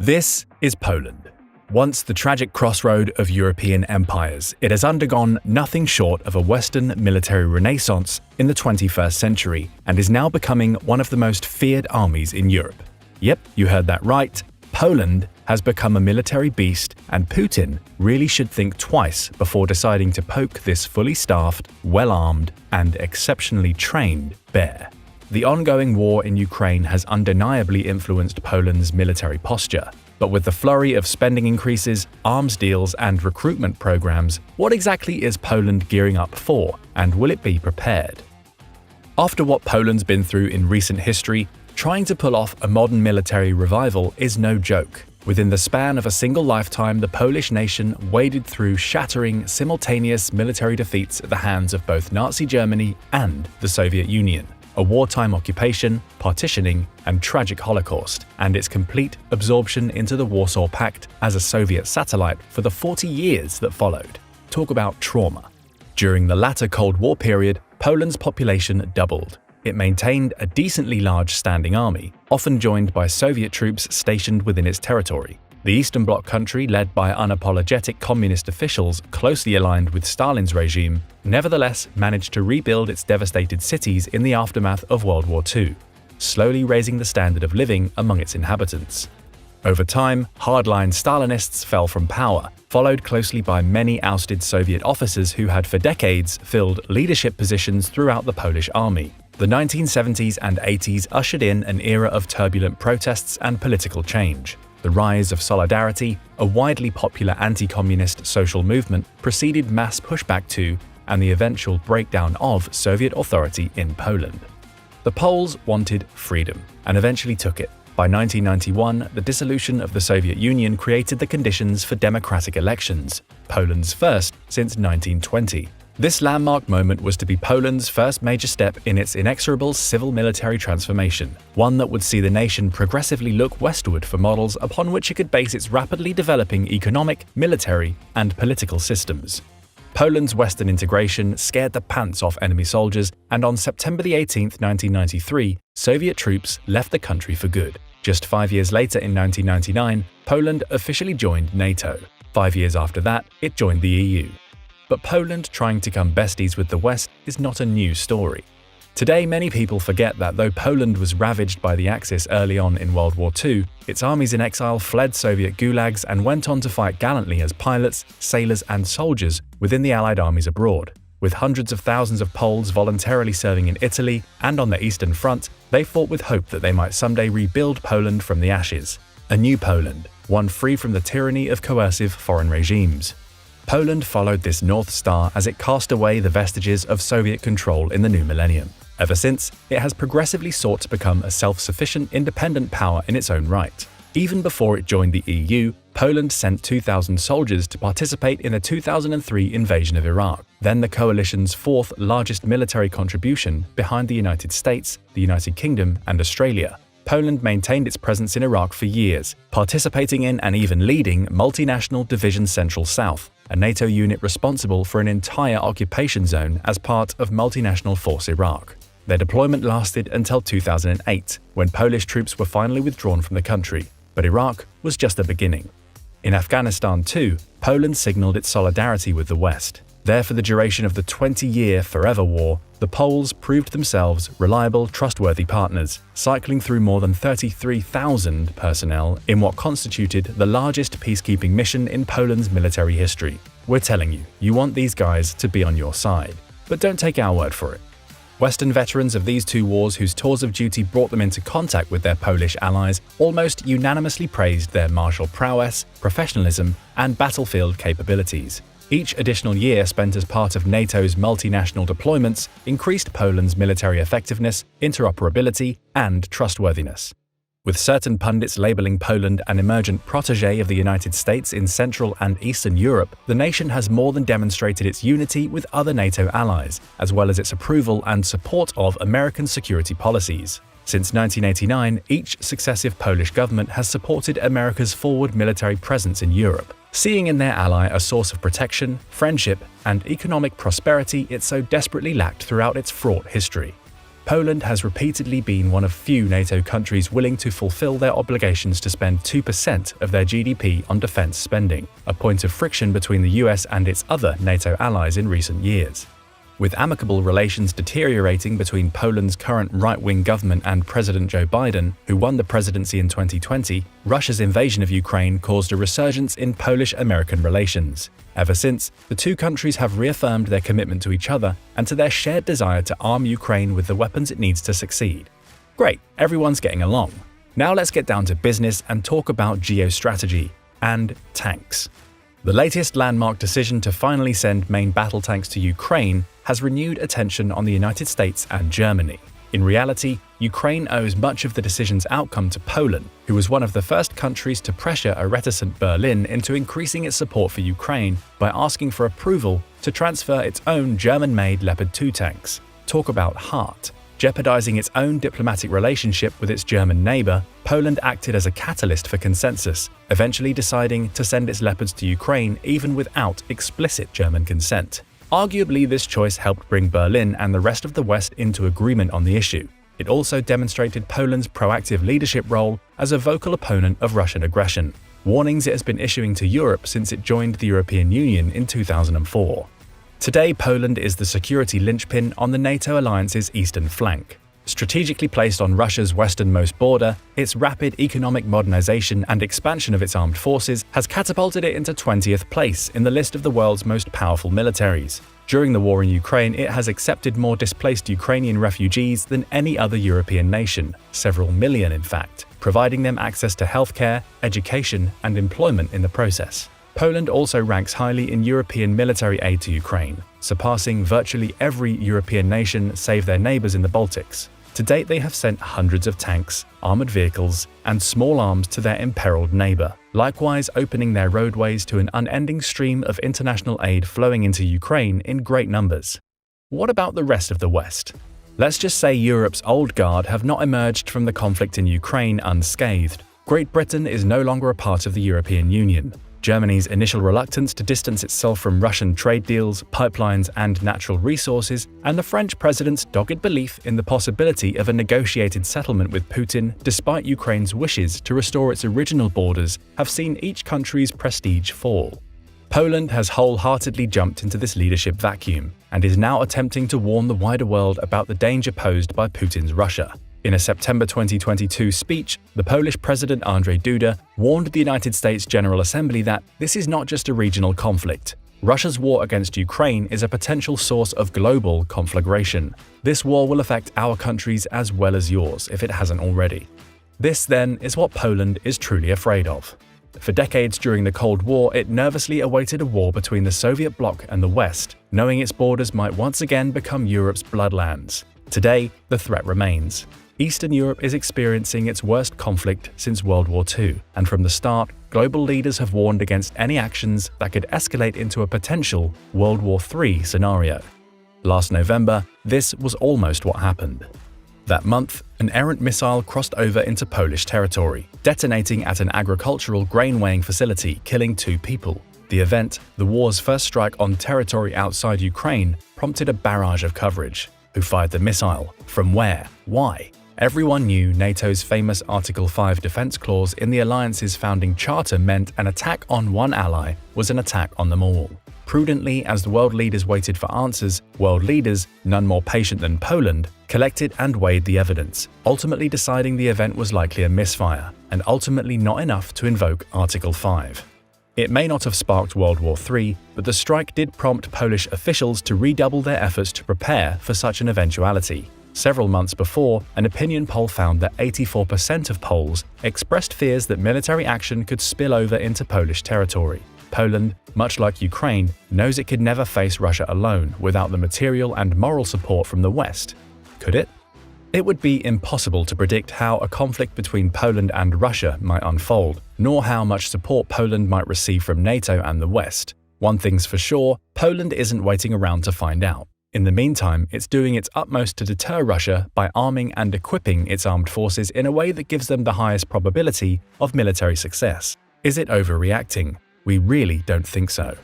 This is Poland. Once the tragic crossroad of European empires, it has undergone nothing short of a Western military renaissance in the 21st century and is now becoming one of the most feared armies in Europe. Yep, you heard that right. Poland has become a military beast, and Putin really should think twice before deciding to poke this fully staffed, well-armed, and exceptionally trained bear. The ongoing war in Ukraine has undeniably influenced Poland's military posture. But with the flurry of spending increases, arms deals, and recruitment programs, what exactly is Poland gearing up for, and will it be prepared? After what Poland's been through in recent history, trying to pull off a modern military revival is no joke. Within the span of a single lifetime, the Polish nation waded through shattering, simultaneous military defeats at the hands of both Nazi Germany and the Soviet Union, a wartime occupation, partitioning, and tragic Holocaust, and its complete absorption into the Warsaw Pact as a Soviet satellite for the 40 years that followed. Talk about trauma. During the latter Cold War period, Poland's population doubled. It maintained a decently large standing army, often joined by Soviet troops stationed within its territory. The Eastern Bloc country, led by unapologetic communist officials closely aligned with Stalin's regime, nevertheless managed to rebuild its devastated cities in the aftermath of World War II, slowly raising the standard of living among its inhabitants. Over time, hardline Stalinists fell from power, followed closely by many ousted Soviet officers who had for decades filled leadership positions throughout the Polish army. The 1970s and 80s ushered in an era of turbulent protests and political change. The rise of Solidarity, a widely popular anti-communist social movement, preceded mass pushback to, and the eventual breakdown of, Soviet authority in Poland. The Poles wanted freedom, and eventually took it. By 1991, the dissolution of the Soviet Union created the conditions for democratic elections, Poland's first since 1920. This landmark moment was to be Poland's first major step in its inexorable civil-military transformation, one that would see the nation progressively look westward for models upon which it could base its rapidly developing economic, military, and political systems. Poland's Western integration scared the pants off enemy soldiers, and on September 18, 1993, Soviet troops left the country for good. Just 5 years later, in 1999, Poland officially joined NATO. 5 years after that, it joined the EU. But Poland trying to become besties with the West is not a new story. Today, many people forget that though Poland was ravaged by the Axis early on in World War II, its armies in exile fled Soviet gulags and went on to fight gallantly as pilots, sailors, and soldiers within the Allied armies abroad. With hundreds of thousands of Poles voluntarily serving in Italy and on the Eastern Front, they fought with hope that they might someday rebuild Poland from the ashes. A new Poland, one free from the tyranny of coercive foreign regimes. Poland followed this North Star as it cast away the vestiges of Soviet control in the new millennium. Ever since, it has progressively sought to become a self-sufficient, independent power in its own right. Even before it joined the EU, Poland sent 2,000 soldiers to participate in the 2003 invasion of Iraq, then the coalition's fourth largest military contribution behind the United States, the United Kingdom, and Australia. Poland maintained its presence in Iraq for years, participating in and even leading Multinational Division Central South, a NATO unit responsible for an entire occupation zone as part of Multinational Force Iraq. Their deployment lasted until 2008, when Polish troops were finally withdrawn from the country, but Iraq was just the beginning. In Afghanistan too, Poland signaled its solidarity with the West. There for the duration of the 20-year forever war, the Poles proved themselves reliable, trustworthy partners, cycling through more than 33,000 personnel in what constituted the largest peacekeeping mission in Poland's military history. We're telling you, you want these guys to be on your side. But don't take our word for it. Western veterans of these two wars whose tours of duty brought them into contact with their Polish allies almost unanimously praised their martial prowess, professionalism, and battlefield capabilities. Each additional year spent as part of NATO's multinational deployments increased Poland's military effectiveness, interoperability, and trustworthiness. With certain pundits labeling Poland an emergent protégé of the United States in Central and Eastern Europe, the nation has more than demonstrated its unity with other NATO allies, as well as its approval and support of American security policies. Since 1989, each successive Polish government has supported America's forward military presence in Europe, seeing in their ally a source of protection, friendship, and economic prosperity it so desperately lacked throughout its fraught history. Poland has repeatedly been one of few NATO countries willing to fulfill their obligations to spend 2% of their GDP on defense spending, a point of friction between the US and its other NATO allies in recent years. With amicable relations deteriorating between Poland's current right-wing government and President Joe Biden, who won the presidency in 2020, Russia's invasion of Ukraine caused a resurgence in Polish-American relations. Ever since, the two countries have reaffirmed their commitment to each other and to their shared desire to arm Ukraine with the weapons it needs to succeed. Great, everyone's getting along. Now let's get down to business and talk about geostrategy and tanks. The latest landmark decision to finally send main battle tanks to Ukraine has renewed attention on the United States and Germany. In reality, Ukraine owes much of the decision's outcome to Poland, who was one of the first countries to pressure a reticent Berlin into increasing its support for Ukraine by asking for approval to transfer its own German-made Leopard 2 tanks. Talk about heart. Jeopardizing its own diplomatic relationship with its German neighbor, Poland acted as a catalyst for consensus, eventually deciding to send its Leopards to Ukraine even without explicit German consent. Arguably, this choice helped bring Berlin and the rest of the West into agreement on the issue. It also demonstrated Poland's proactive leadership role as a vocal opponent of Russian aggression, warnings it has been issuing to Europe since it joined the European Union in 2004. Today, Poland is the security linchpin on the NATO alliance's eastern flank. Strategically placed on Russia's westernmost border, its rapid economic modernization and expansion of its armed forces has catapulted it into 20th place in the list of the world's most powerful militaries. During the war in Ukraine, it has accepted more displaced Ukrainian refugees than any other European nation, several million in fact, providing them access to healthcare, education, and employment in the process. Poland also ranks highly in European military aid to Ukraine, surpassing virtually every European nation save their neighbors in the Baltics. To date, they have sent hundreds of tanks, armored vehicles, and small arms to their imperiled neighbor, likewise opening their roadways to an unending stream of international aid flowing into Ukraine in great numbers. What about the rest of the West? Let's just say Europe's old guard have not emerged from the conflict in Ukraine unscathed. Great Britain is no longer a part of the European Union. Germany's initial reluctance to distance itself from Russian trade deals, pipelines, and natural resources, and the French president's dogged belief in the possibility of a negotiated settlement with Putin despite Ukraine's wishes to restore its original borders have seen each country's prestige fall. Poland has wholeheartedly jumped into this leadership vacuum and is now attempting to warn the wider world about the danger posed by Putin's Russia. In a September 2022 speech, the Polish President Andrzej Duda warned the United States General Assembly that this is not just a regional conflict. Russia's war against Ukraine is a potential source of global conflagration. This war will affect our countries as well as yours if it hasn't already. This, then, is what Poland is truly afraid of. For decades during the Cold War, it nervously awaited a war between the Soviet bloc and the West, knowing its borders might once again become Europe's bloodlands. Today, the threat remains. Eastern Europe is experiencing its worst conflict since World War II, and from the start, global leaders have warned against any actions that could escalate into a potential World War III scenario. Last November, this was almost what happened. That month, an errant missile crossed over into Polish territory, detonating at an agricultural grain-weighing facility, killing 2 people. The event, the war's first strike on territory outside Ukraine, prompted a barrage of coverage. Who fired the missile? From where? Why? Everyone knew NATO's famous Article 5 defense clause in the alliance's founding charter meant an attack on one ally was an attack on them all. Prudently, as the world leaders waited for answers, world leaders, none more patient than Poland, collected and weighed the evidence, ultimately deciding the event was likely a misfire, and ultimately not enough to invoke Article 5. It may not have sparked World War III, but the strike did prompt Polish officials to redouble their efforts to prepare for such an eventuality. Several months before, an opinion poll found that 84% of Poles expressed fears that military action could spill over into Polish territory. Poland, much like Ukraine, knows it could never face Russia alone without the material and moral support from the West. Could it? It would be impossible to predict how a conflict between Poland and Russia might unfold, nor how much support Poland might receive from NATO and the West. One thing's for sure, Poland isn't waiting around to find out. In the meantime, it's doing its utmost to deter Russia by arming and equipping its armed forces in a way that gives them the highest probability of military success. Is it overreacting? We really don't think so.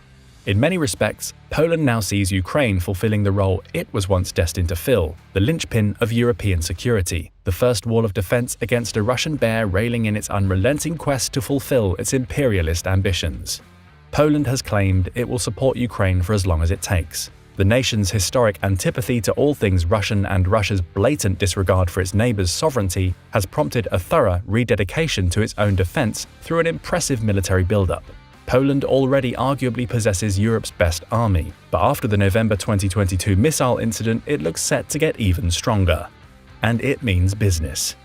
In many respects, Poland now sees Ukraine fulfilling the role it was once destined to fill, the linchpin of European security, the first wall of defense against a Russian bear railing in its unrelenting quest to fulfill its imperialist ambitions. Poland has claimed it will support Ukraine for as long as it takes. The nation's historic antipathy to all things Russian and Russia's blatant disregard for its neighbors' sovereignty has prompted a thorough rededication to its own defense through an impressive military buildup. Poland already arguably possesses Europe's best army, but after the November 2022 missile incident, it looks set to get even stronger. And it means business.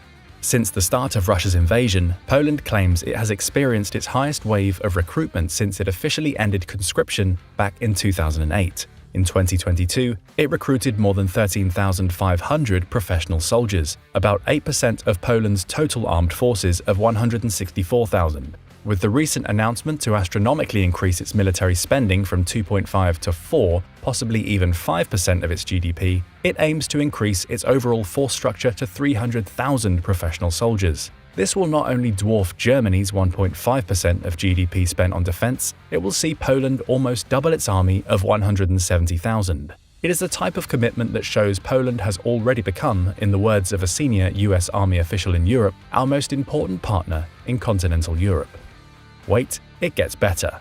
Since the start of Russia's invasion, Poland claims it has experienced its highest wave of recruitment since it officially ended conscription back in 2008. In 2022, it recruited more than 13,500 professional soldiers, about 8% of Poland's total armed forces of 164,000. With the recent announcement to astronomically increase its military spending from 2.5 to 4, possibly even 5% of its GDP, it aims to increase its overall force structure to 300,000 professional soldiers. This will not only dwarf Germany's 1.5% of GDP spent on defense, it will see Poland almost double its army of 170,000. It is the type of commitment that shows Poland has already become, in the words of a senior US Army official in Europe, our most important partner in continental Europe. Wait, it gets better.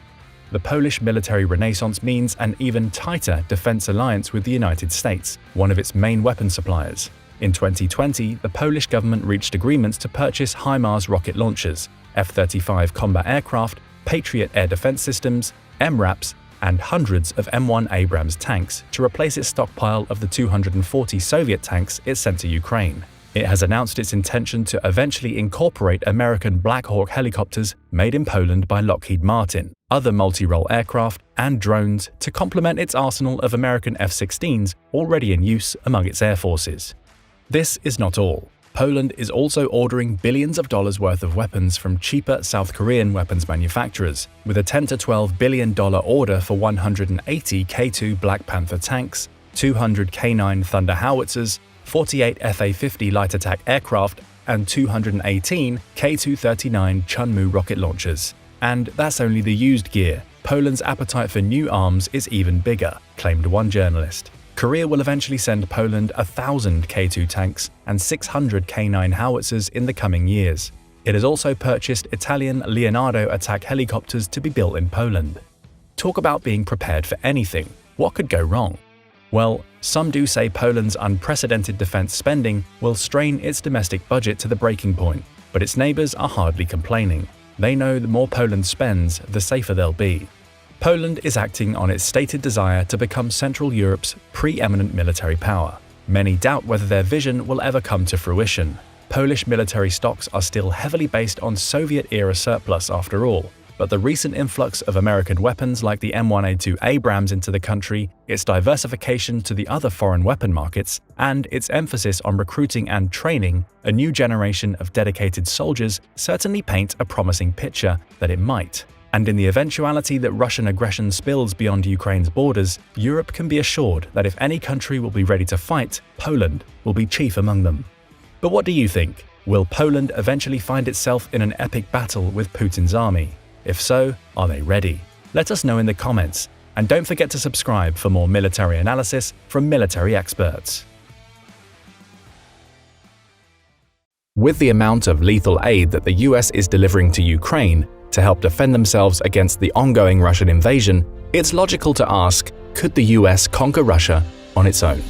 The Polish military renaissance means an even tighter defense alliance with the United States, one of its main weapon suppliers. In 2020, the Polish government reached agreements to purchase HIMARS rocket launchers, F-35 combat aircraft, Patriot air defense systems, MRAPs, and hundreds of M1 Abrams tanks to replace its stockpile of the 240 Soviet tanks it sent to Ukraine. It has announced its intention to eventually incorporate American Black Hawk helicopters made in Poland by Lockheed Martin, other multi-role aircraft, and drones to complement its arsenal of American F-16s already in use among its air forces. This is not all. Poland is also ordering billions of dollars worth of weapons from cheaper South Korean weapons manufacturers, with a $10 to $12 billion order for 180 K2 Black Panther tanks, 200 K9 Thunder howitzers, 48 Fa-50 light attack aircraft, and 218 K2-39 Chunmoo rocket launchers. And that's only the used gear. Poland's appetite for new arms is even bigger, claimed one journalist. Korea will eventually send Poland 1,000 K2 tanks and 600 K9 howitzers in the coming years. It has also purchased Italian Leonardo attack helicopters to be built in Poland. Talk about being prepared for anything. What could go wrong? Well, some do say Poland's unprecedented defense spending will strain its domestic budget to the breaking point, but its neighbors are hardly complaining. They know the more Poland spends, the safer they'll be. Poland is acting on its stated desire to become Central Europe's preeminent military power. Many doubt whether their vision will ever come to fruition. Polish military stocks are still heavily based on Soviet-era surplus after all, but the recent influx of American weapons like the M1A2 Abrams into the country, its diversification to the other foreign weapon markets, and its emphasis on recruiting and training a new generation of dedicated soldiers certainly paint a promising picture that it might. And in the eventuality that Russian aggression spills beyond Ukraine's borders, Europe can be assured that if any country will be ready to fight, Poland will be chief among them. But what do you think? Will Poland eventually find itself in an epic battle with Putin's army? If so, are they ready? Let us know in the comments, and don't forget to subscribe for more military analysis from military experts. With the amount of lethal aid that the US is delivering to Ukraine to help defend themselves against the ongoing Russian invasion, it's logical to ask, could the US conquer Russia on its own?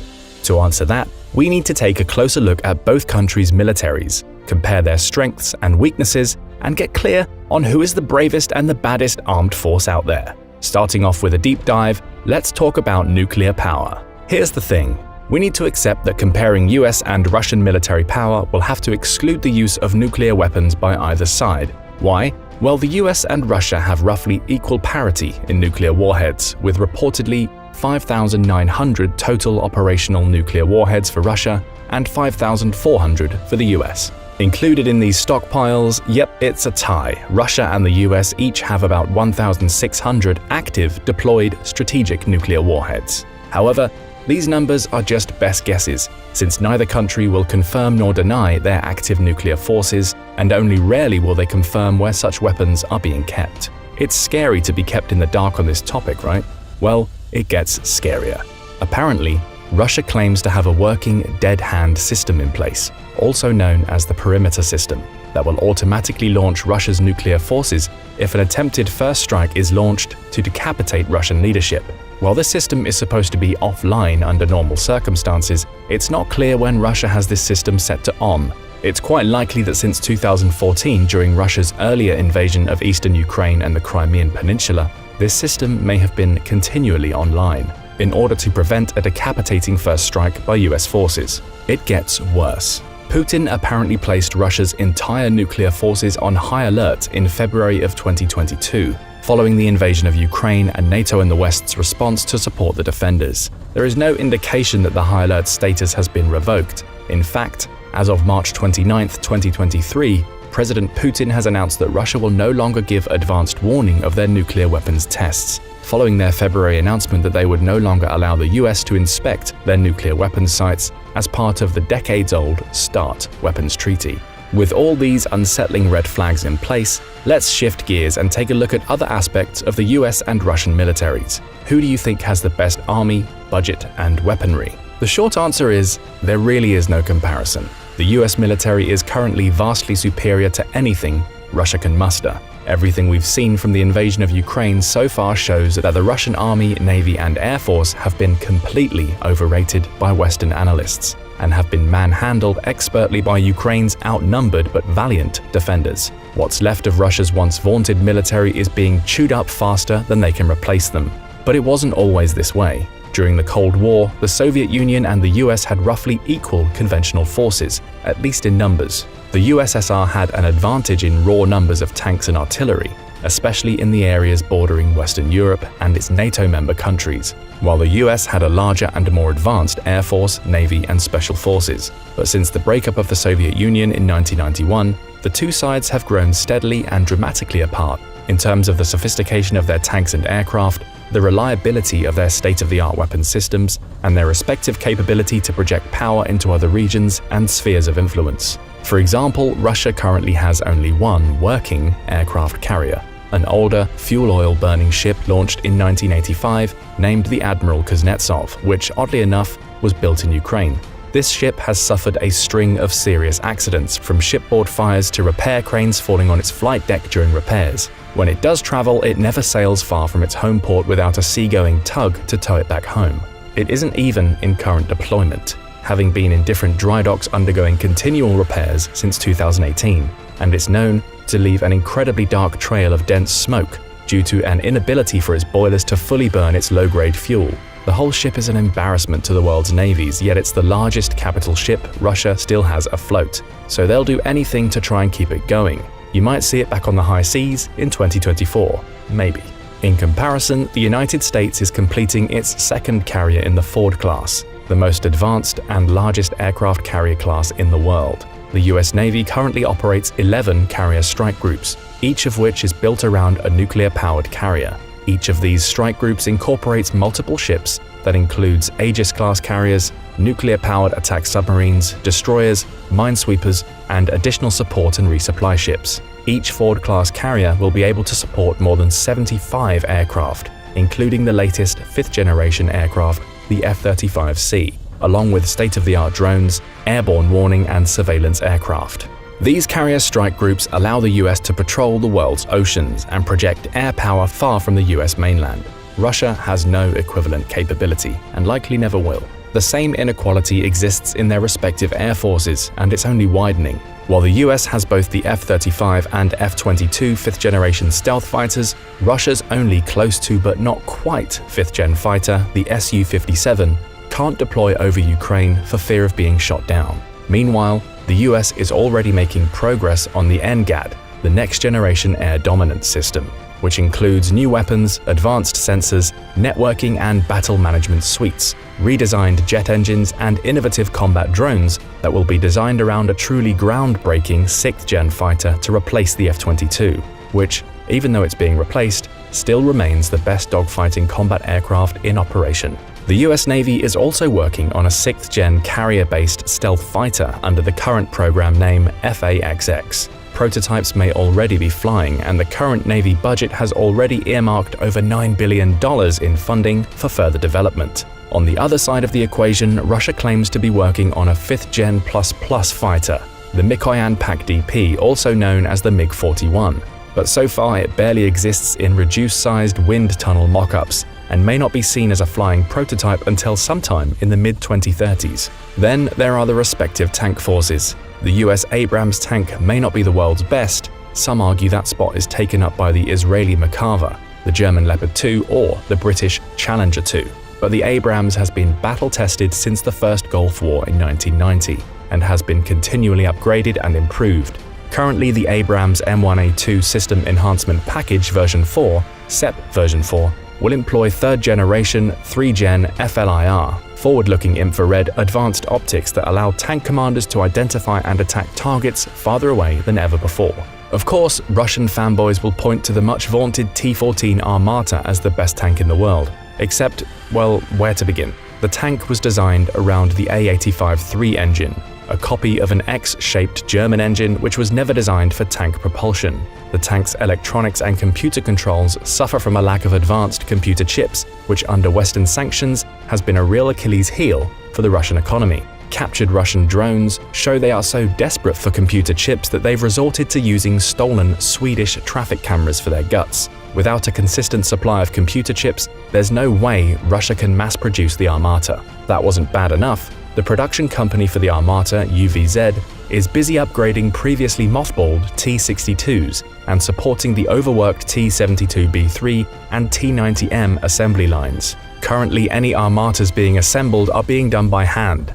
To answer that, we need to take a closer look at both countries' militaries, compare their strengths and weaknesses, and get clear on who is the bravest and the baddest armed force out there. Starting off with a deep dive, let's talk about nuclear power. Here's the thing. We need to accept that comparing US and Russian military power will have to exclude the use of nuclear weapons by either side. Why? Well, the US and Russia have roughly equal parity in nuclear warheads, with reportedly 5,900 total operational nuclear warheads for Russia and 5,400 for the US. Included in these stockpiles, yep, it's a tie. Russia and the US each have about 1,600 active, deployed strategic nuclear warheads. However, these numbers are just best guesses, since neither country will confirm nor deny their active nuclear forces, and only rarely will they confirm where such weapons are being kept. It's scary to be kept in the dark on this topic, right? Well, it gets scarier. Apparently, Russia claims to have a working dead hand system in place, also known as the perimeter system, that will automatically launch Russia's nuclear forces if an attempted first strike is launched to decapitate Russian leadership. While this system is supposed to be offline under normal circumstances, it's not clear when Russia has this system set to on. It's quite likely that since 2014, during Russia's earlier invasion of eastern Ukraine and the Crimean Peninsula, this system may have been continually online, in order to prevent a decapitating first strike by US forces. It gets worse. Putin apparently placed Russia's entire nuclear forces on high alert in February of 2022, following the invasion of Ukraine and NATO and the West's response to support the defenders. There is no indication that the high alert status has been revoked. In fact, as of March 29, 2023, President Putin has announced that Russia will no longer give advanced warning of their nuclear weapons tests, following their February announcement that they would no longer allow the US to inspect their nuclear weapons sites as part of the decades-old START weapons treaty. With all these unsettling red flags in place, let's shift gears and take a look at other aspects of the US and Russian militaries. Who do you think has the best army, budget, and weaponry? The short answer is, there really is no comparison. The US military is currently vastly superior to anything Russia can muster. Everything we've seen from the invasion of Ukraine so far shows that the Russian Army, Navy, and Air Force have been completely overrated by Western analysts and have been manhandled expertly by Ukraine's outnumbered but valiant defenders. What's left of Russia's once vaunted military is being chewed up faster than they can replace them. But it wasn't always this way. During the Cold War, the Soviet Union and the US had roughly equal conventional forces, at least in numbers. The USSR had an advantage in raw numbers of tanks and artillery, especially in the areas bordering Western Europe and its NATO member countries, while the US had a larger and more advanced Air Force, Navy, and Special Forces. But since the breakup of the Soviet Union in 1991, the two sides have grown steadily and dramatically apart in terms of the sophistication of their tanks and aircraft, the reliability of their state-of-the-art weapon systems, and their respective capability to project power into other regions and spheres of influence. For example, Russia currently has only one working aircraft carrier, an older, fuel oil-burning ship launched in 1985 named the Admiral Kuznetsov, which, oddly enough, was built in Ukraine. This ship has suffered a string of serious accidents, from shipboard fires to repair cranes falling on its flight deck during repairs. When it does travel, it never sails far from its home port without a seagoing tug to tow it back home. It isn't even in current deployment, having been in different dry docks undergoing continual repairs since 2018, and it's known to leave an incredibly dark trail of dense smoke due to an inability for its boilers to fully burn its low-grade fuel. The whole ship is an embarrassment to the world's navies, yet it's the largest capital ship Russia still has afloat, so they'll do anything to try and keep it going. You might see it back on the high seas in 2024, maybe. In comparison, the United States is completing its second carrier in the Ford class, the most advanced and largest aircraft carrier class in the world. The US Navy currently operates 11 carrier strike groups, each of which is built around a nuclear-powered carrier. Each of these strike groups incorporates multiple ships that includes Aegis-class carriers, nuclear-powered attack submarines, destroyers, minesweepers, and additional support and resupply ships. Each Ford-class carrier will be able to support more than 75 aircraft, including the latest fifth-generation aircraft, the F-35C, along with state-of-the-art drones, airborne warning and surveillance aircraft. These carrier strike groups allow the US to patrol the world's oceans and project air power far from the US mainland. Russia has no equivalent capability and likely never will. The same inequality exists in their respective air forces, and it's only widening. While the US has both the F-35 and F-22 fifth-generation stealth fighters, Russia's only close to but not quite fifth-gen fighter, the Su-57, can't deploy over Ukraine for fear of being shot down. Meanwhile, the US is already making progress on the NGAD, the next-generation air dominance system, which includes new weapons, advanced sensors, networking and battle management suites, redesigned jet engines, and innovative combat drones that will be designed around a truly groundbreaking 6th-gen fighter to replace the F-22, which, even though it's being replaced, still remains the best dogfighting combat aircraft in operation. The US Navy is also working on a 6th-gen carrier-based stealth fighter under the current program name FAXX. prototypes may already be flying, and the current Navy budget has already earmarked over $9 billion in funding for further development. On the other side of the equation, Russia claims to be working on a 5th-gen plus fighter, the Mikoyan PAK-DP, also known as the MiG-41. But so far it barely exists in reduced-sized wind tunnel mock-ups, and may not be seen as a flying prototype until sometime in the mid-2030s. Then there are the respective tank forces. The US Abrams tank may not be the world's best. Some argue that spot is taken up by the Israeli Merkava, the German Leopard 2, or the British Challenger 2. But the Abrams has been battle-tested since the First Gulf War in 1990, and has been continually upgraded and improved. Currently, the Abrams M1A2 System Enhancement Package version 4, SEP version 4, will employ 3rd generation 3-gen FLIR, forward-looking infrared advanced optics that allow tank commanders to identify and attack targets farther away than ever before. Of course, Russian fanboys will point to the much-vaunted T-14 Armata as the best tank in the world. Except, well, where to begin? The tank was designed around the A85-3 engine, a copy of an X-shaped German engine which was never designed for tank propulsion. The tank's electronics and computer controls suffer from a lack of advanced computer chips, which under Western sanctions has been a real Achilles heel for the Russian economy. Captured Russian drones show they are so desperate for computer chips that they've resorted to using stolen Swedish traffic cameras for their guts. Without a consistent supply of computer chips, there's no way Russia can mass-produce the Armata. That wasn't bad enough. The production company for the Armata, UVZ, is busy upgrading previously mothballed T-62s and supporting the overworked T-72B3 and T-90M assembly lines. Currently, any Armatas being assembled are being done by hand.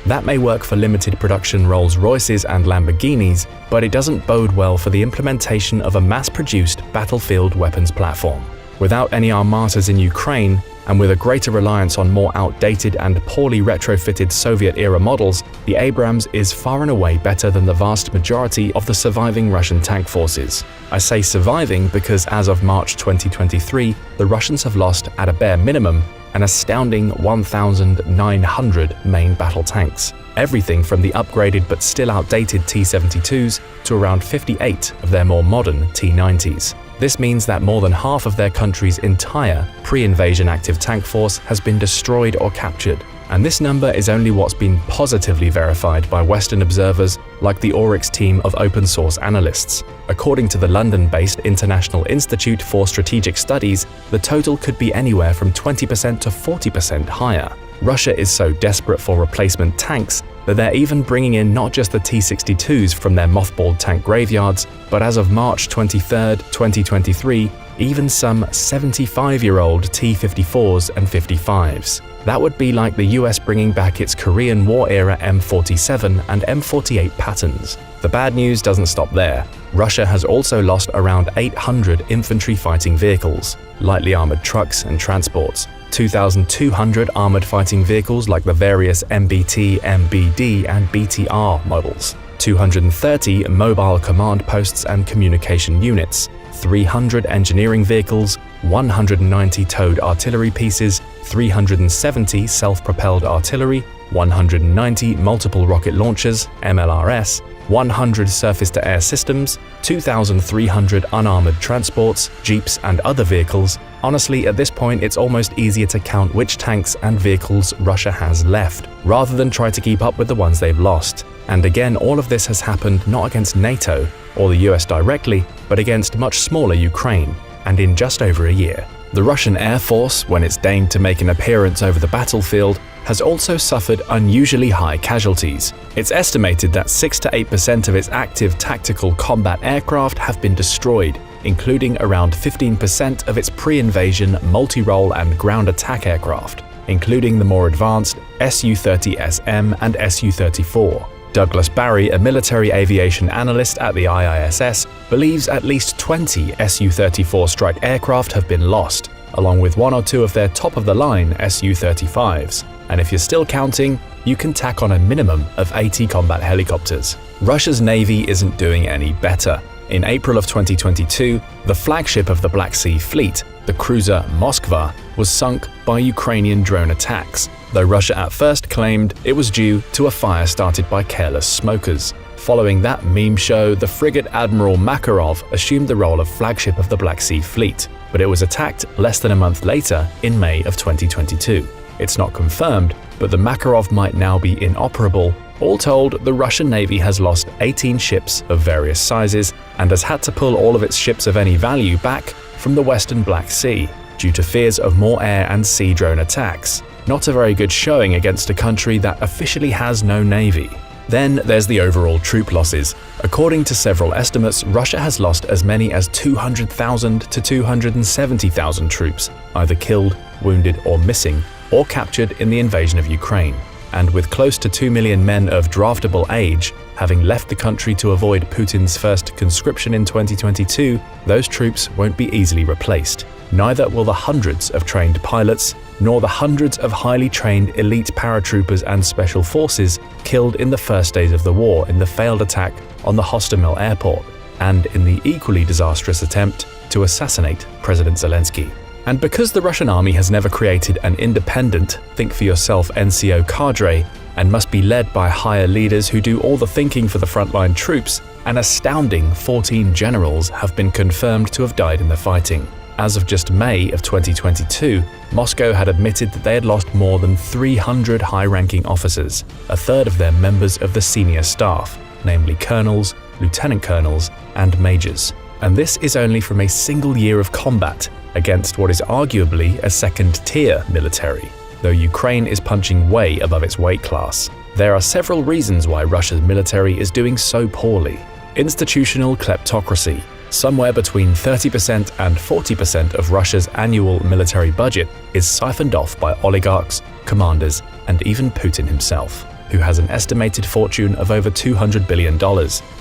That may work for limited production Rolls-Royces and Lamborghinis, but it doesn't bode well for the implementation of a mass-produced battlefield weapons platform. Without any Armatas in Ukraine, and with a greater reliance on more outdated and poorly retrofitted Soviet-era models, the Abrams is far and away better than the vast majority of the surviving Russian tank forces. I say surviving because as of March 2023, the Russians have lost, at a bare minimum, an astounding 1,900 main battle tanks. Everything from the upgraded but still outdated T-72s to around 58 of their more modern T-90s. This means that more than half of their country's entire pre-invasion active tank force has been destroyed or captured. And this number is only what's been positively verified by Western observers like the Oryx team of open-source analysts. According to the London-based International Institute for Strategic Studies, the total could be anywhere from 20% to 40% higher. Russia is so desperate for replacement tanks that they're even bringing in not just the T-62s from their mothballed tank graveyards, but as of March 23, 2023, even some 75-year-old T-54s and 55s. That would be like the US bringing back its Korean War-era M47 and M48 patterns. The bad news doesn't stop there. Russia has also lost around 800 infantry fighting vehicles, lightly armored trucks and transports, 2,200 armored fighting vehicles like the various MBT, MBD, and BTR models, 230 mobile command posts and communication units, 300 engineering vehicles, 190 towed artillery pieces, 370 self-propelled artillery, 190 multiple rocket launchers (MLRS), 100 surface-to-air systems, 2,300 unarmored transports, jeeps, and other vehicles. Honestly, at this point, it's almost easier to count which tanks and vehicles Russia has left, rather than try to keep up with the ones they've lost. And again, all of this has happened not against NATO or the US directly, but against much smaller Ukraine, and in just over a year. The Russian Air Force, when it's deigned to make an appearance over the battlefield, has also suffered unusually high casualties. It's estimated that 6 to 8% of its active tactical combat aircraft have been destroyed, including around 15% of its pre-invasion multi-role and ground attack aircraft, including the more advanced Su-30SM and Su-34. Douglas Barry, a military aviation analyst at the IISS, believes at least 20 Su-34 strike aircraft have been lost, along with one or two of their top-of-the-line Su-35s. And if you're still counting, you can tack on a minimum of 80 combat helicopters. Russia's navy isn't doing any better. In April of 2022, the flagship of the Black Sea Fleet, the cruiser Moskva, was sunk by Ukrainian drone attacks, though Russia at first claimed it was due to a fire started by careless smokers. Following that meme show, the frigate Admiral Makarov assumed the role of flagship of the Black Sea Fleet, but it was attacked less than a month later in May of 2022. It's not confirmed, but the Makarov might now be inoperable. All told, the Russian Navy has lost 18 ships of various sizes and has had to pull all of its ships of any value back from the western Black Sea due to fears of more air and sea drone attacks. Not a very good showing against a country that officially has no navy. Then there's the overall troop losses. According to several estimates, Russia has lost as many as 200,000 to 270,000 troops, either killed, wounded, or missing, or captured in the invasion of Ukraine. And with close to 2 million men of draftable age having left the country to avoid Putin's first conscription in 2022, those troops won't be easily replaced. Neither will the hundreds of trained pilots, nor the hundreds of highly trained elite paratroopers and special forces killed in the first days of the war in the failed attack on the Hostomel airport, and in the equally disastrous attempt to assassinate President Zelensky. And because the Russian army has never created an independent, think-for-yourself NCO cadre and must be led by higher leaders who do all the thinking for the frontline troops, an astounding 14 generals have been confirmed to have died in the fighting. As of just May of 2022, Moscow had admitted that they had lost more than 300 high-ranking officers, a third of them members of the senior staff, namely colonels, lieutenant colonels, and majors. And this is only from a single year of combat against what is arguably a second-tier military, though Ukraine is punching way above its weight class. There are several reasons why Russia's military is doing so poorly. Institutional kleptocracy. Somewhere between 30% and 40% of Russia's annual military budget is siphoned off by oligarchs, commanders, and even Putin himself, who has an estimated fortune of over $200 billion.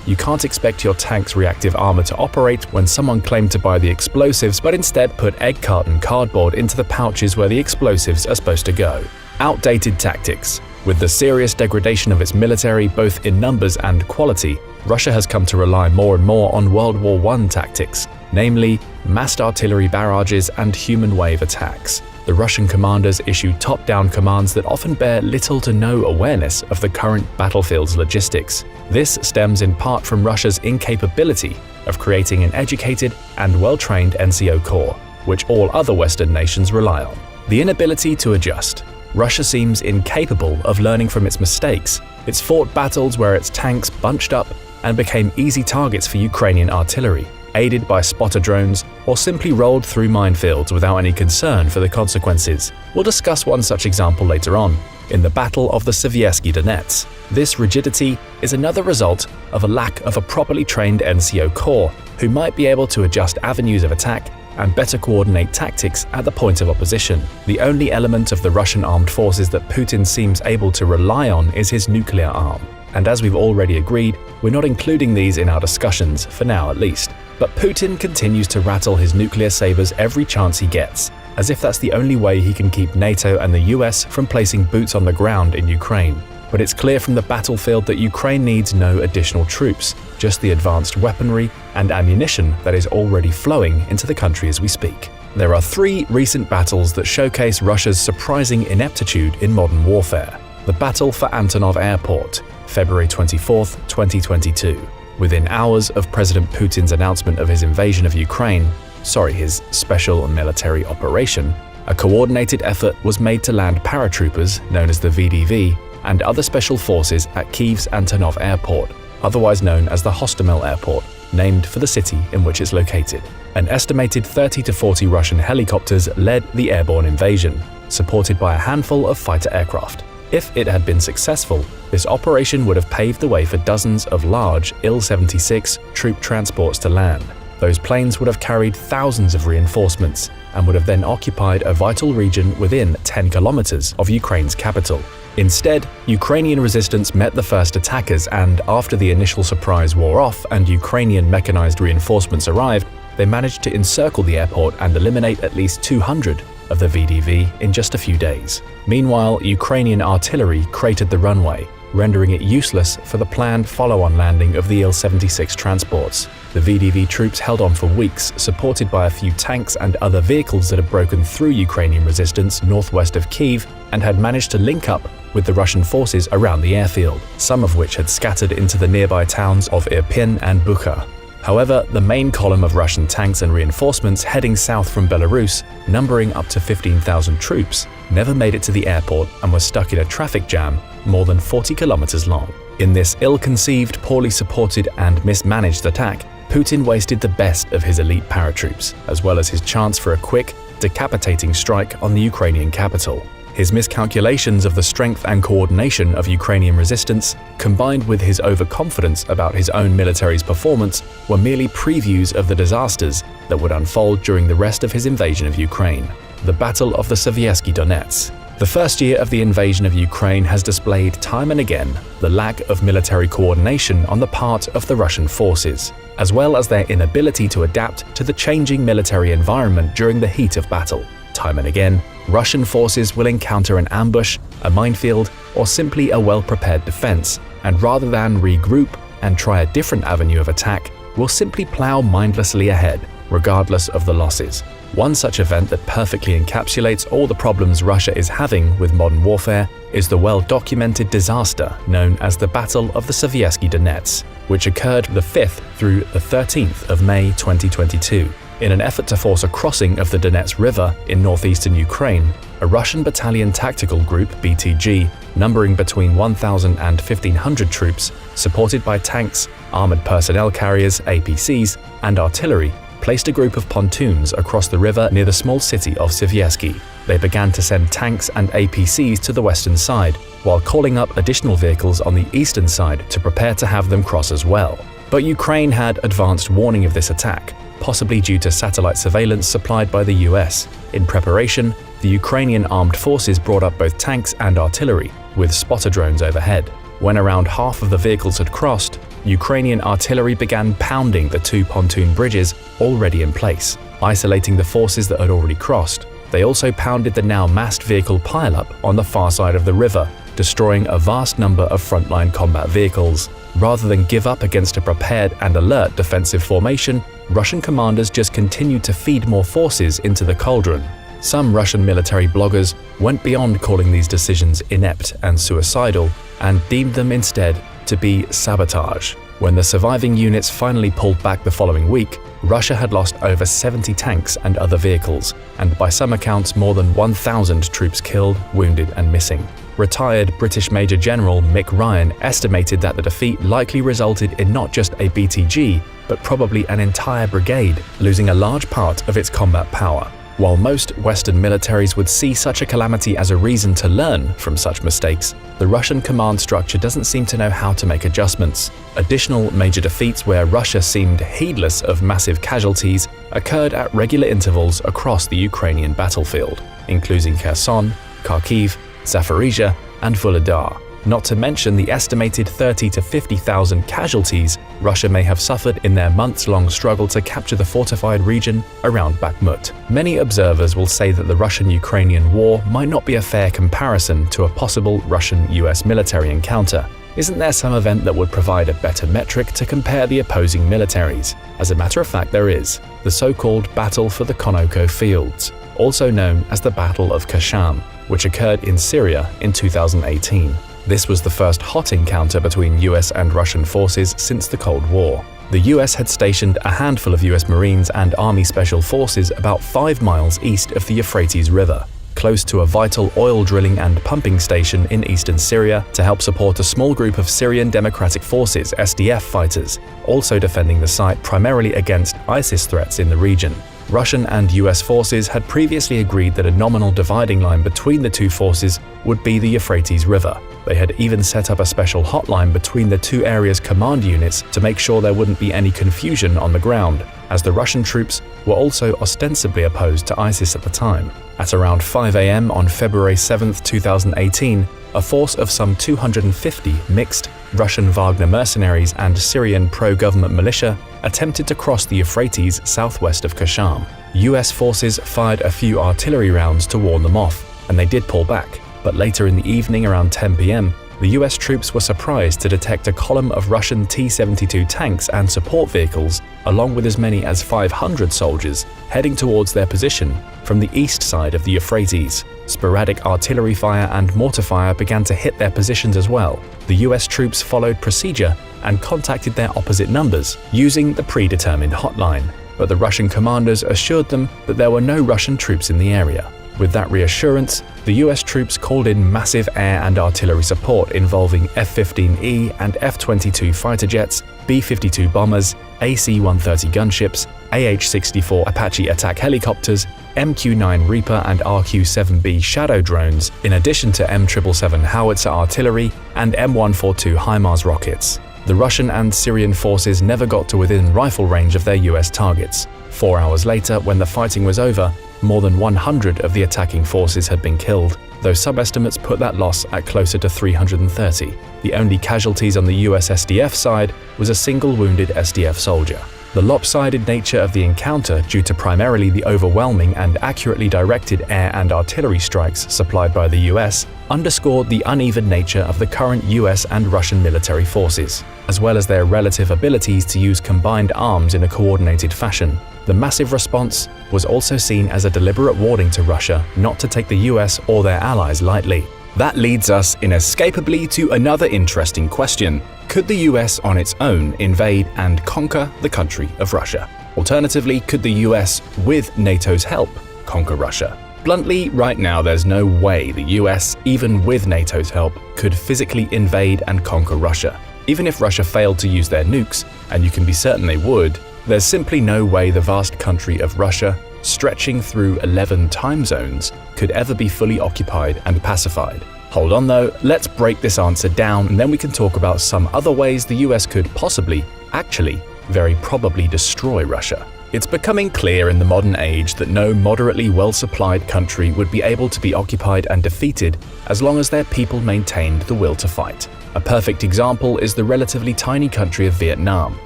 You can't expect your tank's reactive armor to operate when someone claimed to buy the explosives but instead put egg carton cardboard into the pouches where the explosives are supposed to go. Outdated tactics. With the serious degradation of its military both in numbers and quality, Russia has come to rely more and more on World War I tactics, namely massed artillery barrages and human wave attacks. The Russian commanders issue top-down commands that often bear little to no awareness of the current battlefield's logistics. This stems in part from Russia's incapability of creating an educated and well-trained NCO corps, which all other Western nations rely on. The inability to adjust. Russia seems incapable of learning from its mistakes. It's fought battles where its tanks bunched up and became easy targets for Ukrainian artillery, aided by spotter drones, or simply rolled through minefields without any concern for the consequences. We'll discuss one such example later on, in the Battle of the Seversky Donets. This rigidity is another result of a lack of a properly trained NCO corps, who might be able to adjust avenues of attack and better coordinate tactics at the point of opposition. The only element of the Russian armed forces that Putin seems able to rely on is his nuclear arm. And as we've already agreed, we're not including these in our discussions, for now at least. But Putin continues to rattle his nuclear sabers every chance he gets, as if that's the only way he can keep NATO and the US from placing boots on the ground in Ukraine. But it's clear from the battlefield that Ukraine needs no additional troops, just the advanced weaponry and ammunition that is already flowing into the country as we speak. There are 3 recent battles that showcase Russia's surprising ineptitude in modern warfare. The Battle for Antonov Airport, February 24, 2022. Within hours of President Putin's announcement of his invasion of Ukraine, his special military operation, a coordinated effort was made to land paratroopers, known as the VDV, and other special forces at Kyiv's Antonov Airport, otherwise known as the Hostomel Airport, named for the city in which it's located. An estimated 30 to 40 Russian helicopters led the airborne invasion, supported by a handful of fighter aircraft. If it had been successful, this operation would have paved the way for dozens of large Il-76 troop transports to land. Those planes would have carried thousands of reinforcements and would have then occupied a vital region within 10 kilometers of Ukraine's capital. Instead, Ukrainian resistance met the first attackers, and after the initial surprise wore off and Ukrainian mechanized reinforcements arrived, they managed to encircle the airport and eliminate at least 200 of the VDV in just a few days. Meanwhile, Ukrainian artillery cratered the runway, rendering it useless for the planned follow-on landing of the Il-76 transports. The VDV troops held on for weeks, supported by a few tanks and other vehicles that had broken through Ukrainian resistance northwest of Kyiv and had managed to link up with the Russian forces around the airfield, some of which had scattered into the nearby towns of Irpin and Bucha. However, the main column of Russian tanks and reinforcements heading south from Belarus, numbering up to 15,000 troops, never made it to the airport and was stuck in a traffic jam more than 40 kilometers long. In this ill-conceived, poorly supported and mismanaged attack, Putin wasted the best of his elite paratroops, as well as his chance for a quick, decapitating strike on the Ukrainian capital. His miscalculations of the strength and coordination of Ukrainian resistance, combined with his overconfidence about his own military's performance, were merely previews of the disasters that would unfold during the rest of his invasion of Ukraine. The Battle of the Sovietsky Donets. The first year of the invasion of Ukraine has displayed time and again the lack of military coordination on the part of the Russian forces, as well as their inability to adapt to the changing military environment during the heat of battle. Time and again, Russian forces will encounter an ambush, a minefield, or simply a well-prepared defense, and rather than regroup and try a different avenue of attack, will simply plow mindlessly ahead, regardless of the losses. One such event that perfectly encapsulates all the problems Russia is having with modern warfare is the well-documented disaster known as the Battle of the Sovietsky Donets, which occurred the 5th through the 13th of May 2022. In an effort to force a crossing of the Donets River in northeastern Ukraine, a Russian battalion tactical group (BTG), numbering between 1,000 and 1,500 troops, supported by tanks, armored personnel carriers (APCs), and artillery, placed a group of pontoons across the river near the small city of Siversky. They began to send tanks and APCs to the western side, while calling up additional vehicles on the eastern side to prepare to have them cross as well. But Ukraine had advanced warning of this attack, possibly due to satellite surveillance supplied by the US. In preparation, the Ukrainian armed forces brought up both tanks and artillery, with spotter drones overhead. When around half of the vehicles had crossed, Ukrainian artillery began pounding the two pontoon bridges already in place, isolating the forces that had already crossed. They also pounded the now massed vehicle pileup on the far side of the river, destroying a vast number of frontline combat vehicles. Rather than give up against a prepared and alert defensive formation, Russian commanders just continued to feed more forces into the cauldron. Some Russian military bloggers went beyond calling these decisions inept and suicidal and deemed them instead to be sabotage. When the surviving units finally pulled back the following week, Russia had lost over 70 tanks and other vehicles, and by some accounts more than 1,000 troops killed, wounded and missing. Retired British Major General Mick Ryan estimated that the defeat likely resulted in not just a BTG, but probably an entire brigade losing a large part of its combat power. While most Western militaries would see such a calamity as a reason to learn from such mistakes, the Russian command structure doesn't seem to know how to make adjustments. Additional major defeats where Russia seemed heedless of massive casualties occurred at regular intervals across the Ukrainian battlefield, including Kherson, Kharkiv, Zaporizhia, and Volodar, not to mention the estimated 30,000 to 50,000 casualties Russia may have suffered in their months-long struggle to capture the fortified region around Bakhmut. Many observers will say that the Russian-Ukrainian war might not be a fair comparison to a possible Russian-US military encounter. Isn't there some event that would provide a better metric to compare the opposing militaries? As a matter of fact, there is. The so-called Battle for the Konoko Fields, also known as the Battle of Kasham, which occurred in Syria in 2018. This was the first hot encounter between US and Russian forces since the Cold War. The US had stationed a handful of US Marines and Army Special Forces about 5 miles east of the Euphrates River, close to a vital oil drilling and pumping station in eastern Syria to help support a small group of Syrian Democratic Forces (SDF) fighters, also defending the site primarily against ISIS threats in the region. Russian and US forces had previously agreed that a nominal dividing line between the two forces would be the Euphrates River. They had even set up a special hotline between the two areas' command units to make sure there wouldn't be any confusion on the ground, as the Russian troops were also ostensibly opposed to ISIS at the time. At around 5 a.m. on February 7, 2018, a force of some 250 mixed Russian Wagner mercenaries and Syrian pro-government militia attempted to cross the Euphrates southwest of Kasham. US forces fired a few artillery rounds to warn them off, and they did pull back. But later in the evening around 10 p.m., the US troops were surprised to detect a column of Russian T-72 tanks and support vehicles, along with as many as 500 soldiers, heading towards their position from the east side of the Euphrates. Sporadic artillery fire and mortar fire began to hit their positions as well. The US troops followed procedure and contacted their opposite numbers using the predetermined hotline, but the Russian commanders assured them that there were no Russian troops in the area. With that reassurance, the US troops called in massive air and artillery support involving F-15E and F-22 fighter jets, B-52 bombers, AC-130 gunships, AH-64 Apache attack helicopters, MQ-9 Reaper and RQ-7B Shadow drones, in addition to M777 howitzer artillery and M142 HIMARS rockets. The Russian and Syrian forces never got to within rifle range of their US targets. 4 hours later, when the fighting was over, more than 100 of the attacking forces had been killed, though some estimates put that loss at closer to 330. The only casualties on the US SDF side was a single wounded SDF soldier. The lopsided nature of the encounter, due to primarily the overwhelming and accurately directed air and artillery strikes supplied by the US, underscored the uneven nature of the current US and Russian military forces, as well as their relative abilities to use combined arms in a coordinated fashion. The massive response was also seen as a deliberate warning to Russia not to take the US or their allies lightly. That leads us inescapably to another interesting question. Could the US on its own invade and conquer the country of Russia? Alternatively, could the US, with NATO's help, conquer Russia? Bluntly, right now there's no way the US, even with NATO's help, could physically invade and conquer Russia. Even if Russia failed to use their nukes, and you can be certain they would, there's simply no way the vast country of Russia, stretching through 11 time zones, could ever be fully occupied and pacified. Hold on though, let's break this answer down and then we can talk about some other ways the US could possibly, actually, very probably destroy Russia. It's becoming clear in the modern age that no moderately well-supplied country would be able to be occupied and defeated as long as their people maintained the will to fight. A perfect example is the relatively tiny country of Vietnam.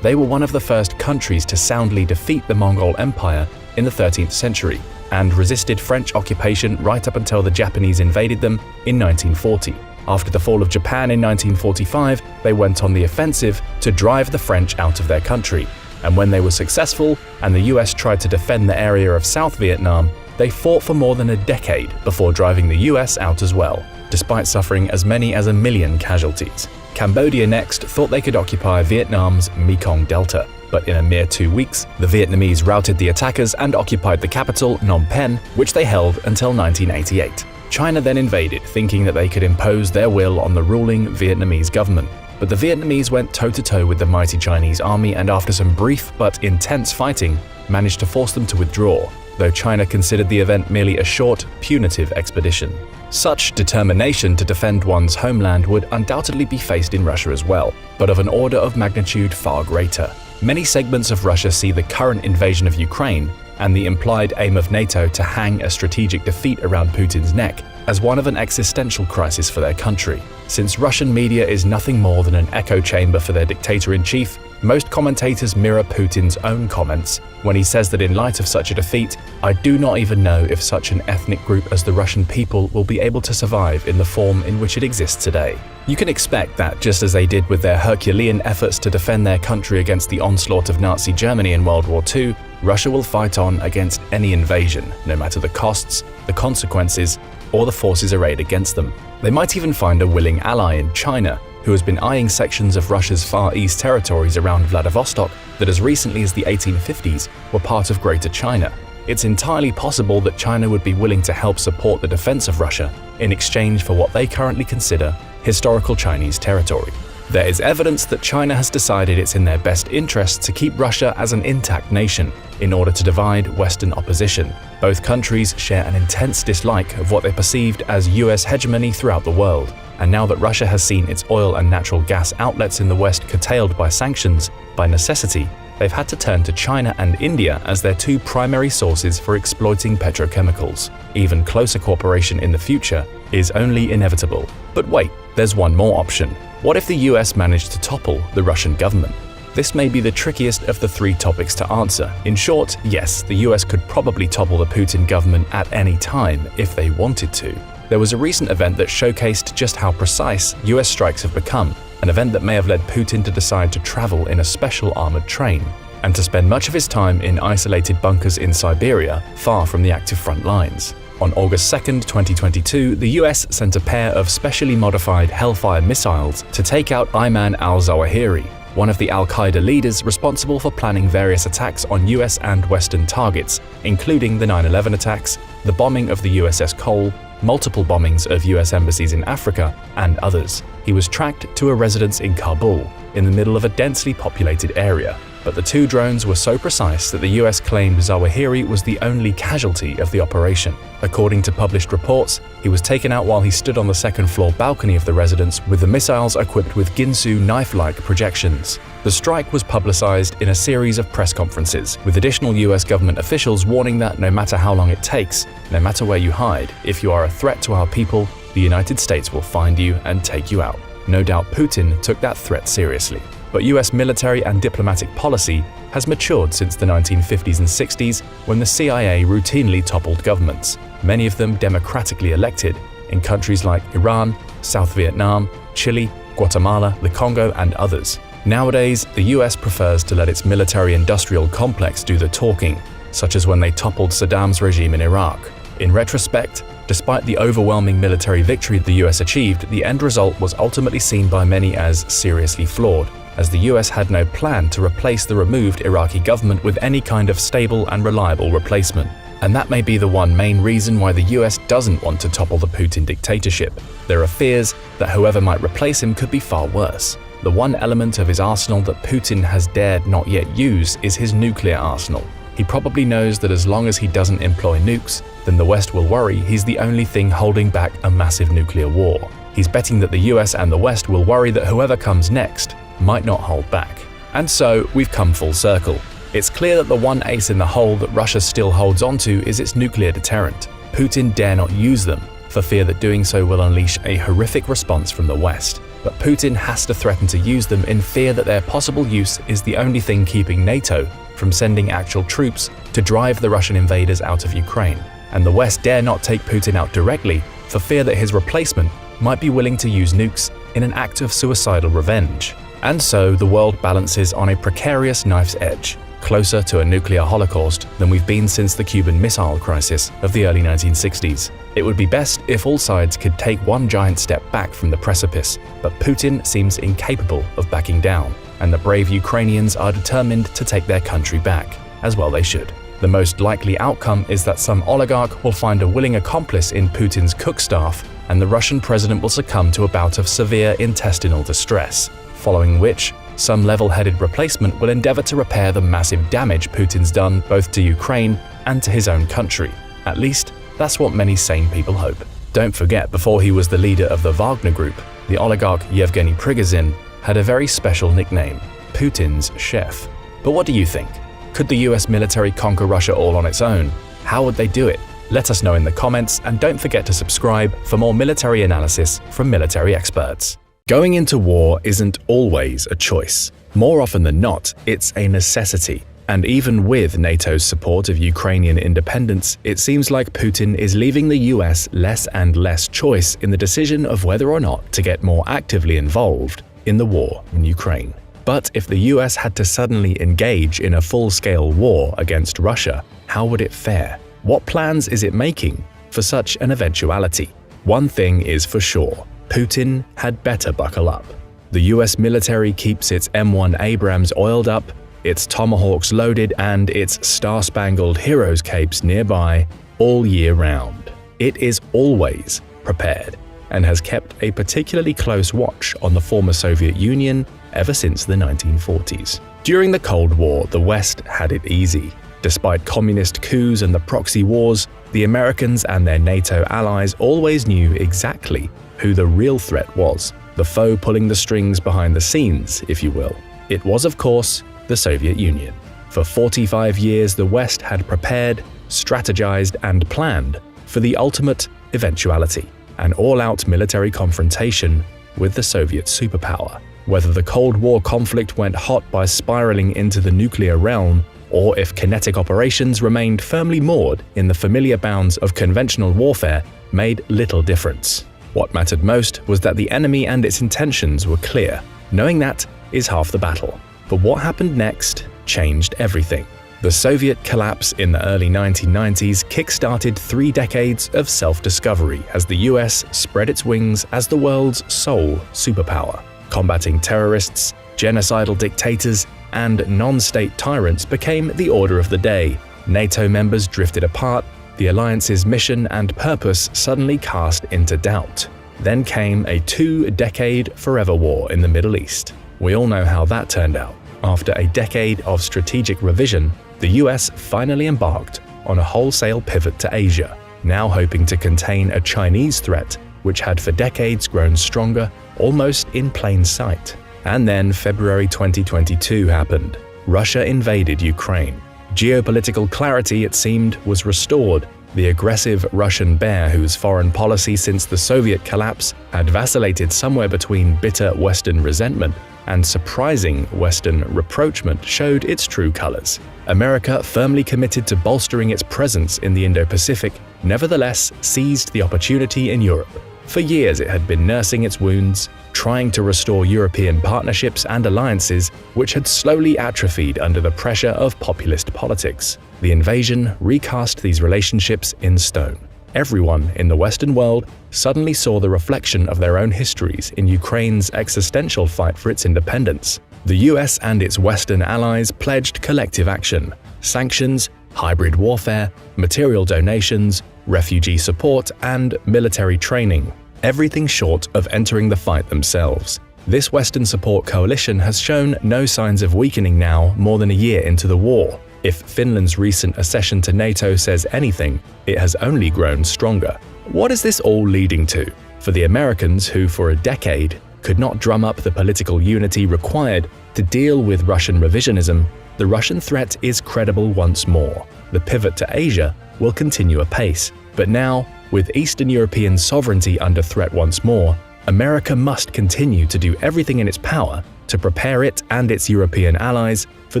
They were one of the first countries to soundly defeat the Mongol Empire in the 13th century and resisted French occupation right up until the Japanese invaded them in 1940. After the fall of Japan in 1945, they went on the offensive to drive the French out of their country. And when they were successful and the US tried to defend the area of South Vietnam, they fought for more than a decade before driving the US out as well, despite suffering as many as 1 million casualties. Cambodia next thought they could occupy Vietnam's Mekong Delta, but in a mere 2 weeks, the Vietnamese routed the attackers and occupied the capital, Phnom Penh, which they held until 1988. China then invaded, thinking that they could impose their will on the ruling Vietnamese government. But the Vietnamese went toe-to-toe with the mighty Chinese army and after some brief but intense fighting, managed to force them to withdraw, though China considered the event merely a short, punitive expedition. Such determination to defend one's homeland would undoubtedly be faced in Russia as well, but of an order of magnitude far greater. Many segments of Russia see the current invasion of Ukraine and the implied aim of NATO to hang a strategic defeat around Putin's neck as one of an existential crisis for their country. Since Russian media is nothing more than an echo chamber for their dictator-in-chief, most commentators mirror Putin's own comments when he says that in light of such a defeat, "I do not even know if such an ethnic group as the Russian people will be able to survive in the form in which it exists today." You can expect that just as they did with their Herculean efforts to defend their country against the onslaught of Nazi Germany in World War II, Russia will fight on against any invasion, no matter the costs, the consequences, or the forces arrayed against them. They might even find a willing ally in China, who has been eyeing sections of Russia's Far East territories around Vladivostok that as recently as the 1850s were part of Greater China. It's entirely possible that China would be willing to help support the defense of Russia in exchange for what they currently consider historical Chinese territory. There is evidence that China has decided it's in their best interest to keep Russia as an intact nation in order to divide Western opposition. Both countries share an intense dislike of what they perceived as US hegemony throughout the world. And now that Russia has seen its oil and natural gas outlets in the West curtailed by sanctions, by necessity, they've had to turn to China and India as their two primary sources for exploiting petrochemicals. Even closer cooperation in the future is only inevitable. But wait, there's one more option. What if the US managed to topple the Russian government? This may be the trickiest of the three topics to answer. In short, yes, the US could probably topple the Putin government at any time if they wanted to. There was a recent event that showcased just how precise US strikes have become, an event that may have led Putin to decide to travel in a special armored train, and to spend much of his time in isolated bunkers in Siberia, far from the active front lines. On August 2, 2022, the US sent a pair of specially modified Hellfire missiles to take out Ayman al-Zawahiri, one of the al-Qaeda leaders responsible for planning various attacks on US and Western targets, including the 9/11 attacks, the bombing of the USS Cole, multiple bombings of US embassies in Africa, and others. He was tracked to a residence in Kabul, in the middle of a densely populated area. But the two drones were so precise that the US claimed Zawahiri was the only casualty of the operation. According to published reports, he was taken out while he stood on the second-floor balcony of the residence with the missiles equipped with Ginsu knife-like projections. The strike was publicized in a series of press conferences, with additional US government officials warning that no matter how long it takes, no matter where you hide, if you are a threat to our people, the United States will find you and take you out. No doubt Putin took that threat seriously. But US military and diplomatic policy has matured since the 1950s and 60s, when the CIA routinely toppled governments, many of them democratically elected, in countries like Iran, South Vietnam, Chile, Guatemala, the Congo, and others. Nowadays, the US prefers to let its military-industrial complex do the talking, such as when they toppled Saddam's regime in Iraq. In retrospect, despite the overwhelming military victory the US achieved, the end result was ultimately seen by many as seriously flawed, as the US had no plan to replace the removed Iraqi government with any kind of stable and reliable replacement. And that may be the one main reason why the US doesn't want to topple the Putin dictatorship. There are fears that whoever might replace him could be far worse. The one element of his arsenal that Putin has dared not yet use is his nuclear arsenal. He probably knows that as long as he doesn't employ nukes, then the West will worry he's the only thing holding back a massive nuclear war. He's betting that the US and the West will worry that whoever comes next might not hold back. And so, we've come full circle. It's clear that the one ace in the hole that Russia still holds onto is its nuclear deterrent. Putin dare not use them, for fear that doing so will unleash a horrific response from the West. But Putin has to threaten to use them in fear that their possible use is the only thing keeping NATO from sending actual troops to drive the Russian invaders out of Ukraine. And the West dare not take Putin out directly, for fear that his replacement might be willing to use nukes in an act of suicidal revenge. And so the world balances on a precarious knife's edge, closer to a nuclear holocaust than we've been since the Cuban Missile Crisis of the early 1960s. It would be best if all sides could take one giant step back from the precipice, but Putin seems incapable of backing down, and the brave Ukrainians are determined to take their country back, as well they should. The most likely outcome is that some oligarch will find a willing accomplice in Putin's cook staff, and the Russian president will succumb to a bout of severe intestinal distress, following which some level-headed replacement will endeavor to repair the massive damage Putin's done both to Ukraine and to his own country. At least, that's what many sane people hope. Don't forget, before he was the leader of the Wagner Group, the oligarch Yevgeny Prigozhin had a very special nickname, Putin's chef. But what do you think? Could the US military conquer Russia all on its own? How would they do it? Let us know in the comments, and don't forget to subscribe for more military analysis from military experts. Going into war isn't always a choice. More often than not, it's a necessity. And even with NATO's support of Ukrainian independence, it seems like Putin is leaving the US less and less choice in the decision of whether or not to get more actively involved in the war in Ukraine. But if the US had to suddenly engage in a full-scale war against Russia, how would it fare? What plans is it making for such an eventuality? One thing is for sure. Putin had better buckle up. The US military keeps its M1 Abrams oiled up, its Tomahawks loaded, and its star-spangled heroes capes nearby all year round. It is always prepared and has kept a particularly close watch on the former Soviet Union ever since the 1940s. During the Cold War, the West had it easy. Despite communist coups and the proxy wars, the Americans and their NATO allies always knew exactly who the real threat was, the foe pulling the strings behind the scenes, if you will. It was, of course, the Soviet Union. For 45 years, the West had prepared, strategized, and planned for the ultimate eventuality, an all-out military confrontation with the Soviet superpower. Whether the Cold War conflict went hot by spiraling into the nuclear realm, or if kinetic operations remained firmly moored in the familiar bounds of conventional warfare, made little difference. What mattered most was that the enemy and its intentions were clear. Knowing that is half the battle. But what happened next changed everything. The Soviet collapse in the early 1990s kick-started 3 decades of self-discovery as the US spread its wings as the world's sole superpower. Combating terrorists, genocidal dictators, and non-state tyrants became the order of the day. NATO members drifted apart, the alliance's mission and purpose suddenly cast into doubt. Then came a 2-decade forever war in the Middle East. We all know how that turned out. After a decade of strategic revision, the US finally embarked on a wholesale pivot to Asia, now hoping to contain a Chinese threat which had for decades grown stronger almost in plain sight. And then February 2022 happened. Russia invaded Ukraine. Geopolitical clarity, it seemed, was restored. The aggressive Russian bear, whose foreign policy since the Soviet collapse had vacillated somewhere between bitter Western resentment and surprising Western rapprochement, showed its true colors. America, firmly committed to bolstering its presence in the Indo-Pacific, nevertheless seized the opportunity in Europe. For years it had been nursing its wounds, trying to restore European partnerships and alliances which had slowly atrophied under the pressure of populist politics. The invasion recast these relationships in stone. Everyone in the Western world suddenly saw the reflection of their own histories in Ukraine's existential fight for its independence. The US and its Western allies pledged collective action: sanctions, hybrid warfare, material donations, refugee support, and military training. Everything short of entering the fight themselves. This Western support coalition has shown no signs of weakening now, more than a year into the war. If Finland's recent accession to NATO says anything, it has only grown stronger. What is this all leading to? For the Americans, who for a decade could not drum up the political unity required to deal with Russian revisionism, the Russian threat is credible once more. The pivot to Asia will continue apace. But now, with Eastern European sovereignty under threat once more, America must continue to do everything in its power to prepare it and its European allies for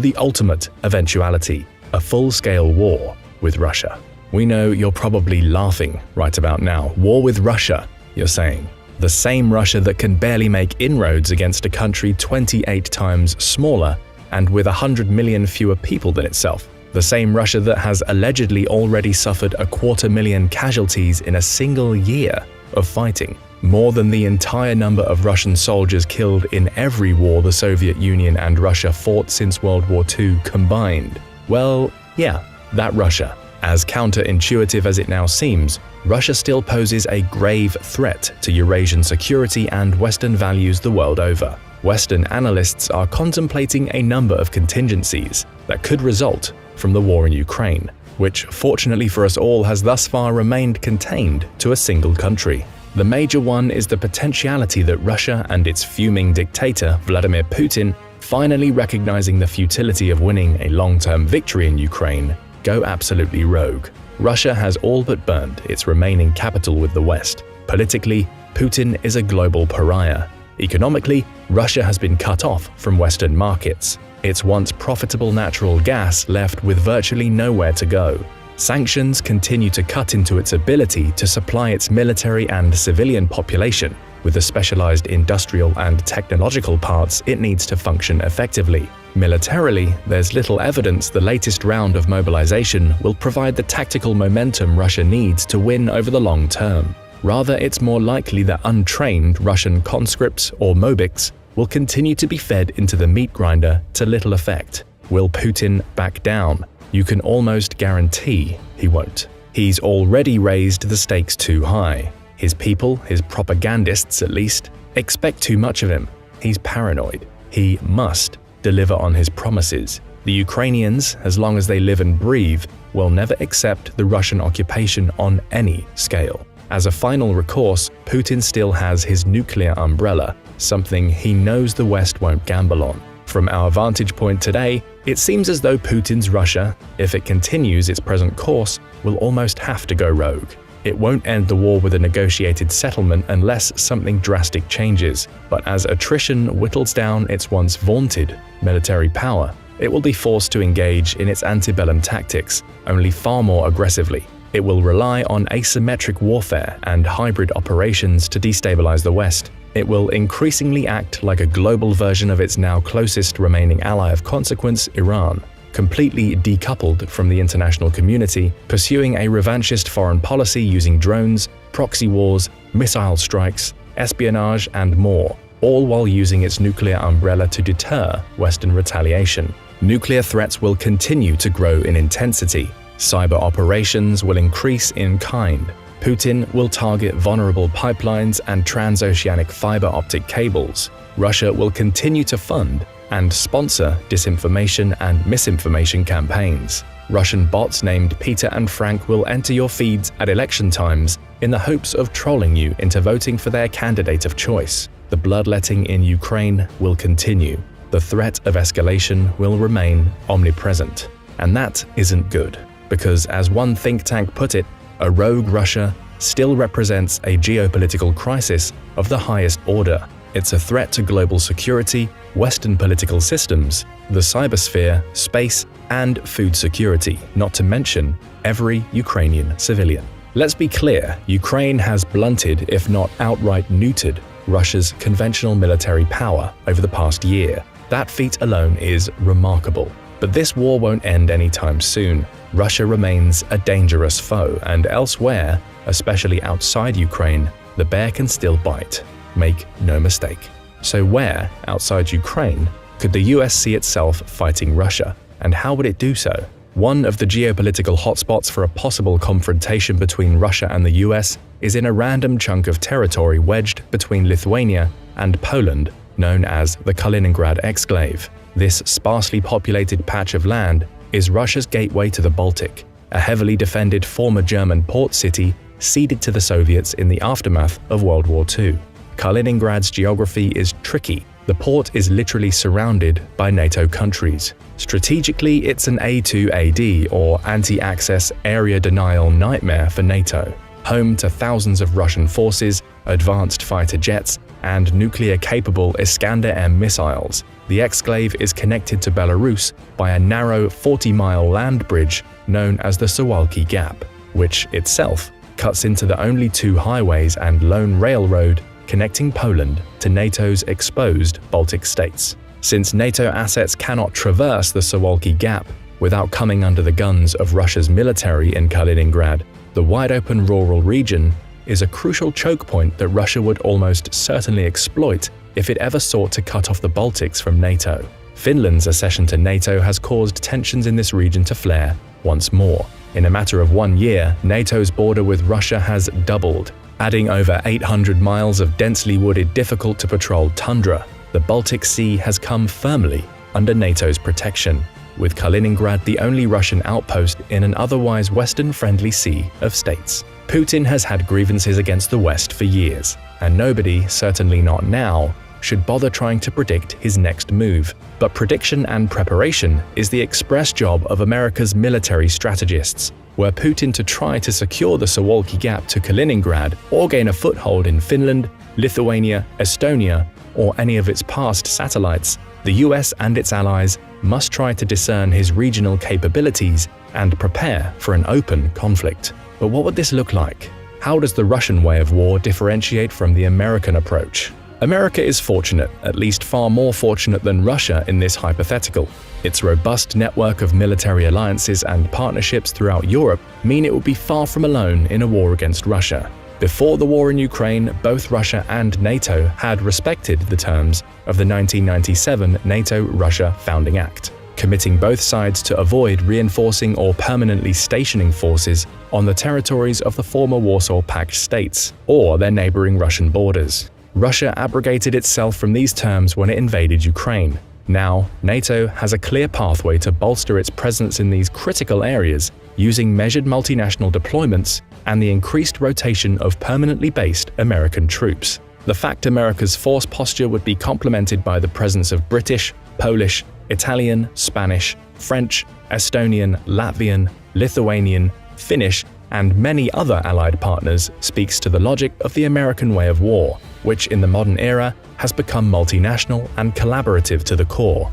the ultimate eventuality, a full-scale war with Russia. We know you're probably laughing right about now. War with Russia, you're saying. The same Russia that can barely make inroads against a country 28 times smaller and with 100 million fewer people than itself. The same Russia that has allegedly already suffered 250,000 casualties in a single year of fighting, more than the entire number of Russian soldiers killed in every war the Soviet Union and Russia fought since World War II combined. Well, yeah, that Russia. As counterintuitive as it now seems, Russia still poses a grave threat to Eurasian security and Western values the world over. Western analysts are contemplating a number of contingencies that could result from the war in Ukraine, which fortunately for us all has thus far remained contained to a single country. The major one is the potentiality that Russia and its fuming dictator Vladimir Putin, finally recognizing the futility of winning a long-term victory in Ukraine, go absolutely rogue. Russia has all but burned its remaining capital with the West. Politically, Putin is a global pariah. Economically, Russia has been cut off from Western markets. Its once profitable natural gas left with virtually nowhere to go. Sanctions continue to cut into its ability to supply its military and civilian population with the specialized industrial and technological parts it needs to function effectively. Militarily, there's little evidence the latest round of mobilization will provide the tactical momentum Russia needs to win over the long term. Rather, it's more likely that untrained Russian conscripts or mobiks will continue to be fed into the meat grinder to little effect. Will Putin back down? You can almost guarantee he won't. He's already raised the stakes too high. His people, his propagandists at least, expect too much of him. He's paranoid. He must deliver on his promises. The Ukrainians, as long as they live and breathe, will never accept the Russian occupation on any scale. As a final recourse, Putin still has his nuclear umbrella, something he knows the West won't gamble on. From our vantage point today, it seems as though Putin's Russia, if it continues its present course, will almost have to go rogue. It won't end the war with a negotiated settlement unless something drastic changes, but as attrition whittles down its once vaunted military power, it will be forced to engage in its antebellum tactics, only far more aggressively. It will rely on asymmetric warfare and hybrid operations to destabilize the West. It will increasingly act like a global version of its now closest remaining ally of consequence, Iran. completely decoupled from the international community, pursuing a revanchist foreign policy using drones, proxy wars, missile strikes, espionage, and more, all while using its nuclear umbrella to deter Western retaliation. Nuclear threats will continue to grow in intensity. Cyber operations will increase in kind. Putin will target vulnerable pipelines and transoceanic fiber optic cables. Russia will continue to fund and sponsor disinformation and misinformation campaigns. Russian bots named Peter and Frank will enter your feeds at election times in the hopes of trolling you into voting for their candidate of choice. The bloodletting in Ukraine will continue. The threat of escalation will remain omnipresent. And that isn't good, because as one think tank put it, a rogue Russia still represents a geopolitical crisis of the highest order. It's a threat to global security, Western political systems, the cybersphere, space, and food security, not to mention every Ukrainian civilian. Let's be clear, Ukraine has blunted, if not outright neutered, Russia's conventional military power over the past year. That feat alone is remarkable. But this war won't end anytime soon. Russia remains a dangerous foe, and elsewhere, especially outside Ukraine, the bear can still bite. Make no mistake. So where, outside Ukraine, could the US see itself fighting Russia, and how would it do so? One of the geopolitical hotspots for a possible confrontation between Russia and the US is in a random chunk of territory wedged between Lithuania and Poland, known as the Kaliningrad exclave. This sparsely populated patch of land is Russia's gateway to the Baltic, a heavily defended former German port city ceded to the Soviets in the aftermath of World War II. Kaliningrad's geography is tricky. The port is literally surrounded by NATO countries. Strategically, it's an A2AD, or anti-access area denial nightmare for NATO. Home to thousands of Russian forces, advanced fighter jets, and nuclear-capable Iskander-M missiles, the exclave is connected to Belarus by a narrow 40-mile land bridge known as the Suwalki Gap, which itself cuts into the only two highways and lone railroad connecting Poland to NATO's exposed Baltic states. Since NATO assets cannot traverse the Suwalki Gap without coming under the guns of Russia's military in Kaliningrad, the wide-open rural region is a crucial choke point that Russia would almost certainly exploit if it ever sought to cut off the Baltics from NATO. Finland's accession to NATO has caused tensions in this region to flare once more. In a matter of 1 year, NATO's border with Russia has doubled, adding over 800 miles of densely wooded, difficult-to-patrol tundra. The Baltic Sea has come firmly under NATO's protection, with Kaliningrad the only Russian outpost in an otherwise Western-friendly sea of states. Putin has had grievances against the West for years, and nobody, certainly not now, should bother trying to predict his next move. But prediction and preparation is the express job of America's military strategists. Were Putin to try to secure the Suwalki Gap to Kaliningrad or gain a foothold in Finland, Lithuania, Estonia, or any of its past satellites, the US and its allies must try to discern his regional capabilities and prepare for an open conflict. But what would this look like? How does the Russian way of war differentiate from the American approach? America is fortunate, at least far more fortunate than Russia in this hypothetical. Its robust network of military alliances and partnerships throughout Europe mean it would be far from alone in a war against Russia. Before the war in Ukraine, both Russia and NATO had respected the terms of the 1997 NATO-Russia Founding Act, committing both sides to avoid reinforcing or permanently stationing forces on the territories of the former Warsaw Pact states or their neighboring Russian borders. Russia abrogated itself from these terms when it invaded Ukraine. Now, NATO has a clear pathway to bolster its presence in these critical areas using measured multinational deployments and the increased rotation of permanently based American troops. The fact America's force posture would be complemented by the presence of British, Polish, Italian, Spanish, French, Estonian, Latvian, Lithuanian, Finnish, and many other allied partners speaks to the logic of the American way of war, which in the modern era has become multinational and collaborative to the core.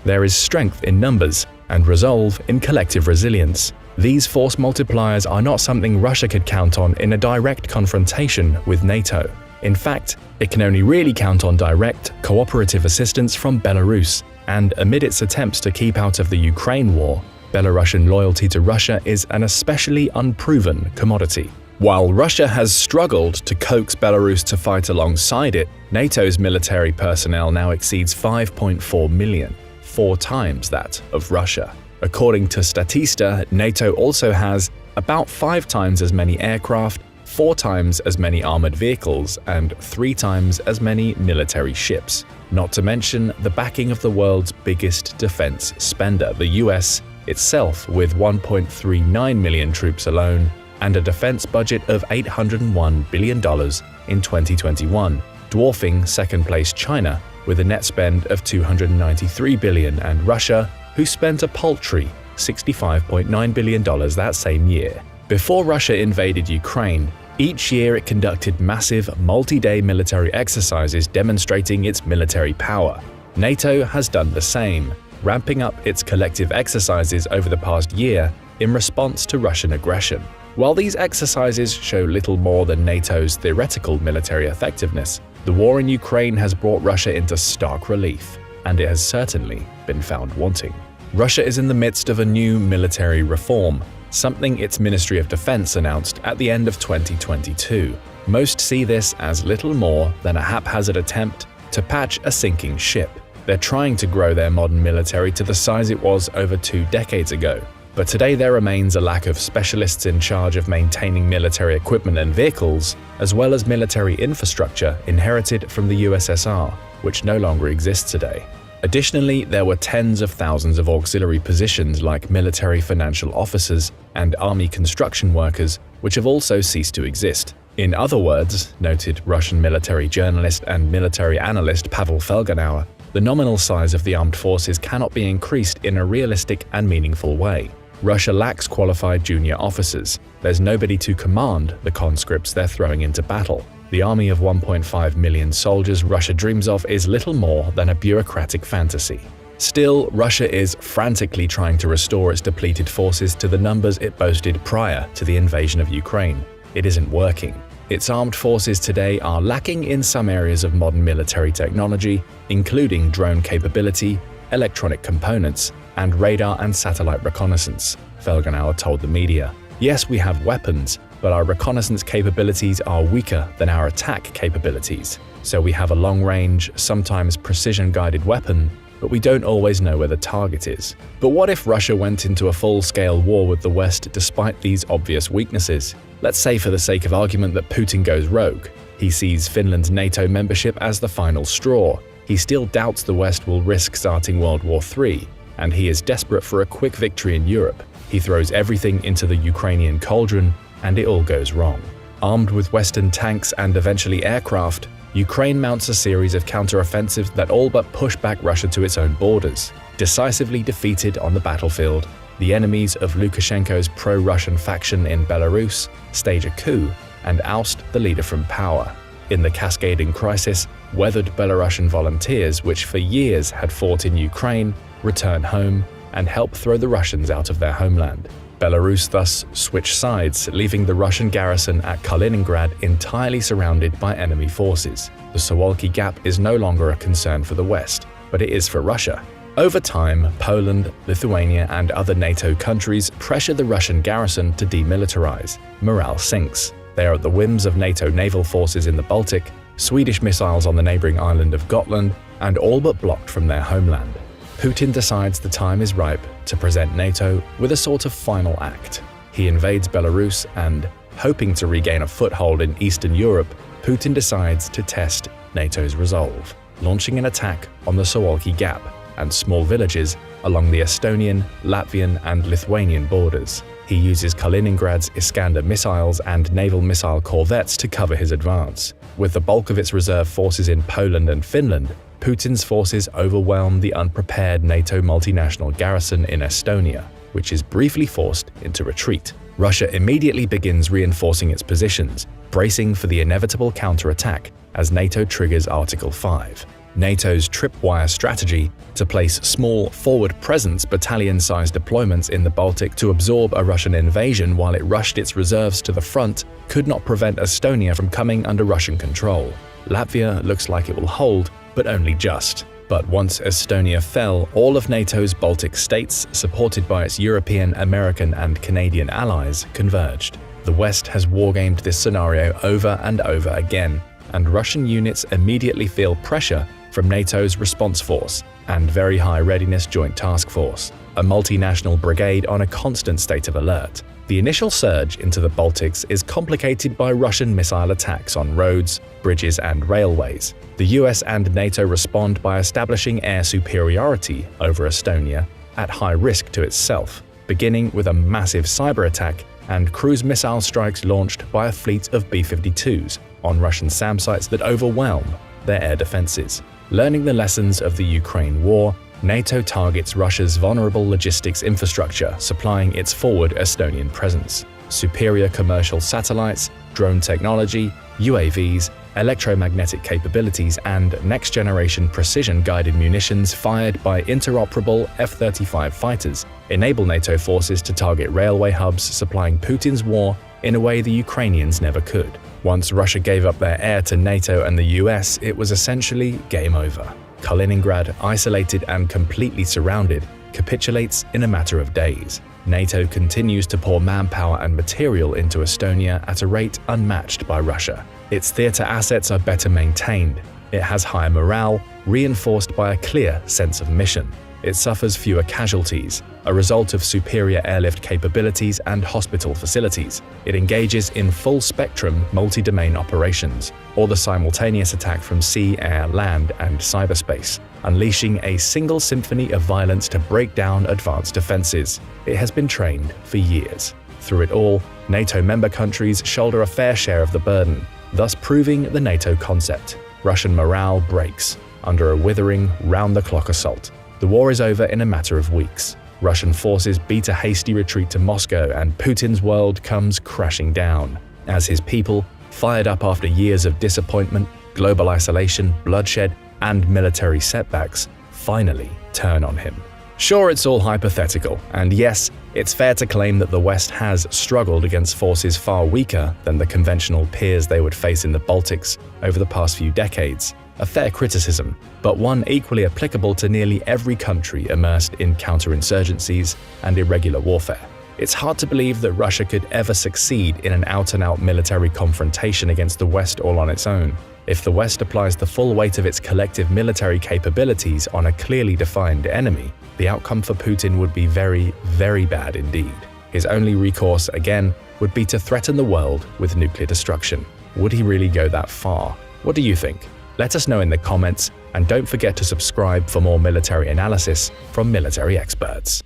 There is strength in numbers and resolve in collective resilience. These force multipliers are not something Russia could count on in a direct confrontation with NATO. In fact, it can only really count on direct, cooperative assistance from Belarus, And amid its attempts to keep out of the Ukraine war, Belarusian loyalty to Russia is an especially unproven commodity. While Russia has struggled to coax Belarus to fight alongside it, NATO's military personnel now exceeds 5.4 million, 4 times that of Russia. According to Statista, NATO also has about 5 times as many aircraft, 4 times as many armored vehicles, and 3 times as many military ships. Not to mention the backing of the world's biggest defense spender, the US itself, with 1.39 million troops alone, and a defense budget of $801 billion in 2021, dwarfing second-place China with a net spend of $293 billion, and Russia, who spent a paltry $65.9 billion that same year. Before Russia invaded Ukraine, each year it conducted massive multi-day military exercises demonstrating its military power. NATO has done the same, ramping up its collective exercises over the past year in response to Russian aggression. While these exercises show little more than NATO's theoretical military effectiveness, the war in Ukraine has brought Russia into stark relief, and it has certainly been found wanting. Russia is in the midst of a new military reform, something its Ministry of Defense announced at the end of 2022. Most see this as little more than a haphazard attempt to patch a sinking ship. They're trying to grow their modern military to the size it was over 2 decades ago. But today there remains a lack of specialists in charge of maintaining military equipment and vehicles, as well as military infrastructure inherited from the USSR, which no longer exists today. Additionally, there were tens of thousands of auxiliary positions like military financial officers and army construction workers, which have also ceased to exist. In other words, noted Russian military journalist and military analyst Pavel Felgenauer, the nominal size of the armed forces cannot be increased in a realistic and meaningful way. Russia lacks qualified junior officers. There's nobody to command the conscripts they're throwing into battle. The army of 1.5 million soldiers Russia dreams of is little more than a bureaucratic fantasy. Still, Russia is frantically trying to restore its depleted forces to the numbers it boasted prior to the invasion of Ukraine. It isn't working. Its armed forces today are lacking in some areas of modern military technology, including drone capability, electronic components, and radar and satellite reconnaissance, Felgenauer told the media. Yes, we have weapons, but our reconnaissance capabilities are weaker than our attack capabilities. So we have a long-range, sometimes precision-guided weapon, but we don't always know where the target is. But what if Russia went into a full-scale war with the West despite these obvious weaknesses? Let's say for the sake of argument that Putin goes rogue. He sees Finland's NATO membership as the final straw. He still doubts the West will risk starting World War III, and he is desperate for a quick victory in Europe. He throws everything into the Ukrainian cauldron, and it all goes wrong. Armed with Western tanks and eventually aircraft, Ukraine mounts a series of counteroffensives that all but push back Russia to its own borders. Decisively defeated on the battlefield, the enemies of Lukashenko's pro-Russian faction in Belarus stage a coup and oust the leader from power. In the cascading crisis, weathered Belarusian volunteers, which for years had fought in Ukraine, return home and help throw the Russians out of their homeland. Belarus thus switched sides, leaving the Russian garrison at Kaliningrad entirely surrounded by enemy forces. The Suwalki Gap is no longer a concern for the West, but it is for Russia. Over time, Poland, Lithuania, and other NATO countries pressure the Russian garrison to demilitarize. Morale sinks. They are at the whims of NATO naval forces in the Baltic, Swedish missiles on the neighboring island of Gotland, and all but blocked from their homeland. Putin decides the time is ripe to present NATO with a sort of final act. He invades Belarus and, hoping to regain a foothold in Eastern Europe, Putin decides to test NATO's resolve, launching an attack on the Suwalki Gap and small villages along the Estonian, Latvian, and Lithuanian borders. He uses Kaliningrad's Iskander missiles and naval missile corvettes to cover his advance. With the bulk of its reserve forces in Poland and Finland, Putin's forces overwhelm the unprepared NATO multinational garrison in Estonia, which is briefly forced into retreat. Russia immediately begins reinforcing its positions, bracing for the inevitable counterattack as NATO triggers Article 5. NATO's tripwire strategy to place small forward presence battalion-sized deployments in the Baltic to absorb a Russian invasion while it rushed its reserves to the front could not prevent Estonia from coming under Russian control. Latvia looks like it will hold, but only just. But once Estonia fell, all of NATO's Baltic states, supported by its European, American, and Canadian allies, converged. The West has wargamed this scenario over and over again, and Russian units immediately feel pressure from NATO's Response Force and Very High Readiness Joint Task Force, a multinational brigade on a constant state of alert. The initial surge into the Baltics is complicated by Russian missile attacks on roads, bridges, and railways. The US and NATO respond by establishing air superiority over Estonia at high risk to itself, beginning with a massive cyber attack and cruise missile strikes launched by a fleet of B-52s on Russian SAM sites that overwhelm their air defenses. Learning the lessons of the Ukraine war, NATO targets Russia's vulnerable logistics infrastructure, supplying its forward Estonian presence. Superior commercial satellites, drone technology, UAVs, electromagnetic capabilities, and next-generation precision-guided munitions fired by interoperable F-35 fighters enable NATO forces to target railway hubs supplying Putin's war in a way the Ukrainians never could. Once Russia gave up their air to NATO and the US, it was essentially game over. Kaliningrad, isolated and completely surrounded, capitulates in a matter of days. NATO continues to pour manpower and material into Estonia at a rate unmatched by Russia. Its theater assets are better maintained. It has higher morale, reinforced by a clear sense of mission. It suffers fewer casualties, a result of superior airlift capabilities and hospital facilities. It engages in full-spectrum multi-domain operations, or the simultaneous attack from sea, air, land, and cyberspace, unleashing a single symphony of violence to break down advanced defenses. It has been trained for years. Through it all, NATO member countries shoulder a fair share of the burden, thus proving the NATO concept. Russian morale breaks under a withering, round-the-clock assault. The war is over in a matter of weeks. Russian forces beat a hasty retreat to Moscow, and Putin's world comes crashing down as his people, fired up after years of disappointment, global isolation, bloodshed, and military setbacks, finally turn on him. Sure, it's all hypothetical, and yes, it's fair to claim that the West has struggled against forces far weaker than the conventional peers they would face in the Baltics over the past few decades. A fair criticism, but one equally applicable to nearly every country immersed in counterinsurgencies and irregular warfare. It's hard to believe that Russia could ever succeed in an out-and-out military confrontation against the West all on its own. If the West applies the full weight of its collective military capabilities on a clearly defined enemy, the outcome for Putin would be very, very bad indeed. His only recourse, again, would be to threaten the world with nuclear destruction. Would he really go that far? What do you think? Let us know in the comments, and don't forget to subscribe for more military analysis from military experts.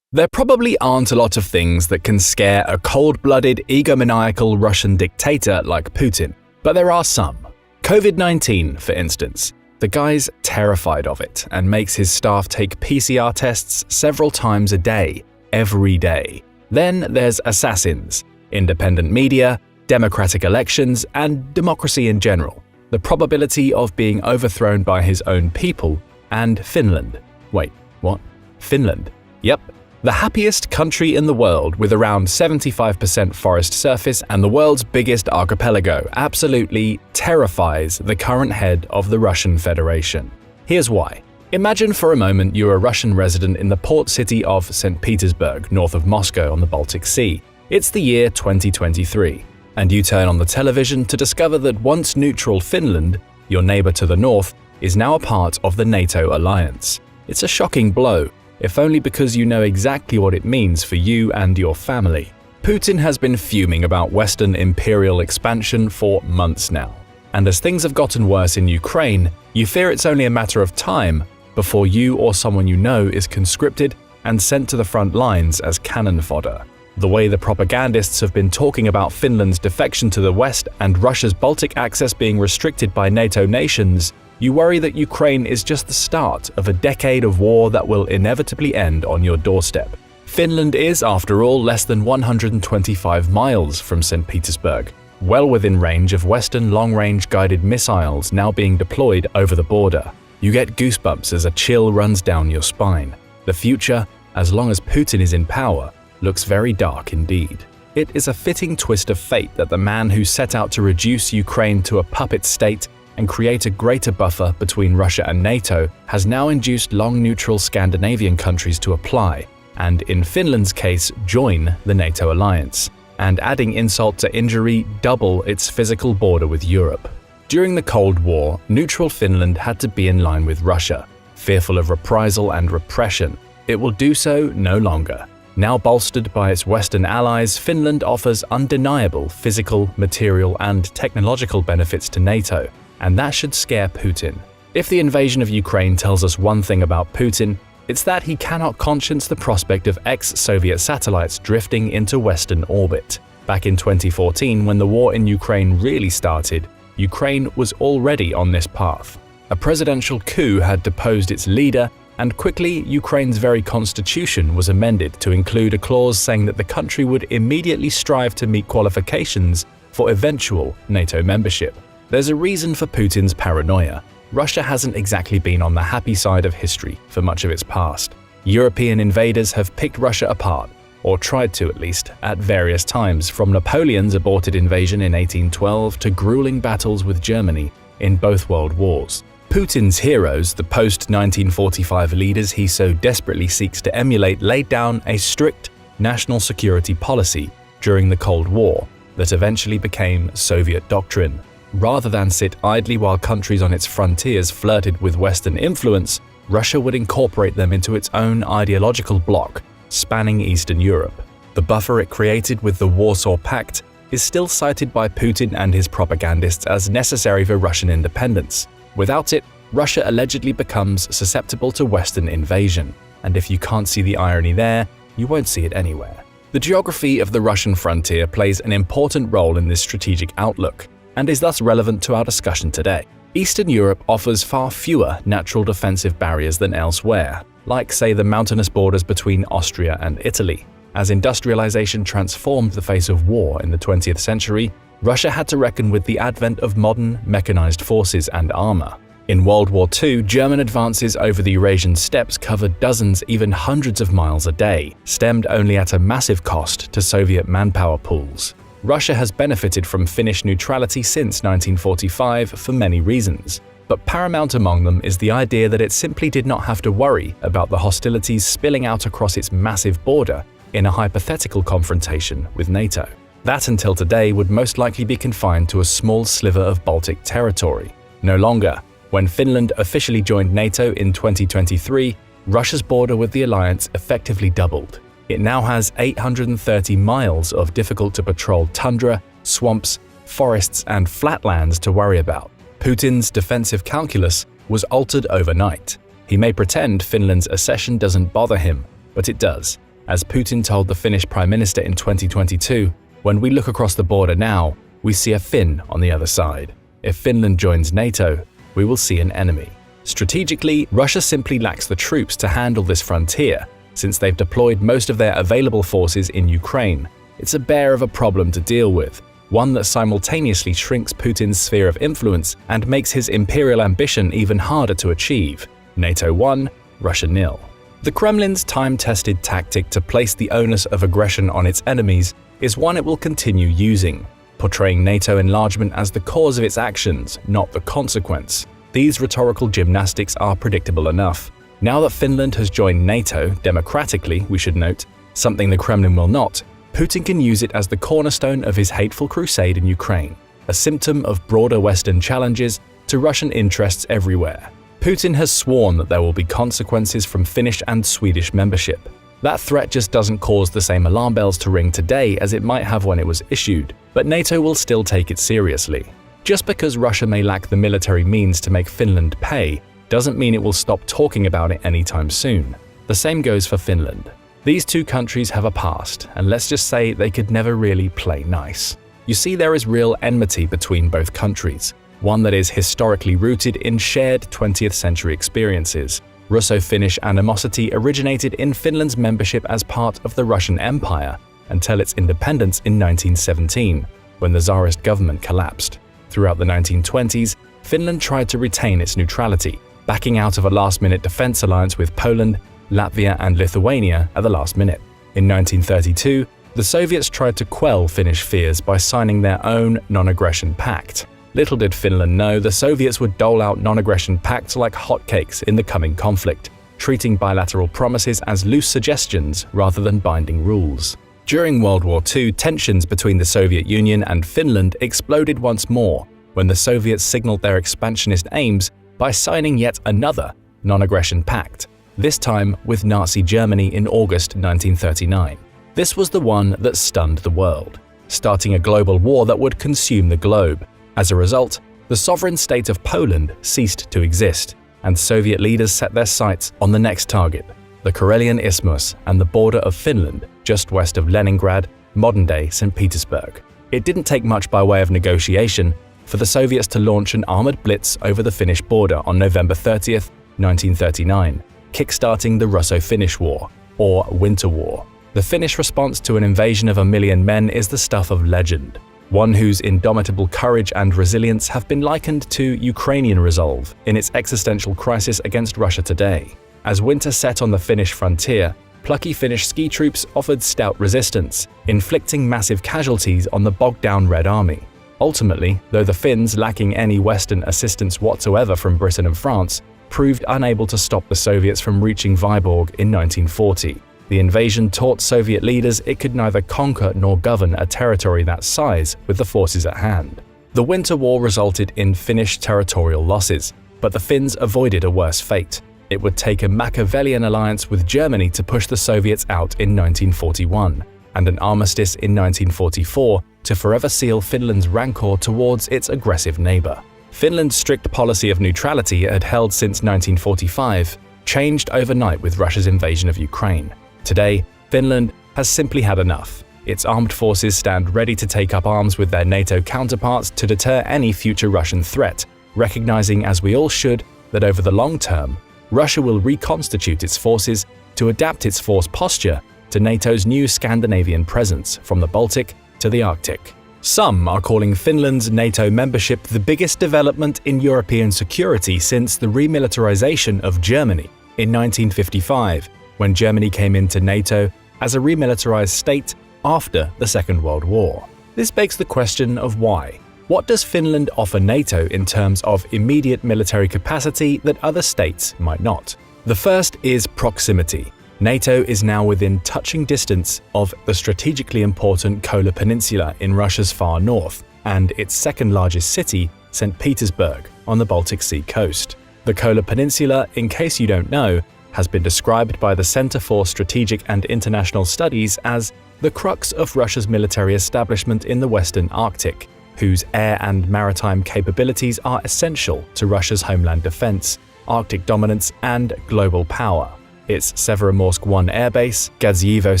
There probably aren't a lot of things that can scare a cold-blooded, egomaniacal Russian dictator like Putin, but there are some. COVID-19, for instance. The guy's terrified of it and makes his staff take PCR tests several times a day, every day. Then there's assassins, independent media, democratic elections, and democracy in general. The probability of being overthrown by his own people, and Finland. Wait, what? Finland? Yep. The happiest country in the world with around 75% forest surface and the world's biggest archipelago absolutely terrifies the current head of the Russian Federation. Here's why. Imagine for a moment you're a Russian resident in the port city of St. Petersburg, north of Moscow on the Baltic Sea. It's the year 2023. And you turn on the television to discover that once neutral Finland, your neighbor to the north, is now a part of the NATO alliance. It's a shocking blow, if only because you know exactly what it means for you and your family. Putin has been fuming about Western imperial expansion for months now. And as things have gotten worse in Ukraine, you fear it's only a matter of time before you or someone you know is conscripted and sent to the front lines as cannon fodder. The way the propagandists have been talking about Finland's defection to the West and Russia's Baltic access being restricted by NATO nations, you worry that Ukraine is just the start of a decade of war that will inevitably end on your doorstep. Finland is, after all, less than 125 miles from St. Petersburg, well within range of Western long-range guided missiles now being deployed over the border. You get goosebumps as a chill runs down your spine. The future, as long as Putin is in power, looks very dark indeed. It is a fitting twist of fate that the man who set out to reduce Ukraine to a puppet state and create a greater buffer between Russia and NATO has now induced long-neutral Scandinavian countries to apply, and in Finland's case, join the NATO alliance, and adding insult to injury, double its physical border with Europe. During the Cold War, neutral Finland had to be in line with Russia. Fearful of reprisal and repression, it will do so no longer. Now bolstered by its Western allies, Finland offers undeniable physical, material, and technological benefits to NATO, and that should scare Putin. If the invasion of Ukraine tells us one thing about Putin, it's that he cannot conscience the prospect of ex-Soviet satellites drifting into Western orbit. Back in 2014, when the war in Ukraine really started, Ukraine was already on this path. A presidential coup had deposed its leader, and quickly Ukraine's very constitution was amended to include a clause saying that the country would immediately strive to meet qualifications for eventual NATO membership. There's a reason for Putin's paranoia. Russia hasn't exactly been on the happy side of history for much of its past. European invaders have picked Russia apart, or tried to at least, at various times, from Napoleon's aborted invasion in 1812 to grueling battles with Germany in both world wars. Putin's heroes, the post-1945 leaders he so desperately seeks to emulate, laid down a strict national security policy during the Cold War that eventually became Soviet doctrine. Rather than sit idly while countries on its frontiers flirted with Western influence, Russia would incorporate them into its own ideological bloc, spanning Eastern Europe. The buffer it created with the Warsaw Pact is still cited by Putin and his propagandists as necessary for Russian independence. Without it, Russia allegedly becomes susceptible to Western invasion, and if you can't see the irony there, you won't see it anywhere. The geography of the Russian frontier plays an important role in this strategic outlook, and is thus relevant to our discussion today. Eastern Europe offers far fewer natural defensive barriers than elsewhere, like say the mountainous borders between Austria and Italy. As industrialization transformed the face of war in the 20th century, Russia had to reckon with the advent of modern, mechanized forces and armor. In World War II, German advances over the Eurasian steppes covered dozens, even hundreds of miles a day, stemmed only at a massive cost to Soviet manpower pools. Russia has benefited from Finnish neutrality since 1945 for many reasons, but paramount among them is the idea that it simply did not have to worry about the hostilities spilling out across its massive border in a hypothetical confrontation with NATO. That until today would most likely be confined to a small sliver of Baltic territory. No longer. When Finland officially joined NATO in 2023, Russia's border with the alliance effectively doubled. It now has 830 miles of difficult-to-patrol tundra, swamps, forests, and flatlands to worry about. Putin's defensive calculus was altered overnight. He may pretend Finland's accession doesn't bother him, but it does. As Putin told the Finnish Prime Minister in 2022, "When we look across the border now, we see a Finn on the other side. If Finland joins NATO, we will see an enemy." Strategically, Russia simply lacks the troops to handle this frontier, since they've deployed most of their available forces in Ukraine. It's a bear of a problem to deal with, one that simultaneously shrinks Putin's sphere of influence and makes his imperial ambition even harder to achieve. NATO 1, Russia 0. The Kremlin's time-tested tactic to place the onus of aggression on its enemies is one it will continue using, portraying NATO enlargement as the cause of its actions, not the consequence. These rhetorical gymnastics are predictable enough. Now that Finland has joined NATO, democratically, we should note, something the Kremlin will not, Putin can use it as the cornerstone of his hateful crusade in Ukraine, a symptom of broader Western challenges to Russian interests everywhere. Putin has sworn that there will be consequences from Finnish and Swedish membership. That threat just doesn't cause the same alarm bells to ring today as it might have when it was issued, but NATO will still take it seriously. Just because Russia may lack the military means to make Finland pay, doesn't mean it will stop talking about it anytime soon. The same goes for Finland. These two countries have a past, and let's just say they could never really play nice. You see, there is real enmity between both countries, one that is historically rooted in shared 20th century experiences. Russo-Finnish animosity originated in Finland's membership as part of the Russian Empire until its independence in 1917, when the Tsarist government collapsed. Throughout the 1920s, Finland tried to retain its neutrality, backing out of a last-minute defense alliance with Poland, Latvia, and Lithuania at the last minute. In 1932, the Soviets tried to quell Finnish fears by signing their own non-aggression pact. Little did Finland know the Soviets would dole out non-aggression pacts like hotcakes in the coming conflict, treating bilateral promises as loose suggestions rather than binding rules. During World War II, tensions between the Soviet Union and Finland exploded once more when the Soviets signaled their expansionist aims by signing yet another non-aggression pact, this time with Nazi Germany in August 1939. This was the one that stunned the world, starting a global war that would consume the globe. As a result, the sovereign state of Poland ceased to exist, and Soviet leaders set their sights on the next target, the Karelian Isthmus and the border of Finland, just west of Leningrad, modern-day St. Petersburg. It didn't take much by way of negotiation for the Soviets to launch an armored blitz over the Finnish border on November 30, 1939, kickstarting the Russo-Finnish War, or Winter War. The Finnish response to an invasion of 1 million men is the stuff of legend, one whose indomitable courage and resilience have been likened to Ukrainian resolve in its existential crisis against Russia today. As winter set on the Finnish frontier, plucky Finnish ski troops offered stout resistance, inflicting massive casualties on the bogged-down Red Army. Ultimately, though the Finns, lacking any Western assistance whatsoever from Britain and France, proved unable to stop the Soviets from reaching Vyborg in 1940. The invasion taught Soviet leaders it could neither conquer nor govern a territory that size with the forces at hand. The Winter War resulted in Finnish territorial losses, but the Finns avoided a worse fate. It would take a Machiavellian alliance with Germany to push the Soviets out in 1941, and an armistice in 1944 to forever seal Finland's rancor towards its aggressive neighbor. Finland's strict policy of neutrality it had held since 1945 changed overnight with Russia's invasion of Ukraine. Today, Finland has simply had enough. Its armed forces stand ready to take up arms with their NATO counterparts to deter any future Russian threat, recognizing, as we all should, that over the long term, Russia will reconstitute its forces to adapt its force posture to NATO's new Scandinavian presence from the Baltic to the Arctic. Some are calling Finland's NATO membership the biggest development in European security since the remilitarization of Germany in 1955, when Germany came into NATO as a remilitarized state after the Second World War. This begs the question of why. What does Finland offer NATO in terms of immediate military capacity that other states might not? The first is proximity. NATO is now within touching distance of the strategically important Kola Peninsula in Russia's far north and its second largest city, St. Petersburg, on the Baltic Sea coast. The Kola Peninsula, in case you don't know, has been described by the Center for Strategic and International Studies as the crux of Russia's military establishment in the Western Arctic, whose air and maritime capabilities are essential to Russia's homeland defense, Arctic dominance, and global power. Its Severomorsk 1 airbase, Gadzhievo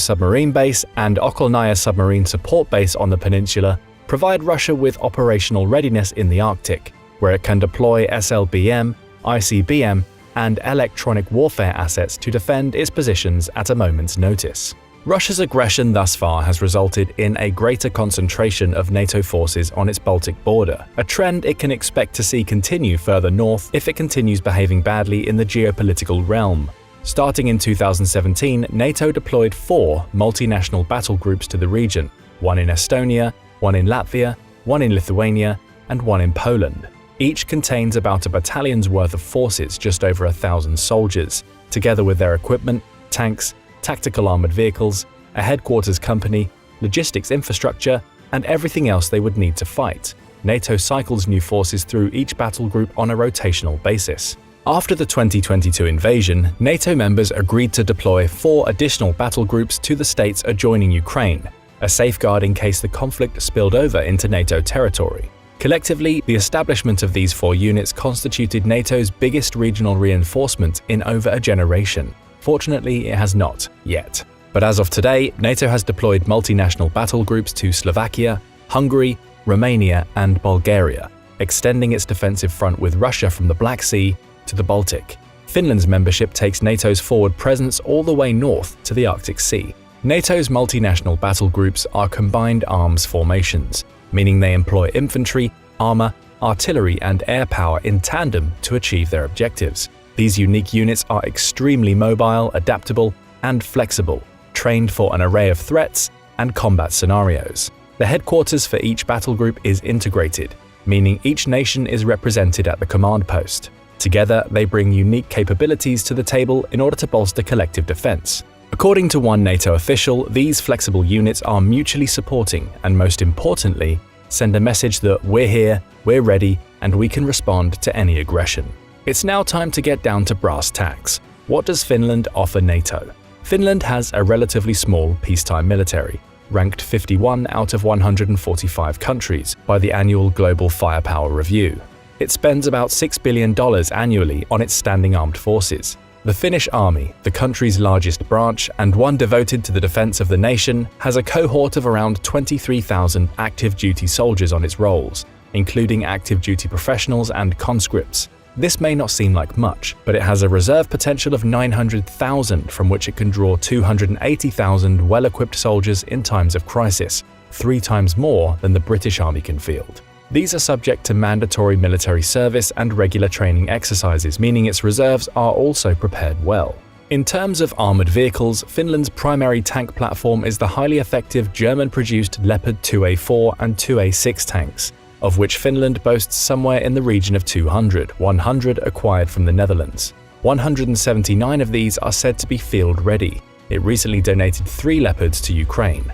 submarine base, and Okolnaya submarine support base on the peninsula provide Russia with operational readiness in the Arctic, where it can deploy SLBM, ICBM, and electronic warfare assets to defend its positions at a moment's notice. Russia's aggression thus far has resulted in a greater concentration of NATO forces on its Baltic border, a trend it can expect to see continue further north if it continues behaving badly in the geopolitical realm. Starting in 2017, NATO deployed 4 multinational battle groups to the region, one in Estonia, one in Latvia, one in Lithuania, and one in Poland. Each contains about a battalion's worth of forces, just over 1,000 soldiers, together with their equipment, tanks, tactical armored vehicles, a headquarters company, logistics infrastructure, and everything else they would need to fight. NATO cycles new forces through each battle group on a rotational basis. After the 2022 invasion, NATO members agreed to deploy 4 additional battle groups to the states adjoining Ukraine, a safeguard in case the conflict spilled over into NATO territory. Collectively, the establishment of these 4 units constituted NATO's biggest regional reinforcement in over a generation. Fortunately, it has not yet. But as of today, NATO has deployed multinational battle groups to Slovakia, Hungary, Romania, and Bulgaria, extending its defensive front with Russia from the Black Sea to the Baltic. Finland's membership takes NATO's forward presence all the way north to the Arctic Sea. NATO's multinational battle groups are combined arms formations, meaning they employ infantry, armor, artillery, and air power in tandem to achieve their objectives. These unique units are extremely mobile, adaptable, and flexible, trained for an array of threats and combat scenarios. The headquarters for each battle group is integrated, meaning each nation is represented at the command post. Together, they bring unique capabilities to the table in order to bolster collective defense. According to one NATO official, these flexible units are mutually supporting and, most importantly, send a message that we're here, we're ready, and we can respond to any aggression. It's now time to get down to brass tacks. What does Finland offer NATO? Finland has a relatively small peacetime military, ranked 51 out of 145 countries by the annual Global Firepower Review. It spends about $6 billion annually on its standing armed forces. The Finnish army, the country's largest branch and one devoted to the defense of the nation, has a cohort of around 23,000 active duty soldiers on its rolls, including active duty professionals and conscripts. This may not seem like much, but it has a reserve potential of 900,000 from which it can draw 280,000 well-equipped soldiers in times of crisis, 3 times more than the British Army can field. These are subject to mandatory military service and regular training exercises, meaning its reserves are also prepared well. In terms of armored vehicles, Finland's primary tank platform is the highly effective German-produced Leopard 2A4 and 2A6 tanks, of which Finland boasts somewhere in the region of 200, 100 acquired from the Netherlands. 179 of these are said to be field-ready. It recently donated 3 Leopards to Ukraine.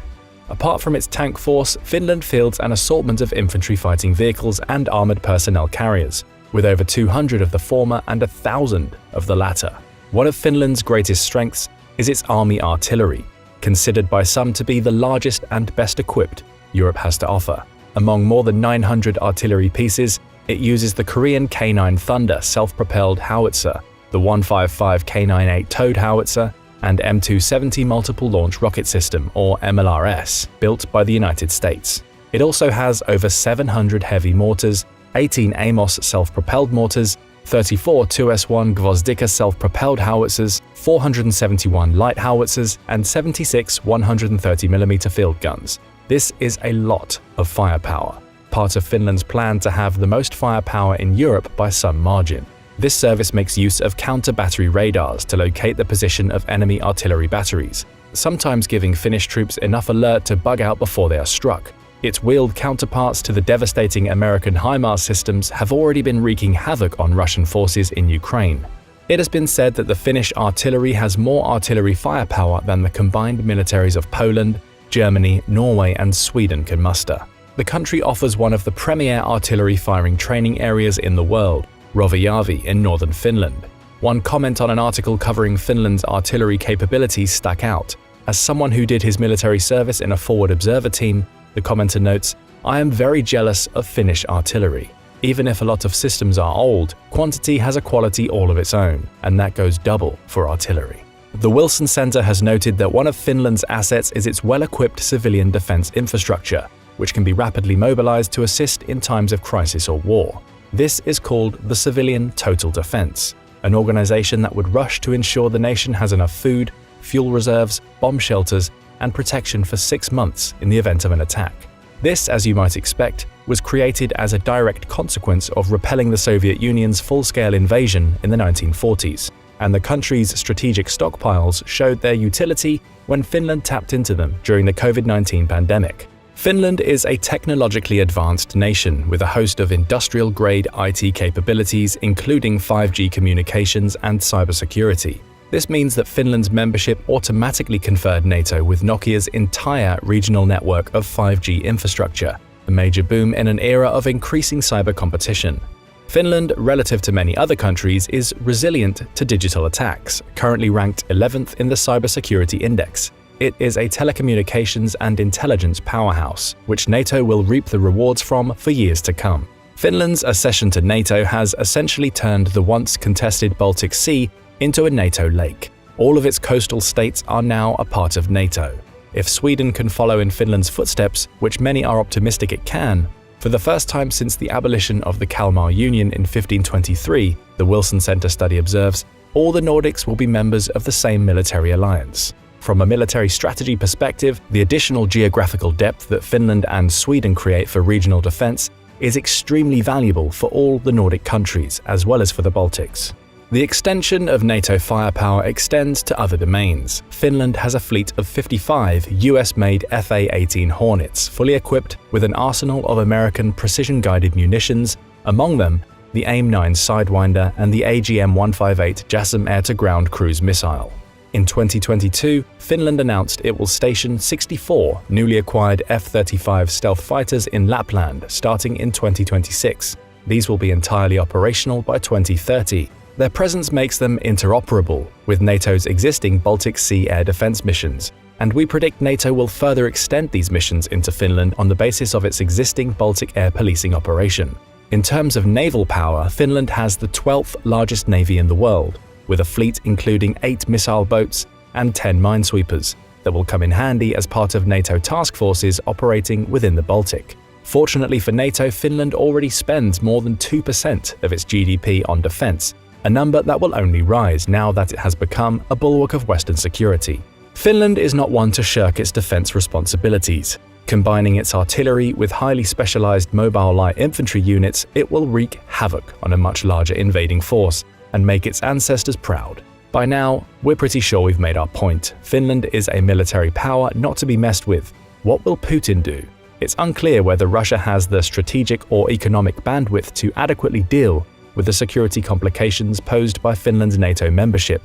Apart from its tank force, Finland fields an assortment of infantry fighting vehicles and armored personnel carriers, with over 200 of the former and 1,000 of the latter. One of Finland's greatest strengths is its army artillery, considered by some to be the largest and best equipped Europe has to offer. Among more than 900 artillery pieces, it uses the Korean K9 Thunder self-propelled howitzer, the 155 K98 towed howitzer, and M270 Multiple Launch Rocket System, or MLRS, built by the United States. It also has over 700 heavy mortars, 18 Amos self-propelled mortars, 34 2S1 Gvozdika self-propelled howitzers, 471 light howitzers, and 76 130mm field guns. This is a lot of firepower, part of Finland's plan to have the most firepower in Europe by some margin. This service makes use of counter-battery radars to locate the position of enemy artillery batteries, sometimes giving Finnish troops enough alert to bug out before they are struck. Its wheeled counterparts to the devastating American HIMARS systems have already been wreaking havoc on Russian forces in Ukraine. It has been said that the Finnish artillery has more artillery firepower than the combined militaries of Poland, Germany, Norway, and Sweden can muster. The country offers one of the premier artillery firing training areas in the world, Rovajärvi in northern Finland. One comment on an article covering Finland's artillery capabilities stuck out. As someone who did his military service in a forward observer team, the commenter notes, "I am very jealous of Finnish artillery. Even if a lot of systems are old, quantity has a quality all of its own, and that goes double for artillery." The Wilson Center has noted that one of Finland's assets is its well-equipped civilian defense infrastructure, which can be rapidly mobilized to assist in times of crisis or war. This is called the Civilian Total Defense, an organization that would rush to ensure the nation has enough food, fuel reserves, bomb shelters, and protection for 6 months in the event of an attack. This, as you might expect, was created as a direct consequence of repelling the Soviet Union's full-scale invasion in the 1940s, and the country's strategic stockpiles showed their utility when Finland tapped into them during the COVID-19 pandemic. Finland is a technologically advanced nation with a host of industrial-grade IT capabilities, including 5G communications and cybersecurity. This means that Finland's membership automatically conferred NATO with Nokia's entire regional network of 5G infrastructure, a major boom in an era of increasing cyber competition. Finland, relative to many other countries, is resilient to digital attacks, currently ranked 11th in the Cybersecurity Index. It is a telecommunications and intelligence powerhouse, which NATO will reap the rewards from for years to come. Finland's accession to NATO has essentially turned the once contested Baltic Sea into a NATO lake. All of its coastal states are now a part of NATO. If Sweden can follow in Finland's footsteps, which many are optimistic it can, for the first time since the abolition of the Kalmar Union in 1523, the Wilson Center study observes, all the Nordics will be members of the same military alliance. From a military strategy perspective, the additional geographical depth that Finland and Sweden create for regional defense is extremely valuable for all the Nordic countries, as well as for the Baltics. The extension of NATO firepower extends to other domains. Finland has a fleet of 55 US-made Fa-18 Hornets, fully equipped with an arsenal of American precision-guided munitions, among them the AIM-9 Sidewinder and the AGM-158 JASSM air-to-ground cruise missile. In 2022, Finland announced it will station 64 newly acquired F-35 stealth fighters in Lapland starting in 2026. These will be entirely operational by 2030. Their presence makes them interoperable with NATO's existing Baltic Sea air defense missions, and we predict NATO will further extend these missions into Finland on the basis of its existing Baltic air policing operation. In terms of naval power, Finland has the 12th largest navy in the world, with a fleet including 8 missile boats and 10 minesweepers that will come in handy as part of NATO task forces operating within the Baltic. Fortunately for NATO, Finland already spends more than 2% of its GDP on defense, a number that will only rise now that it has become a bulwark of Western security. Finland is not one to shirk its defense responsibilities. Combining its artillery with highly specialized mobile light infantry units, it will wreak havoc on a much larger invading force and make its ancestors proud. By now, we're pretty sure we've made our point. Finland is a military power not to be messed with. What will Putin do? It's unclear whether Russia has the strategic or economic bandwidth to adequately deal with the security complications posed by Finland's NATO membership.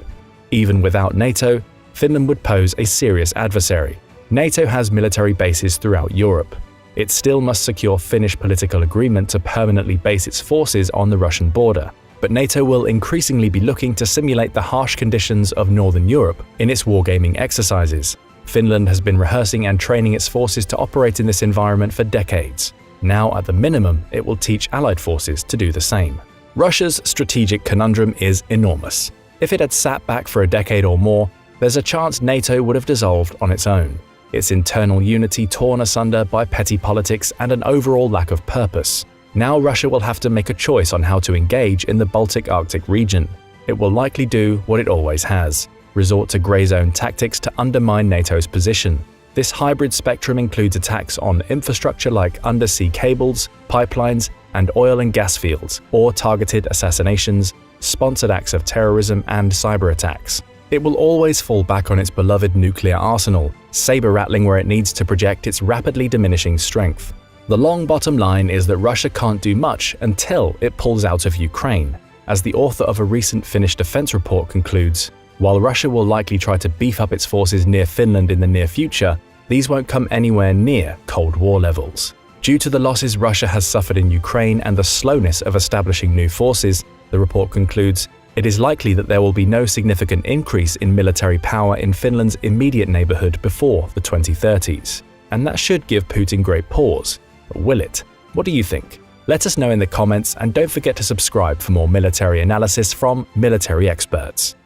Even without NATO, Finland would pose a serious adversary. NATO has military bases throughout Europe. It still must secure Finnish political agreement to permanently base its forces on the Russian border. But NATO will increasingly be looking to simulate the harsh conditions of Northern Europe in its wargaming exercises. Finland has been rehearsing and training its forces to operate in this environment for decades. Now, at the minimum, it will teach allied forces to do the same. Russia's strategic conundrum is enormous. If it had sat back for a decade or more, there's a chance NATO would have dissolved on its own, its internal unity torn asunder by petty politics and an overall lack of purpose. Now Russia will have to make a choice on how to engage in the Baltic-Arctic region. It will likely do what it always has, resort to grey zone tactics to undermine NATO's position. This hybrid spectrum includes attacks on infrastructure like undersea cables, pipelines, and oil and gas fields, or targeted assassinations, sponsored acts of terrorism, and cyber attacks. It will always fall back on its beloved nuclear arsenal, saber-rattling where it needs to project its rapidly diminishing strength. The long bottom line is that Russia can't do much until it pulls out of Ukraine. As the author of a recent Finnish defense report concludes, while Russia will likely try to beef up its forces near Finland in the near future, these won't come anywhere near Cold War levels. Due to the losses Russia has suffered in Ukraine and the slowness of establishing new forces, the report concludes, it is likely that there will be no significant increase in military power in Finland's immediate neighborhood before the 2030s. And that should give Putin great pause. But will it? What do you think? Let us know in the comments, and don't forget to subscribe for more military analysis from military experts.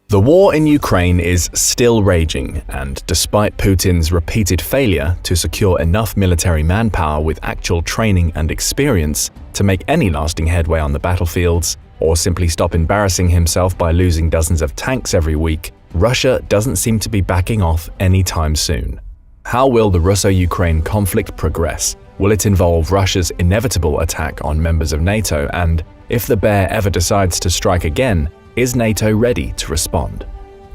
The war in Ukraine is still raging, and despite Putin's repeated failure to secure enough military manpower with actual training and experience to make any lasting headway on the battlefields, or simply stop embarrassing himself by losing dozens of tanks every week, Russia doesn't seem to be backing off anytime soon. How will the Russo-Ukraine conflict progress? Will it involve Russia's inevitable attack on members of NATO? And if the bear ever decides to strike again, is NATO ready to respond?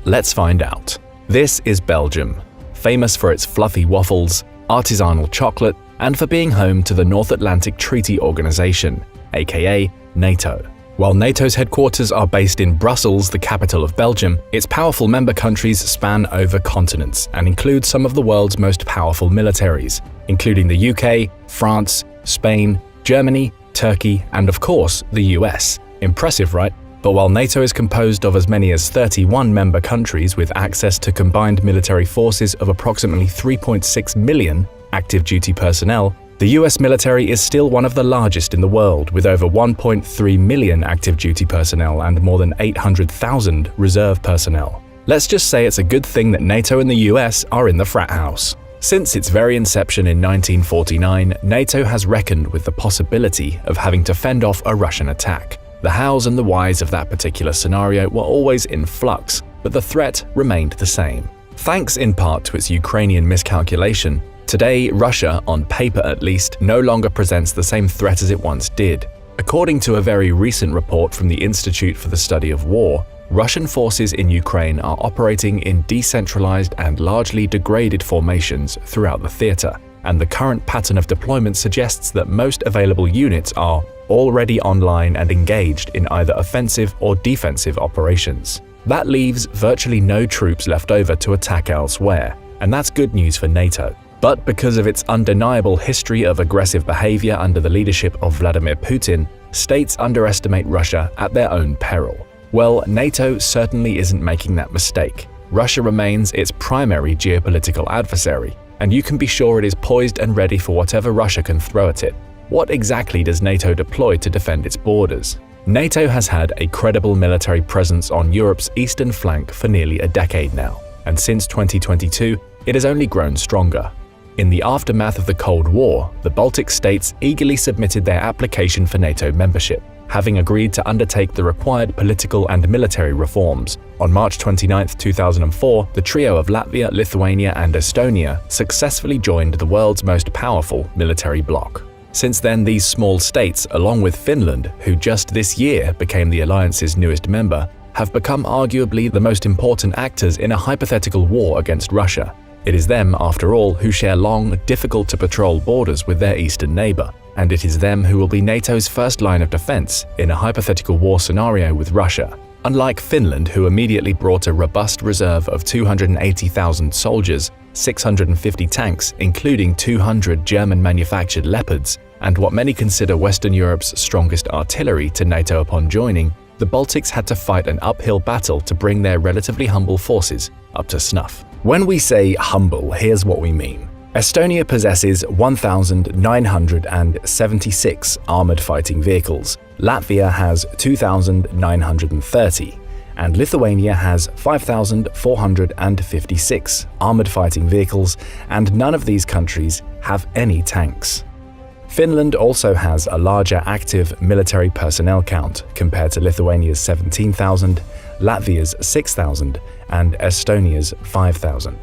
Let's find out. This is Belgium, famous for its fluffy waffles, artisanal chocolate, and for being home to the North Atlantic Treaty Organization, aka NATO. While NATO's headquarters are based in Brussels, the capital of Belgium, its powerful member countries span over continents and include some of the world's most powerful militaries, including the UK, France, Spain, Germany, Turkey, and of course, the US. Impressive, right? But while NATO is composed of as many as 31 member countries with access to combined military forces of approximately 3.6 million active duty personnel, the US military is still one of the largest in the world, with over 1.3 million active duty personnel and more than 800,000 reserve personnel. Let's just say it's a good thing that NATO and the US are in the frat house. Since its very inception in 1949, NATO has reckoned with the possibility of having to fend off a Russian attack. The hows and the whys of that particular scenario were always in flux, but the threat remained the same. Thanks in part to its Ukrainian miscalculation, today Russia, on paper at least, no longer presents the same threat as it once did. According to a very recent report from the Institute for the Study of War, Russian forces in Ukraine are operating in decentralized and largely degraded formations throughout the theater, and the current pattern of deployment suggests that most available units are already online and engaged in either offensive or defensive operations. That leaves virtually no troops left over to attack elsewhere, and that's good news for NATO. But because of its undeniable history of aggressive behavior under the leadership of Vladimir Putin, states underestimate Russia at their own peril. Well, NATO certainly isn't making that mistake. Russia remains its primary geopolitical adversary, and you can be sure it is poised and ready for whatever Russia can throw at it. What exactly does NATO deploy to defend its borders? NATO has had a credible military presence on Europe's eastern flank for nearly a decade now, and since 2022, it has only grown stronger. In the aftermath of the Cold War, the Baltic states eagerly submitted their application for NATO membership, having agreed to undertake the required political and military reforms. On March 29, 2004, the trio of Latvia, Lithuania, and Estonia successfully joined the world's most powerful military bloc. Since then, these small states, along with Finland, who just this year became the alliance's newest member, have become arguably the most important actors in a hypothetical war against Russia. It is them, after all, who share long, difficult-to-patrol borders with their eastern neighbor, and it is them who will be NATO's first line of defense in a hypothetical war scenario with Russia. Unlike Finland, who immediately brought a robust reserve of 280,000 soldiers, 650 tanks, including 200 German-manufactured Leopards, and what many consider Western Europe's strongest artillery to NATO upon joining, the Baltics had to fight an uphill battle to bring their relatively humble forces up to snuff. When we say humble, here's what we mean. Estonia possesses 1,976 armored fighting vehicles, Latvia has 2,930, and Lithuania has 5,456 armored fighting vehicles, and none of these countries have any tanks. Finland also has a larger active military personnel count compared to Lithuania's 17,000, Latvia's 6,000, and Estonia's 5,000.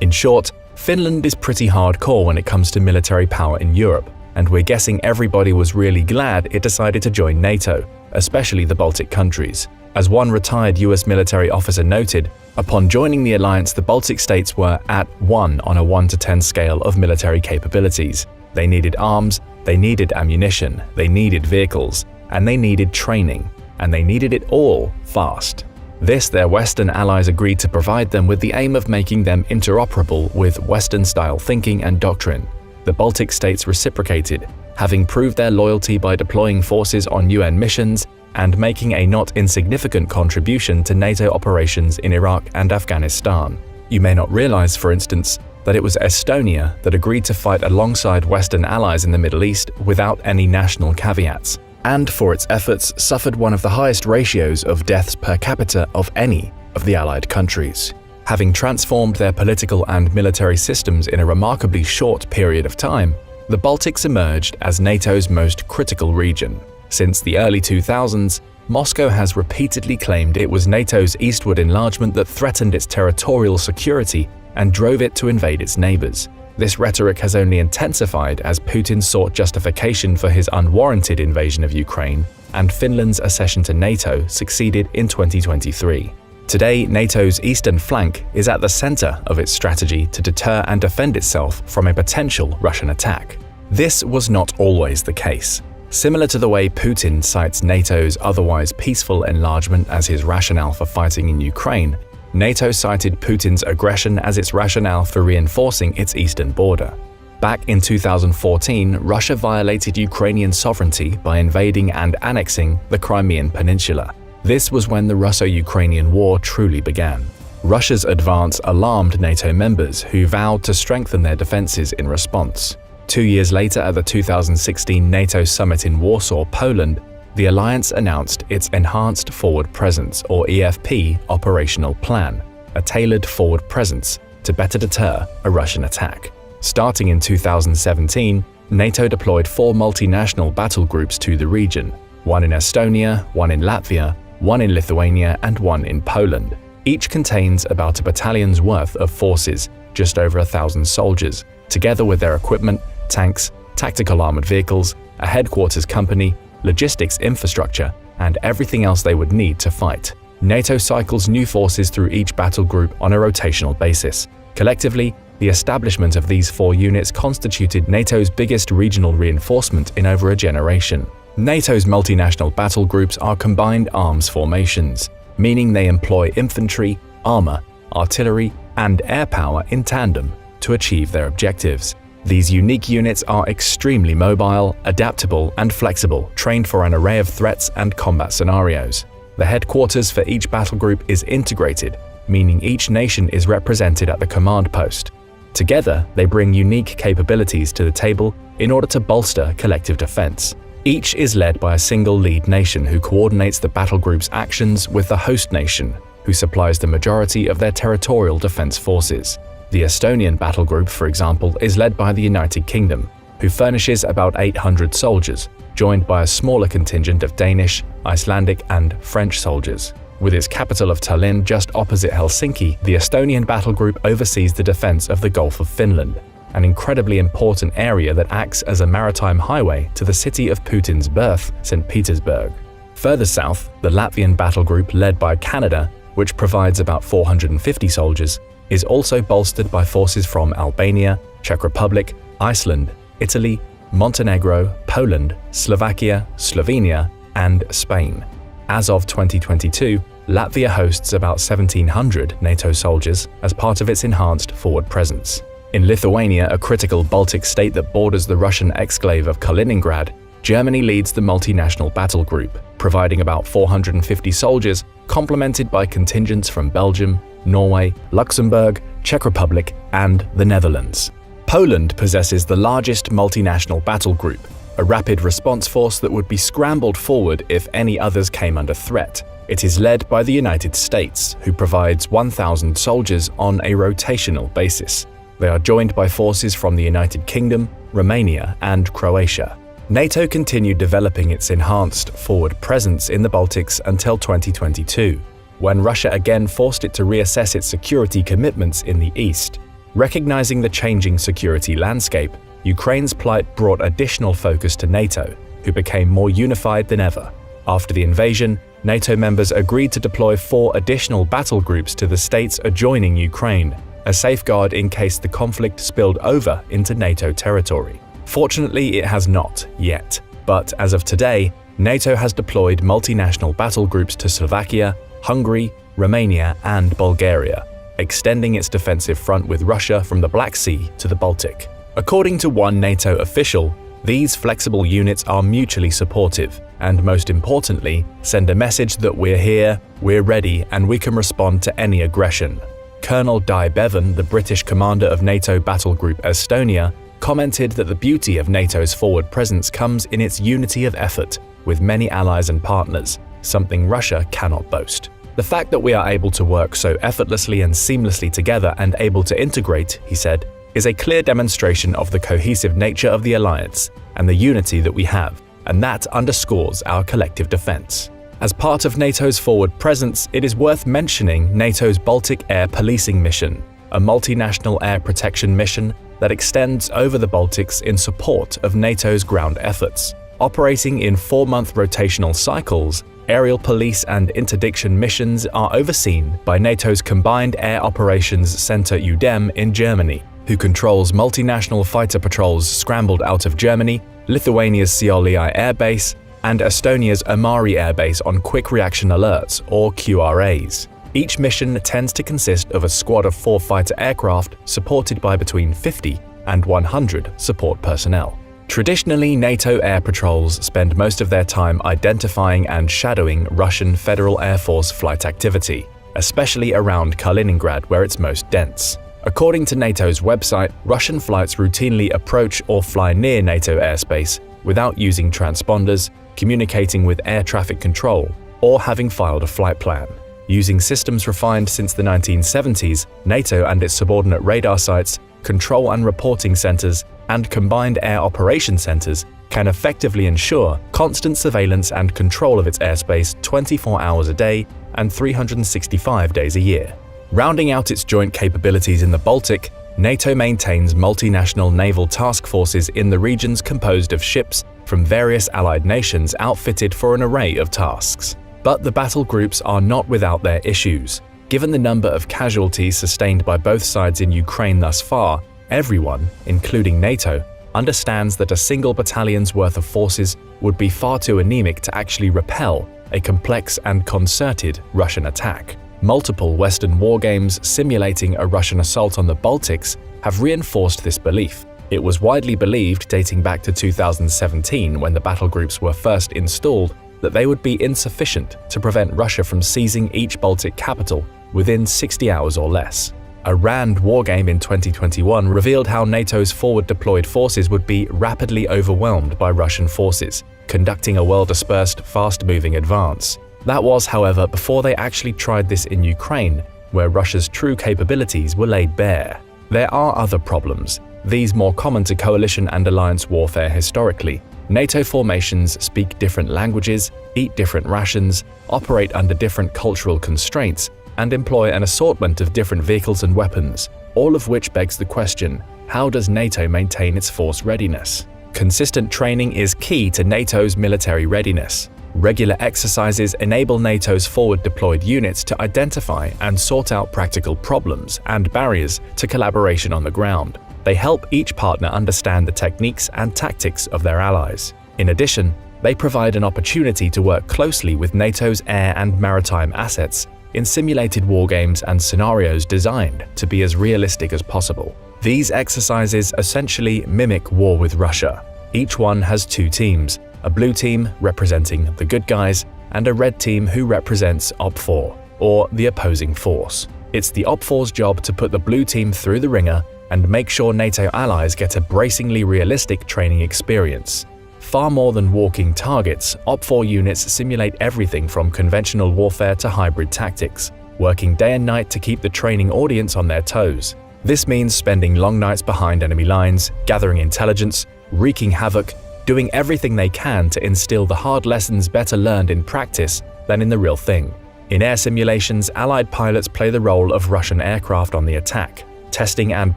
In short, Finland is pretty hardcore when it comes to military power in Europe, and we're guessing everybody was really glad it decided to join NATO, especially the Baltic countries. As one retired US military officer noted, upon joining the alliance, the Baltic states were at 1 on a 1 to 10 scale of military capabilities. They needed arms, they needed ammunition, they needed vehicles, and they needed training, and they needed it all fast. This their Western allies agreed to provide them with the aim of making them interoperable with Western-style thinking and doctrine. The Baltic states reciprocated, having proved their loyalty by deploying forces on UN missions and making a not insignificant contribution to NATO operations in Iraq and Afghanistan. You may not realize, for instance, that it was Estonia that agreed to fight alongside Western allies in the Middle East without any national caveats, and for its efforts suffered one of the highest ratios of deaths per capita of any of the Allied countries. Having transformed their political and military systems in a remarkably short period of time, the Baltics emerged as NATO's most critical region. Since the early 2000s, Moscow has repeatedly claimed it was NATO's eastward enlargement that threatened its territorial security and drove it to invade its neighbors. This rhetoric has only intensified as Putin sought justification for his unwarranted invasion of Ukraine, and Finland's accession to NATO succeeded in 2023. Today, NATO's eastern flank is at the center of its strategy to deter and defend itself from a potential Russian attack. This was not always the case. Similar to the way Putin cites NATO's otherwise peaceful enlargement as his rationale for fighting in Ukraine, NATO cited Putin's aggression as its rationale for reinforcing its eastern border. Back in 2014, Russia violated Ukrainian sovereignty by invading and annexing the Crimean Peninsula. This was when the Russo-Ukrainian War truly began. Russia's advance alarmed NATO members, who vowed to strengthen their defenses in response. 2 years later, at the 2016 NATO summit in Warsaw, Poland, the alliance announced its Enhanced Forward Presence, or EFP, operational plan, a tailored forward presence to better deter a Russian attack. Starting in 2017, NATO deployed 4 multinational battle groups to the region, one in Estonia, one in Latvia, one in Lithuania, and one in Poland. Each contains about a battalion's worth of forces, just over 1,000 soldiers, together with their equipment, tanks, tactical armored vehicles, a headquarters company, logistics infrastructure, and everything else they would need to fight. NATO cycles new forces through each battle group on a rotational basis. Collectively, the establishment of these 4 units constituted NATO's biggest regional reinforcement in over a generation. NATO's multinational battle groups are combined arms formations, meaning they employ infantry, armor, artillery, and air power in tandem to achieve their objectives. These unique units are extremely mobile, adaptable, and flexible, trained for an array of threats and combat scenarios. The headquarters for each battle group is integrated, meaning each nation is represented at the command post. Together, they bring unique capabilities to the table in order to bolster collective defense. Each is led by a single lead nation who coordinates the battle group's actions with the host nation, who supplies the majority of their territorial defense forces. The Estonian battle group, for example, is led by the United Kingdom, who furnishes about 800 soldiers, joined by a smaller contingent of Danish, Icelandic, and French soldiers. With its capital of Tallinn just opposite Helsinki, the Estonian battle group oversees the defense of the Gulf of Finland, an incredibly important area that acts as a maritime highway to the city of Putin's birth, St. Petersburg. Further south, the Latvian battle group led by Canada, which provides about 450 soldiers, is also bolstered by forces from Albania, Czech Republic, Iceland, Italy, Montenegro, Poland, Slovakia, Slovenia, and Spain. As of 2022, Latvia hosts about 1,700 NATO soldiers as part of its enhanced forward presence. In Lithuania, a critical Baltic state that borders the Russian exclave of Kaliningrad, Germany leads the multinational battle group, providing about 450 soldiers, complemented by contingents from Belgium, Norway, Luxembourg, Czech Republic, and the Netherlands. Poland possesses the largest multinational battle group, a rapid response force that would be scrambled forward if any others came under threat. It is led by the United States, who provides 1,000 soldiers on a rotational basis. They are joined by forces from the United Kingdom, Romania, and Croatia. NATO continued developing its enhanced forward presence in the Baltics until 2022, when Russia again forced it to reassess its security commitments in the east. Recognizing the changing security landscape, Ukraine's plight brought additional focus to NATO, who became more unified than ever. After the invasion, NATO members agreed to deploy 4 additional battle groups to the states adjoining Ukraine, a safeguard in case the conflict spilled over into NATO territory. Fortunately, it has not yet, but as of today, NATO has deployed multinational battle groups to Slovakia, Hungary, Romania, and Bulgaria, extending its defensive front with Russia from the Black Sea to the Baltic. According to one NATO official, these flexible units are mutually supportive and, most importantly, send a message that we're here, we're ready, and we can respond to any aggression. Colonel Di Bevan, the British commander of NATO Battle Group Estonia, commented that the beauty of NATO's forward presence comes in its unity of effort with many allies and partners, something Russia cannot boast. The fact that we are able to work so effortlessly and seamlessly together and able to integrate, he said, is a clear demonstration of the cohesive nature of the alliance and the unity that we have, and that underscores our collective defense. As part of NATO's forward presence, it is worth mentioning NATO's Baltic Air Policing Mission, a multinational air protection mission that extends over the Baltics in support of NATO's ground efforts. Operating in 4-month rotational cycles, aerial police and interdiction missions are overseen by NATO's Combined Air Operations Center UDEM in Germany, who controls multinational fighter patrols scrambled out of Germany, Lithuania's Šiauliai Air Base, and Estonia's Amari Air Base on Quick Reaction Alerts, or QRAs. Each mission tends to consist of a squad of 4 fighter aircraft supported by between 50 and 100 support personnel. Traditionally, NATO air patrols spend most of their time identifying and shadowing Russian Federal Air Force flight activity, especially around Kaliningrad, where it's most dense. According to NATO's website, Russian flights routinely approach or fly near NATO airspace without using transponders, communicating with air traffic control, or having filed a flight plan. Using systems refined since the 1970s, NATO and its subordinate radar sites, control and reporting centers, and combined air operation centers can effectively ensure constant surveillance and control of its airspace 24 hours a day and 365 days a year. Rounding out its joint capabilities in the Baltic, NATO maintains multinational naval task forces in the regions composed of ships from various allied nations outfitted for an array of tasks. But the battle groups are not without their issues. Given the number of casualties sustained by both sides in Ukraine thus far, everyone, including NATO, understands that a single battalion's worth of forces would be far too anemic to actually repel a complex and concerted Russian attack. Multiple Western wargames simulating a Russian assault on the Baltics have reinforced this belief. It was widely believed, dating back to 2017 when the battle groups were first installed, that they would be insufficient to prevent Russia from seizing each Baltic capital within 60 hours or less. A RAND wargame in 2021 revealed how NATO's forward-deployed forces would be rapidly overwhelmed by Russian forces, conducting a well-dispersed, fast-moving advance. That was, however, before they actually tried this in Ukraine, where Russia's true capabilities were laid bare. There are other problems, these more common to coalition and alliance warfare historically. NATO formations speak different languages, eat different rations, operate under different cultural constraints, and employ an assortment of different vehicles and weapons, all of which begs the question, how does NATO maintain its force readiness? Consistent training is key to NATO's military readiness. Regular exercises enable NATO's forward-deployed units to identify and sort out practical problems and barriers to collaboration on the ground. They help each partner understand the techniques and tactics of their allies. In addition, they provide an opportunity to work closely with NATO's air and maritime assets in simulated wargames and scenarios designed to be as realistic as possible. These exercises essentially mimic war with Russia. Each one has two teams, a blue team representing the good guys and a red team who represents Op4, or the opposing force. It's the Op4's job to put the blue team through the ringer and make sure NATO allies get a bracingly realistic training experience. Far more than walking targets, Op4 units simulate everything from conventional warfare to hybrid tactics, working day and night to keep the training audience on their toes. This means spending long nights behind enemy lines, gathering intelligence, wreaking havoc, doing everything they can to instill the hard lessons better learned in practice than in the real thing. In air simulations, Allied pilots play the role of Russian aircraft on the attack, testing and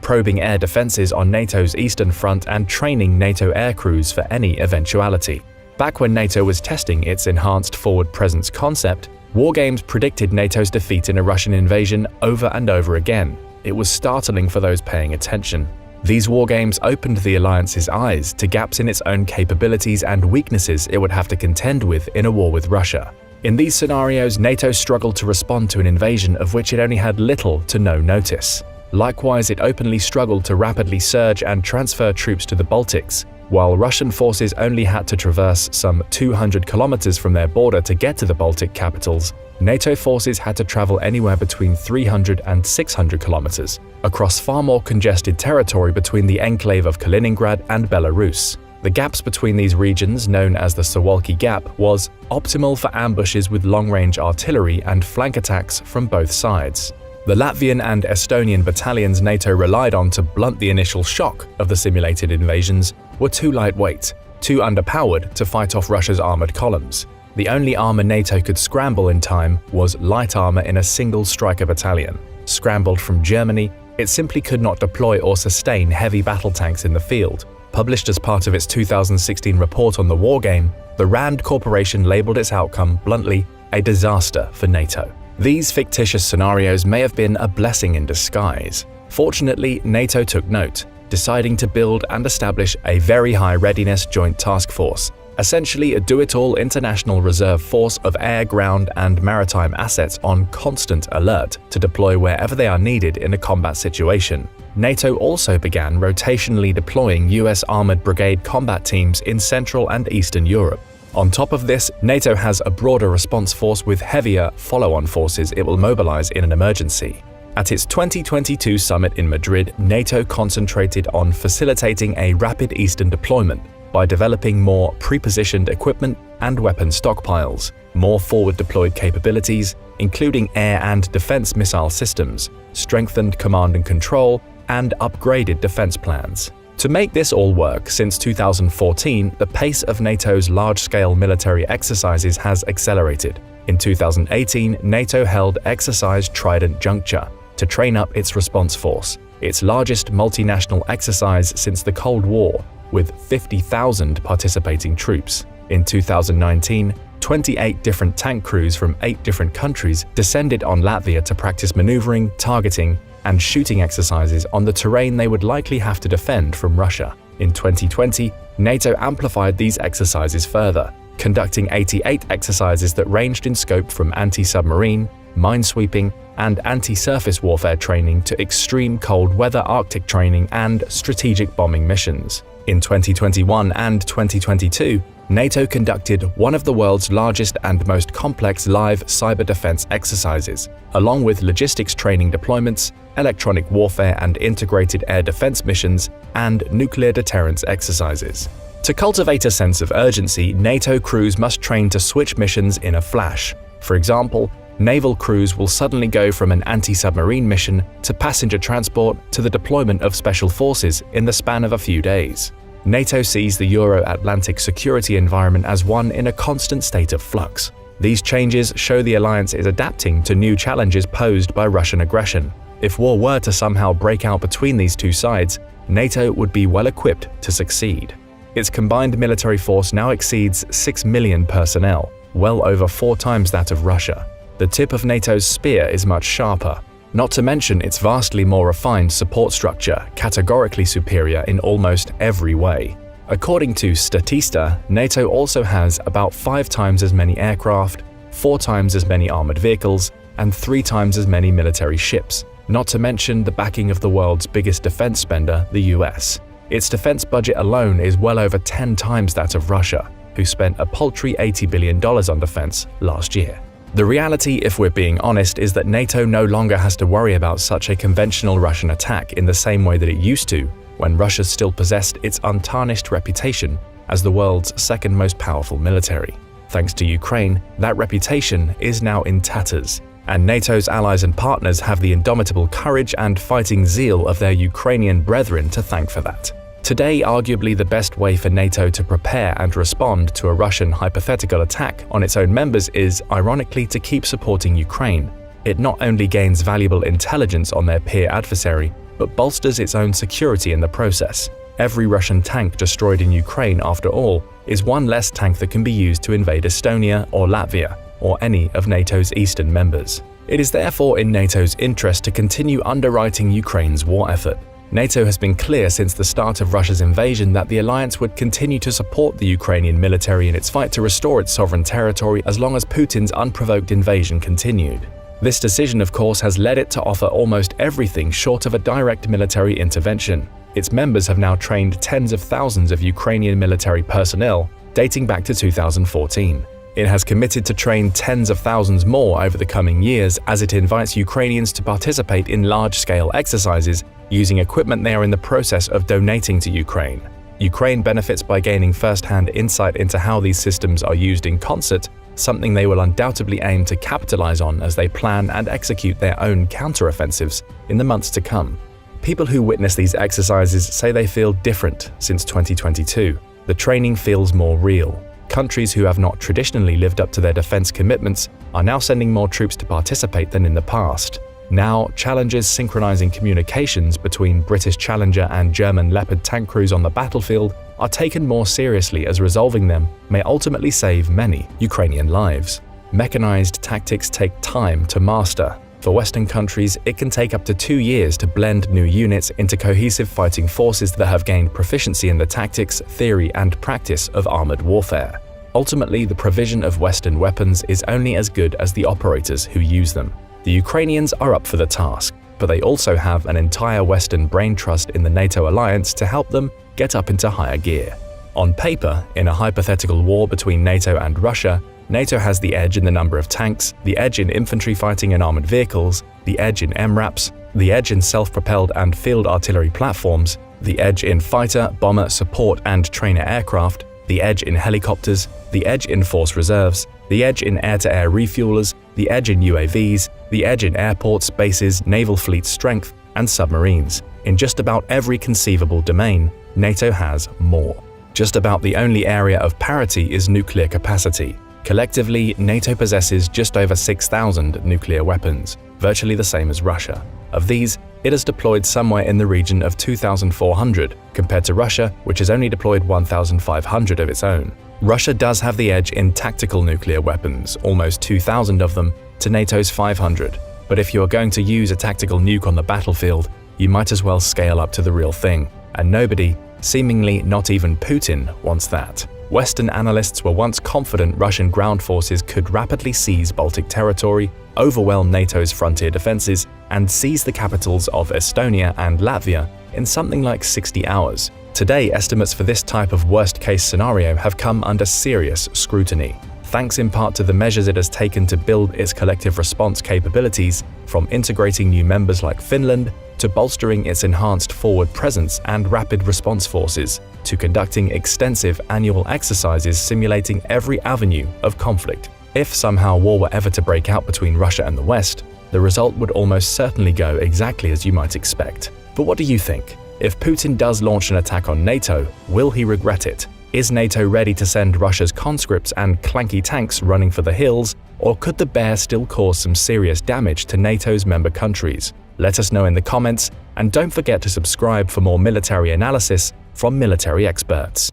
probing air defenses on NATO's eastern front and training NATO aircrews for any eventuality. Back when NATO was testing its enhanced forward presence concept, wargames predicted NATO's defeat in a Russian invasion over and over again. It was startling for those paying attention. These wargames opened the alliance's eyes to gaps in its own capabilities and weaknesses it would have to contend with in a war with Russia. In these scenarios, NATO struggled to respond to an invasion of which it only had little to no notice. Likewise, it openly struggled to rapidly surge and transfer troops to the Baltics. While Russian forces only had to traverse some 200 kilometers from their border to get to the Baltic capitals, NATO forces had to travel anywhere between 300 and 600 kilometers, across far more congested territory between the enclave of Kaliningrad and Belarus. The gaps between these regions, known as the Suwalki Gap, was optimal for ambushes with long-range artillery and flank attacks from both sides. The Latvian and Estonian battalions NATO relied on to blunt the initial shock of the simulated invasions were too lightweight, too underpowered to fight off Russia's armored columns. The only armor NATO could scramble in time was light armor in a single Striker battalion. Scrambled from Germany, it simply could not deploy or sustain heavy battle tanks in the field. Published as part of its 2016 report on the wargame, the RAND Corporation labeled its outcome bluntly a disaster for NATO. These fictitious scenarios may have been a blessing in disguise. Fortunately, NATO took note, deciding to build and establish a very high readiness joint task force, essentially a do-it-all international reserve force of air, ground, and maritime assets on constant alert to deploy wherever they are needed in a combat situation. NATO also began rotationally deploying US Armored Brigade combat teams in Central and Eastern Europe. On top of this, NATO has a broader response force with heavier follow-on forces it will mobilize in an emergency. At its 2022 summit in Madrid, NATO concentrated on facilitating a rapid Eastern deployment by developing more pre-positioned equipment and weapon stockpiles, more forward-deployed capabilities, including air and defense missile systems, strengthened command and control, and upgraded defense plans. To make this all work, since 2014, the pace of NATO's large-scale military exercises has accelerated. In 2018, NATO held Exercise Trident Juncture to train up its response force. its largest multinational exercise since the Cold War, with 50,000 participating troops. In 2019, 28 different tank crews from 8 different countries descended on Latvia to practice maneuvering, targeting, and shooting exercises on the terrain they would likely have to defend from Russia. In 2020, NATO amplified these exercises further, conducting 88 exercises that ranged in scope from anti-submarine, minesweeping, and anti-surface warfare training to extreme cold weather Arctic training and strategic bombing missions. In 2021 and 2022, NATO conducted one of the world's largest and most complex live cyber defense exercises, along with logistics training deployments, electronic warfare and integrated air defense missions, and nuclear deterrence exercises. To cultivate a sense of urgency, NATO crews must train to switch missions in a flash. For example, naval crews will suddenly go from an anti-submarine mission to passenger transport to the deployment of special forces in the span of a few days. NATO sees the Euro-Atlantic security environment as one in a constant state of flux. These changes show the alliance is adapting to new challenges posed by Russian aggression. If war were to somehow break out between these two sides, NATO would be well equipped to succeed. Its combined military force now exceeds 6 million personnel, well over 4 times that of Russia. The tip of NATO's spear is much sharper, not to mention its vastly more refined support structure, categorically superior in almost every way. According to Statista, NATO also has about 5 times as many aircraft, 4 times as many armored vehicles, and 3 times as many military ships, not to mention the backing of the world's biggest defense spender, the US. Its defense budget alone is well over 10 times that of Russia, who spent a paltry $80 billion on defense last year. The reality, if we're being honest, is that NATO no longer has to worry about such a conventional Russian attack in the same way that it used to, when Russia still possessed its untarnished reputation as the world's second most powerful military. Thanks to Ukraine, that reputation is now in tatters, and NATO's allies and partners have the indomitable courage and fighting zeal of their Ukrainian brethren to thank for that. Today, arguably the best way for NATO to prepare and respond to a Russian hypothetical attack on its own members is, ironically, to keep supporting Ukraine. It not only gains valuable intelligence on their peer adversary, but bolsters its own security in the process. Every Russian tank destroyed in Ukraine, after all, is one less tank that can be used to invade Estonia or Latvia, or any of NATO's eastern members. It is therefore in NATO's interest to continue underwriting Ukraine's war effort. NATO has been clear since the start of Russia's invasion that the alliance would continue to support the Ukrainian military in its fight to restore its sovereign territory as long as Putin's unprovoked invasion continued. This decision, of course, has led it to offer almost everything short of a direct military intervention. Its members have now trained tens of thousands of Ukrainian military personnel, dating back to 2014. It has committed to train tens of thousands more over the coming years as it invites Ukrainians to participate in large-scale exercises using equipment they are in the process of donating to Ukraine. Ukraine benefits by gaining first-hand insight into how these systems are used in concert, something they will undoubtedly aim to capitalize on as they plan and execute their own counteroffensives in the months to come. People who witness these exercises say they feel different since 2022. The training feels more real. Countries who have not traditionally lived up to their defense commitments are now sending more troops to participate than in the past. Now, challenges synchronizing communications between British Challenger and German Leopard tank crews on the battlefield are taken more seriously, as resolving them may ultimately save many Ukrainian lives. Mechanized tactics take time to master. For Western countries, it can take up to 2 years to blend new units into cohesive fighting forces that have gained proficiency in the tactics, theory, and practice of armored warfare. Ultimately, the provision of Western weapons is only as good as the operators who use them. The Ukrainians are up for the task, but they also have an entire Western brain trust in the NATO alliance to help them get up into higher gear. On paper, in a hypothetical war between NATO and Russia, NATO has the edge in the number of tanks, the edge in infantry fighting and armored vehicles, the edge in MRAPs, the edge in self-propelled and field artillery platforms, the edge in fighter, bomber, support and trainer aircraft, the edge in helicopters, the edge in force reserves, the edge in air-to-air refuelers, the edge in UAVs, the edge in airports, bases, naval fleet strength, and submarines. In just about every conceivable domain, NATO has more. Just about the only area of parity is nuclear capacity. Collectively, NATO possesses just over 6,000 nuclear weapons, virtually the same as Russia. Of these, it has deployed somewhere in the region of 2,400, compared to Russia, which has only deployed 1,500 of its own. Russia does have the edge in tactical nuclear weapons, almost 2,000 of them, to NATO's 500. But if you're going to use a tactical nuke on the battlefield, you might as well scale up to the real thing. And nobody, seemingly not even Putin, wants that. Western analysts were once confident Russian ground forces could rapidly seize Baltic territory, overwhelm NATO's frontier defenses, and seize the capitals of Estonia and Latvia in something like 60 hours. Today, estimates for this type of worst-case scenario have come under serious scrutiny, thanks in part to the measures it has taken to build its collective response capabilities, from integrating new members like Finland, to bolstering its enhanced forward presence and rapid response forces, to conducting extensive annual exercises simulating every avenue of conflict. If somehow war were ever to break out between Russia and the West, the result would almost certainly go exactly as you might expect. But what do you think? If Putin does launch an attack on NATO, will he regret it? Is NATO ready to send Russia's conscripts and clanky tanks running for the hills, or could the bear still cause some serious damage to NATO's member countries? Let us know in the comments, and don't forget to subscribe for more military analysis from military experts.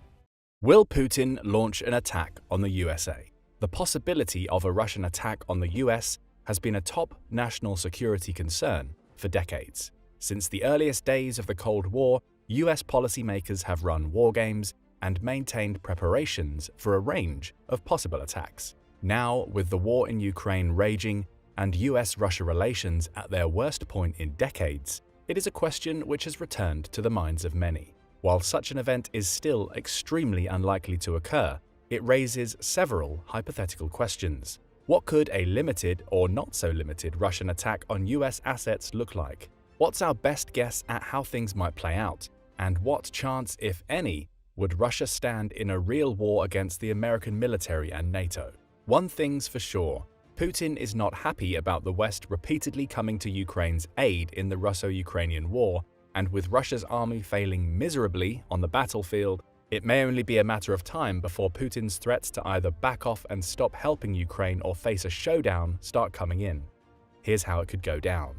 Will Putin launch an attack on the USA? The possibility of a Russian attack on the US has been a top national security concern for decades. Since the earliest days of the Cold War, US policymakers have run war games and maintained preparations for a range of possible attacks. Now, with the war in Ukraine raging and US-Russia relations at their worst point in decades, it is a question which has returned to the minds of many. While such an event is still extremely unlikely to occur, it raises several hypothetical questions. What could a limited or not so limited Russian attack on US assets look like? What's our best guess at how things might play out? And what chance, if any, would Russia stand in a real war against the American military and NATO? One thing's for sure, Putin is not happy about the West repeatedly coming to Ukraine's aid in the Russo-Ukrainian war, and with Russia's army failing miserably on the battlefield, it may only be a matter of time before Putin's threats to either back off and stop helping Ukraine or face a showdown start coming in. Here's how it could go down.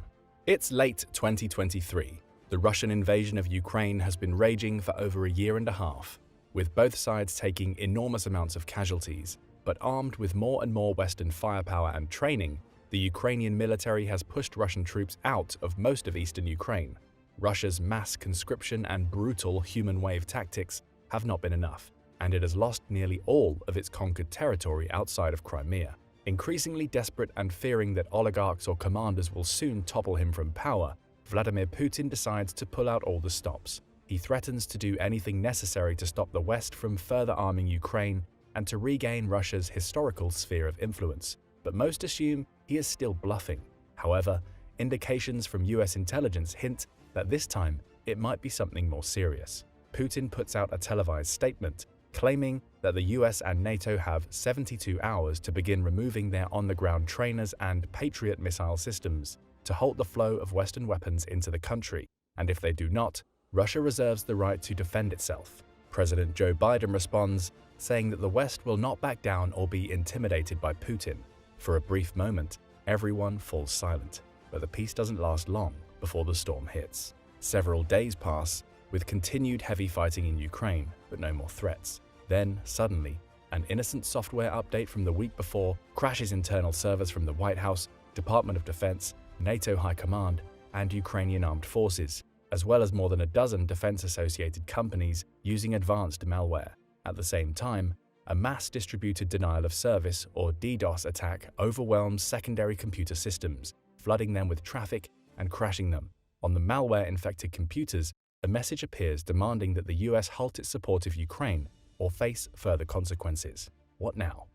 It's late 2023. The Russian invasion of Ukraine has been raging for over a year and a half, with both sides taking enormous amounts of casualties. But armed with more and more Western firepower and training, the Ukrainian military has pushed Russian troops out of most of eastern Ukraine. Russia's mass conscription and brutal human wave tactics have not been enough, and it has lost nearly all of its conquered territory outside of Crimea. Increasingly desperate and fearing that oligarchs or commanders will soon topple him from power, Vladimir Putin decides to pull out all the stops. He threatens to do anything necessary to stop the West from further arming Ukraine and to regain Russia's historical sphere of influence. But most assume he is still bluffing. However, indications from US intelligence hint that this time it might be something more serious. Putin puts out a televised statement claiming that the US and NATO have 72 hours to begin removing their on-the-ground trainers and Patriot missile systems to halt the flow of Western weapons into the country, and if they do not, Russia reserves the right to defend itself. President Joe Biden responds, saying that the West will not back down or be intimidated by Putin. For a brief moment, everyone falls silent, but the peace doesn't last long before the storm hits. Several days pass, with continued heavy fighting in Ukraine, but no more threats. Then, suddenly, an innocent software update from the week before crashes internal servers from the White House, Department of Defense, NATO High Command, and Ukrainian armed forces, as well as more than a dozen defense-associated companies using advanced malware. At the same time, a mass-distributed denial of service, or DDoS attack, overwhelms secondary computer systems, flooding them with traffic and crashing them. On the malware-infected computers, a message appears demanding that the US halt its support of Ukraine or face further consequences. What now?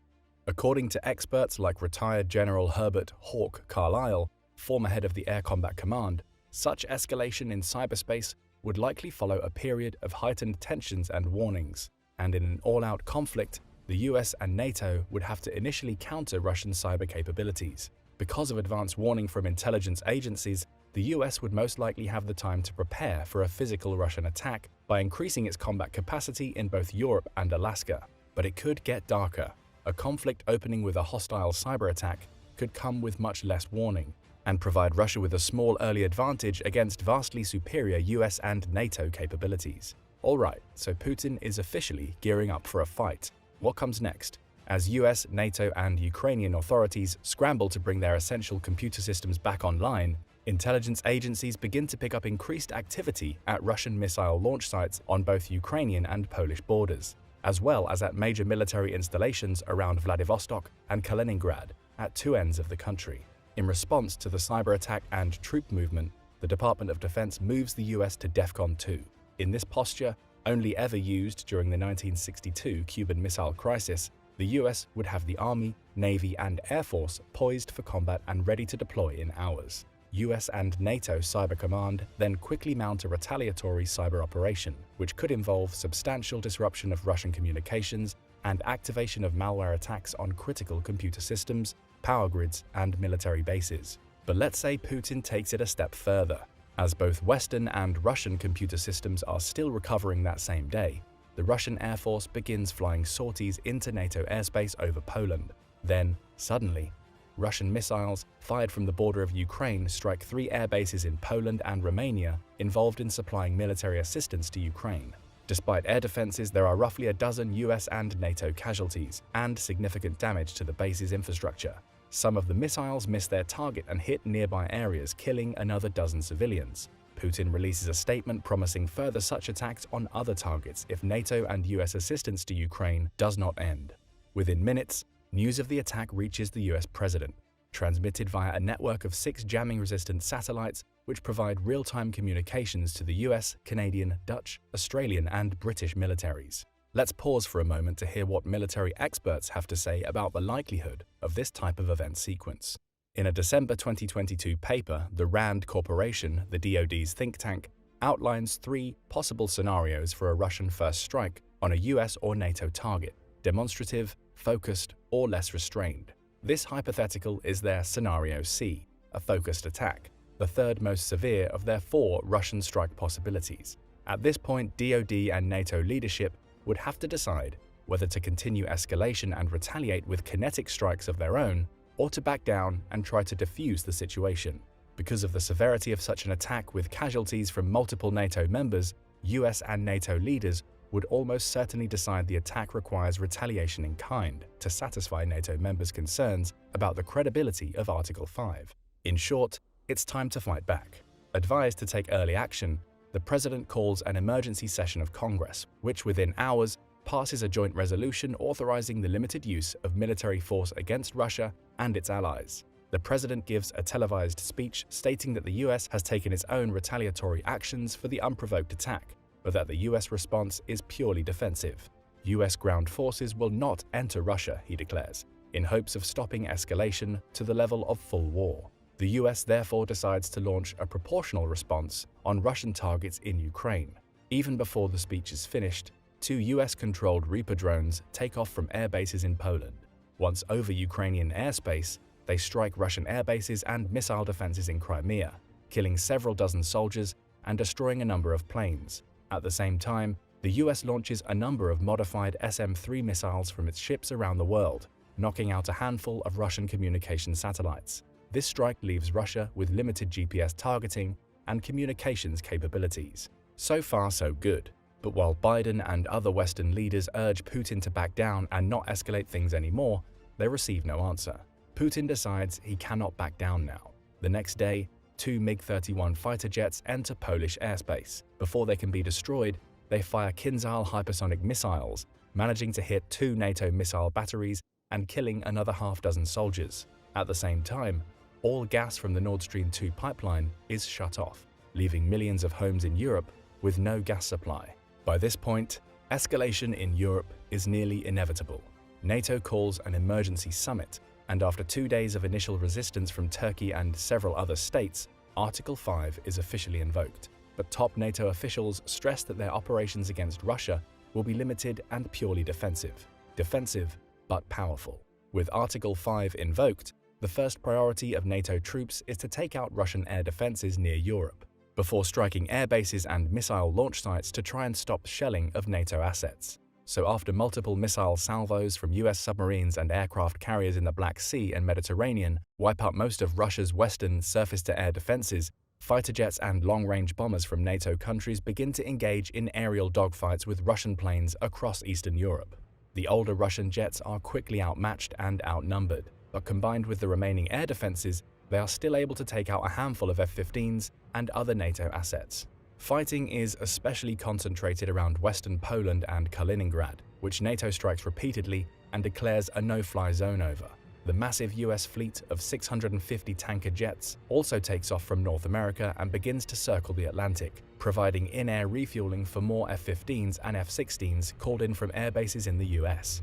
According to experts like retired General Herbert Hawk Carlisle, former head of the Air Combat Command, such escalation in cyberspace would likely follow a period of heightened tensions and warnings, and in an all-out conflict, the US and NATO would have to initially counter Russian cyber capabilities. Because of advance warning from intelligence agencies, the US would most likely have the time to prepare for a physical Russian attack by increasing its combat capacity in both Europe and Alaska. But it could get darker. A conflict opening with a hostile cyber attack could come with much less warning, and provide Russia with a small early advantage against vastly superior US and NATO capabilities. Alright, so Putin is officially gearing up for a fight. What comes next? As US, NATO, and Ukrainian authorities scramble to bring their essential computer systems back online, intelligence agencies begin to pick up increased activity at Russian missile launch sites on both Ukrainian and Polish borders, as well as at major military installations around Vladivostok and Kaliningrad, at two ends of the country. In response to the cyber attack and troop movement, the Department of Defense moves the US to DEFCON 2. In this posture, only ever used during the 1962 Cuban Missile Crisis, the US would have the Army, Navy, and Air Force poised for combat and ready to deploy in hours. US and NATO Cyber Command then quickly mount a retaliatory cyber operation, which could involve substantial disruption of Russian communications and activation of malware attacks on critical computer systems, power grids, and military bases. But let's say Putin takes it a step further. As both Western and Russian computer systems are still recovering that same day, the Russian Air Force begins flying sorties into NATO airspace over Poland. Then, suddenly, Russian missiles fired from the border of Ukraine strike 3 air bases in Poland and Romania involved in supplying military assistance to Ukraine. Despite air defenses, there are roughly a dozen US and NATO casualties and significant damage to the base's infrastructure. Some of the missiles miss their target and hit nearby areas, killing another dozen civilians. Putin releases a statement promising further such attacks on other targets if NATO and US assistance to Ukraine does not end. Within minutes, news of the attack reaches the US president, transmitted via a network of 6 jamming-resistant satellites which provide real-time communications to the US, Canadian, Dutch, Australian, and British militaries. Let's pause for a moment to hear what military experts have to say about the likelihood of this type of event sequence. In a December 2022 paper, the RAND Corporation, the DoD's think tank, outlines 3 possible scenarios for a Russian first strike on a US or NATO target: demonstrative, focused, or less restrained. This hypothetical is their Scenario C, a focused attack, the third most severe of their 4 Russian strike possibilities. At this point, DoD and NATO leadership would have to decide whether to continue escalation and retaliate with kinetic strikes of their own, or to back down and try to defuse the situation. Because of the severity of such an attack with casualties from multiple NATO members, US and NATO leaders would almost certainly decide the attack requires retaliation in kind to satisfy NATO members' concerns about the credibility of Article 5. In short, it's time to fight back. Advised to take early action, the president calls an emergency session of Congress, which within hours passes a joint resolution authorizing the limited use of military force against Russia and its allies. The president gives a televised speech stating that the US has taken its own retaliatory actions for the unprovoked attack, but that the US response is purely defensive. US ground forces will not enter Russia, he declares, in hopes of stopping escalation to the level of full war. The US therefore decides to launch a proportional response on Russian targets in Ukraine. Even before the speech is finished, 2 US-controlled Reaper drones take off from air bases in Poland. Once over Ukrainian airspace, they strike Russian air bases and missile defenses in Crimea, killing several dozen soldiers and destroying a number of planes. At the same time, the US launches a number of modified SM-3 missiles from its ships around the world, knocking out a handful of Russian communication satellites. This strike leaves Russia with limited GPS targeting and communications capabilities. So far, so good. But while Biden and other Western leaders urge Putin to back down and not escalate things anymore, they receive no answer. Putin decides he cannot back down now. The next day, 2 MiG-31 fighter jets enter Polish airspace. Before they can be destroyed, they fire Kinzhal hypersonic missiles, managing to hit 2 NATO missile batteries and killing another half-dozen soldiers. At the same time, all gas from the Nord Stream 2 pipeline is shut off, leaving millions of homes in Europe with no gas supply. By this point, escalation in Europe is nearly inevitable. NATO calls an emergency summit, and after 2 days of initial resistance from Turkey and several other states, Article 5 is officially invoked. But top NATO officials stress that their operations against Russia will be limited and purely defensive. Defensive, but powerful. With Article 5 invoked, the first priority of NATO troops is to take out Russian air defenses near Europe, before striking air bases and missile launch sites to try and stop shelling of NATO assets. So after multiple missile salvos from US submarines and aircraft carriers in the Black Sea and Mediterranean wipe out most of Russia's western surface-to-air defenses, fighter jets and long-range bombers from NATO countries begin to engage in aerial dogfights with Russian planes across Eastern Europe. The older Russian jets are quickly outmatched and outnumbered, but combined with the remaining air defenses, they are still able to take out a handful of F-15s and other NATO assets. Fighting is especially concentrated around western Poland and Kaliningrad, which NATO strikes repeatedly and declares a no-fly zone over. The massive US fleet of 650 tanker jets also takes off from North America and begins to circle the Atlantic, providing in-air refueling for more F-15s and F-16s called in from air bases in the US.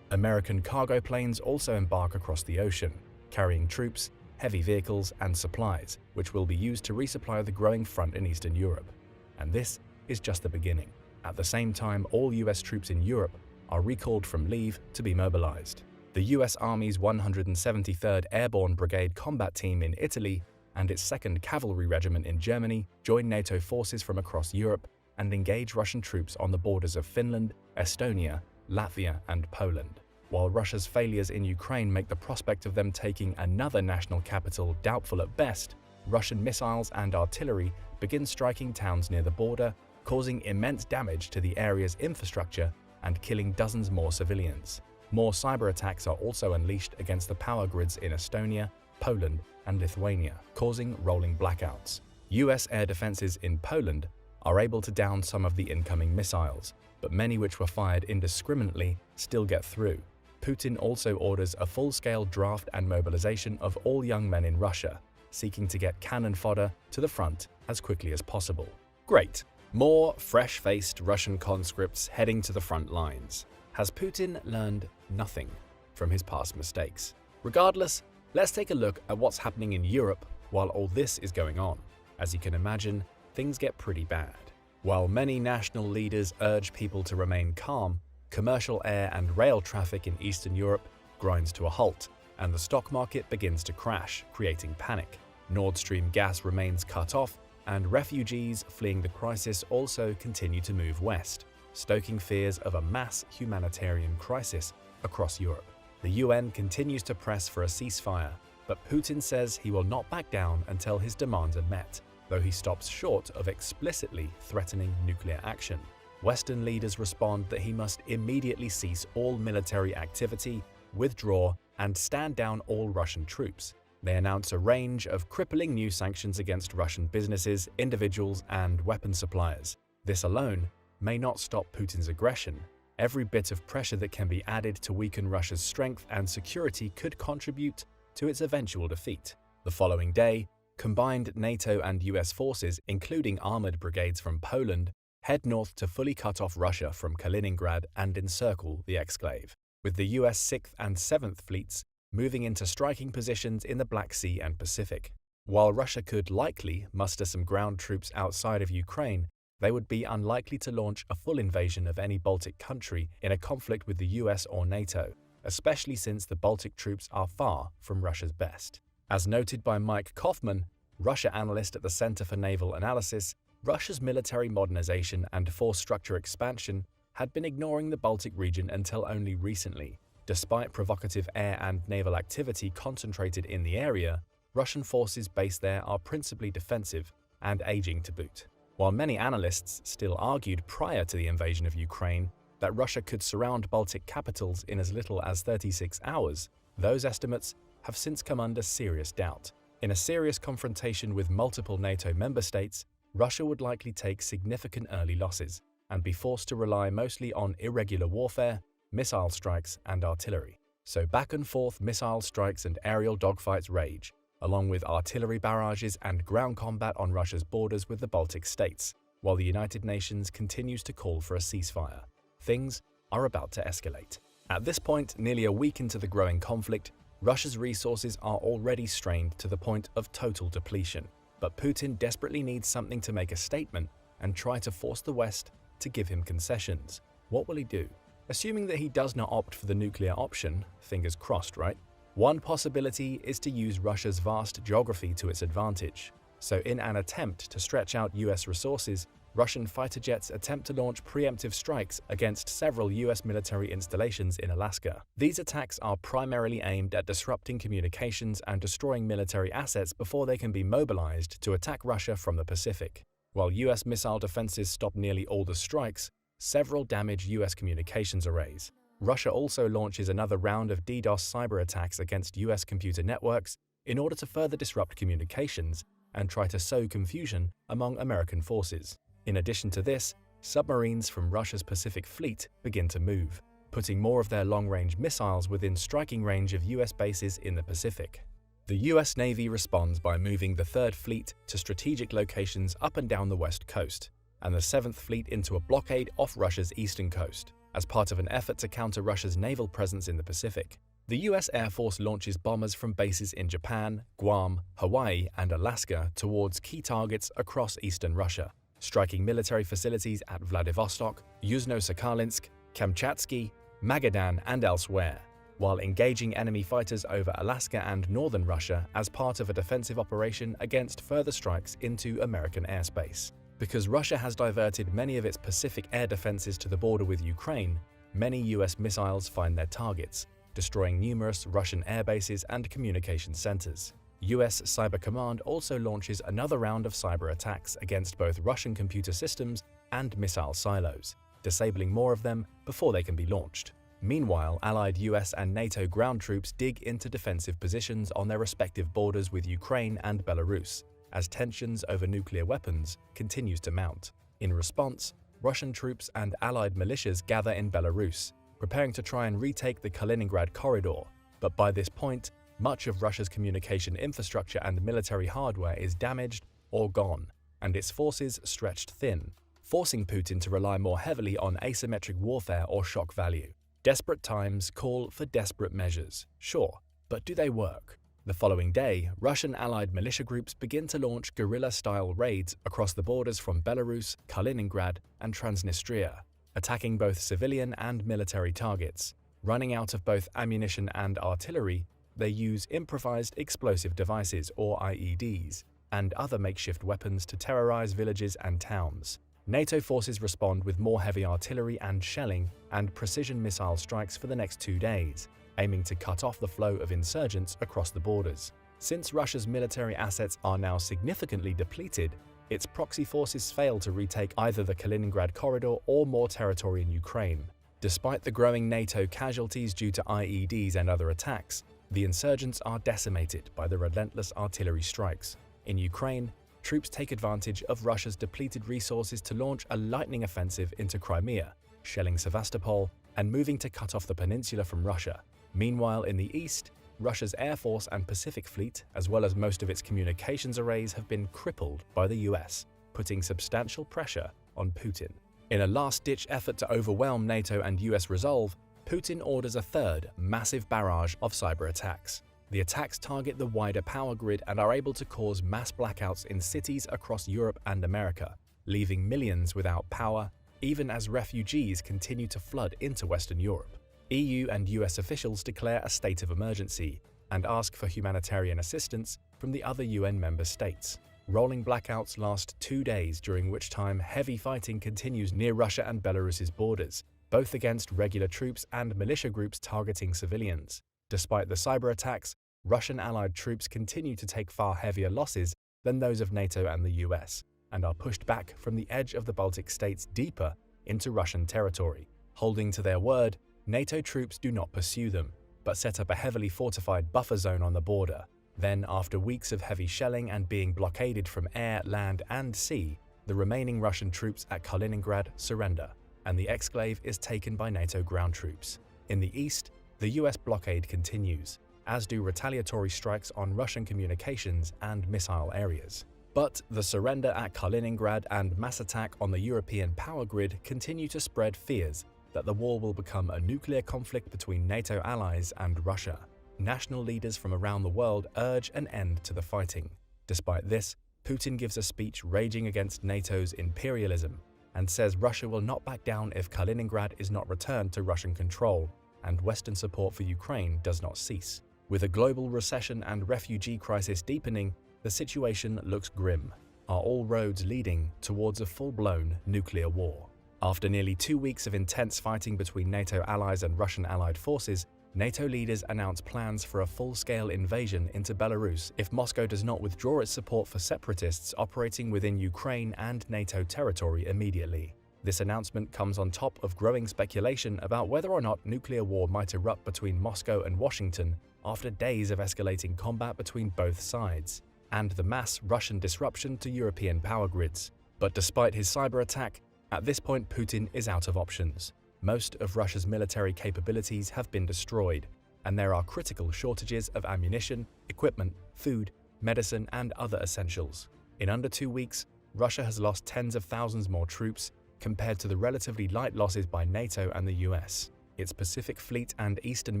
American cargo planes also embark across the ocean, carrying troops, heavy vehicles, and supplies, which will be used to resupply the growing front in Eastern Europe. And this is just the beginning. At the same time, all US troops in Europe are recalled from leave to be mobilized. The US Army's 173rd Airborne Brigade Combat Team in Italy and its 2nd Cavalry Regiment in Germany join NATO forces from across Europe and engage Russian troops on the borders of Finland, Estonia, Latvia, and Poland. While Russia's failures in Ukraine make the prospect of them taking another national capital doubtful at best, Russian missiles and artillery begin striking towns near the border, causing immense damage to the area's infrastructure and killing dozens more civilians. More cyber attacks are also unleashed against the power grids in Estonia, Poland, and Lithuania, causing rolling blackouts. US air defenses in Poland are able to down some of the incoming missiles, but many which were fired indiscriminately still get through. Putin also orders a full-scale draft and mobilization of all young men in Russia, seeking to get cannon fodder to the front as quickly as possible. Great! More fresh-faced Russian conscripts heading to the front lines. Has Putin learned nothing from his past mistakes? Regardless, let's take a look at what's happening in Europe while all this is going on. As you can imagine, things get pretty bad. While many national leaders urge people to remain calm, commercial air and rail traffic in Eastern Europe grinds to a halt, and the stock market begins to crash, creating panic. Nord Stream gas remains cut off, and refugees fleeing the crisis also continue to move west, stoking fears of a mass humanitarian crisis across Europe. The UN continues to press for a ceasefire, but Putin says he will not back down until his demands are met, though he stops short of explicitly threatening nuclear action. Western leaders respond that he must immediately cease all military activity, withdraw, and stand down all Russian troops. They announce a range of crippling new sanctions against Russian businesses, individuals, and weapon suppliers. This alone may not stop Putin's aggression. Every bit of pressure that can be added to weaken Russia's strength and security could contribute to its eventual defeat. The following day, combined NATO and US forces, including armored brigades from Poland, head north to fully cut off Russia from Kaliningrad and encircle the exclave, with the US 6th and 7th fleets moving into striking positions in the Black Sea and Pacific. While Russia could likely muster some ground troops outside of Ukraine, they would be unlikely to launch a full invasion of any Baltic country in a conflict with the US or NATO, especially since the Baltic troops are far from Russia's best. As noted by Mike Kaufman, Russia analyst at the Center for Naval Analysis, Russia's military modernization and force structure expansion had been ignoring the Baltic region until only recently. Despite provocative air and naval activity concentrated in the area, Russian forces based there are principally defensive and aging to boot. While many analysts still argued prior to the invasion of Ukraine that Russia could surround Baltic capitals in as little as 36 hours, those estimates have since come under serious doubt. In a serious confrontation with multiple NATO member states, Russia would likely take significant early losses and be forced to rely mostly on irregular warfare, missile strikes, and artillery. So back and forth missile strikes and aerial dogfights rage, along with artillery barrages and ground combat on Russia's borders with the Baltic states, while the United Nations continues to call for a ceasefire. Things are about to escalate. At this point, nearly a week into the growing conflict, Russia's resources are already strained to the point of total depletion. But Putin desperately needs something to make a statement and try to force the West to give him concessions. What will he do? Assuming that he does not opt for the nuclear option, fingers crossed, right? One possibility is to use Russia's vast geography to its advantage. So in an attempt to stretch out US resources, Russian fighter jets attempt to launch preemptive strikes against several US military installations in Alaska. These attacks are primarily aimed at disrupting communications and destroying military assets before they can be mobilized to attack Russia from the Pacific. While US missile defenses stop nearly all the strikes, several damage US communications arrays. Russia also launches another round of DDoS cyber attacks against US computer networks in order to further disrupt communications and try to sow confusion among American forces. In addition to this, submarines from Russia's Pacific Fleet begin to move, putting more of their long-range missiles within striking range of US bases in the Pacific. The US Navy responds by moving the 3rd Fleet to strategic locations up and down the west coast, and the 7th Fleet into a blockade off Russia's eastern coast, as part of an effort to counter Russia's naval presence in the Pacific. The US Air Force launches bombers from bases in Japan, Guam, Hawaii, and Alaska towards key targets across eastern Russia, striking military facilities at Vladivostok, Yuzhno-Sakhalinsk, Kamchatsky, Magadan, and elsewhere, while engaging enemy fighters over Alaska and northern Russia as part of a defensive operation against further strikes into American airspace. Because Russia has diverted many of its Pacific air defenses to the border with Ukraine, many US missiles find their targets, destroying numerous Russian air bases and communication centers. US Cyber Command also launches another round of cyber attacks against both Russian computer systems and missile silos, disabling more of them before they can be launched. Meanwhile, allied US and NATO ground troops dig into defensive positions on their respective borders with Ukraine and Belarus, as tensions over nuclear weapons continues to mount. In response, Russian troops and allied militias gather in Belarus, preparing to try and retake the Kaliningrad corridor, but by this point, much of Russia's communication infrastructure and military hardware is damaged or gone, and its forces stretched thin, forcing Putin to rely more heavily on asymmetric warfare or shock value. Desperate times call for desperate measures, sure, but do they work? The following day, Russian allied militia groups begin to launch guerrilla-style raids across the borders from Belarus, Kaliningrad, and Transnistria, attacking both civilian and military targets. Running out of both ammunition and artillery, they use improvised explosive devices, or IEDs, and other makeshift weapons to terrorize villages and towns. NATO forces respond with more heavy artillery and shelling and precision missile strikes for the next 2 days, aiming to cut off the flow of insurgents across the borders. Since Russia's military assets are now significantly depleted, its proxy forces fail to retake either the Kaliningrad corridor or more territory in Ukraine. Despite the growing NATO casualties due to IEDs and other attacks, the insurgents are decimated by the relentless artillery strikes. In Ukraine, troops take advantage of Russia's depleted resources to launch a lightning offensive into Crimea, shelling Sevastopol and moving to cut off the peninsula from Russia. Meanwhile, in the east, Russia's Air Force and Pacific Fleet, as well as most of its communications arrays, have been crippled by the US, putting substantial pressure on Putin. In a last-ditch effort to overwhelm NATO and US resolve, Putin orders a third, massive barrage of cyber attacks. The attacks target the wider power grid and are able to cause mass blackouts in cities across Europe and America, leaving millions without power, even as refugees continue to flood into Western Europe. EU and US officials declare a state of emergency and ask for humanitarian assistance from the other UN member states. Rolling blackouts last 2 days, during which time heavy fighting continues near Russia and Belarus's borders, both against regular troops and militia groups targeting civilians. Despite the cyber attacks, Russian allied troops continue to take far heavier losses than those of NATO and the US, and are pushed back from the edge of the Baltic states deeper into Russian territory. Holding to their word, NATO troops do not pursue them, but set up a heavily fortified buffer zone on the border. Then, after weeks of heavy shelling and being blockaded from air, land, and sea, the remaining Russian troops at Kaliningrad surrender, and the exclave is taken by NATO ground troops. In the east, the US blockade continues, as do retaliatory strikes on Russian communications and missile areas. But the surrender at Kaliningrad and mass attack on the European power grid continue to spread fears that the war will become a nuclear conflict between NATO allies and Russia. National leaders from around the world urge an end to the fighting. Despite this, Putin gives a speech raging against NATO's imperialism and says Russia will not back down if Kaliningrad is not returned to Russian control and Western support for Ukraine does not cease. With a global recession and refugee crisis deepening, the situation looks grim. are all roads leading towards a full-blown nuclear war. After nearly 2 weeks of intense fighting between NATO allies and Russian allied forces, NATO leaders announced plans for a full-scale invasion into Belarus if Moscow does not withdraw its support for separatists operating within Ukraine and NATO territory immediately. This announcement comes on top of growing speculation about whether or not nuclear war might erupt between Moscow and Washington after days of escalating combat between both sides, and the mass Russian disruption to European power grids. But despite his cyber attack, at this point Putin is out of options. Most of Russia's military capabilities have been destroyed, and there are critical shortages of ammunition, equipment, food, medicine, and other essentials. In under 2 weeks, Russia has lost tens of thousands more troops compared to the relatively light losses by NATO and the US. Its Pacific Fleet and Eastern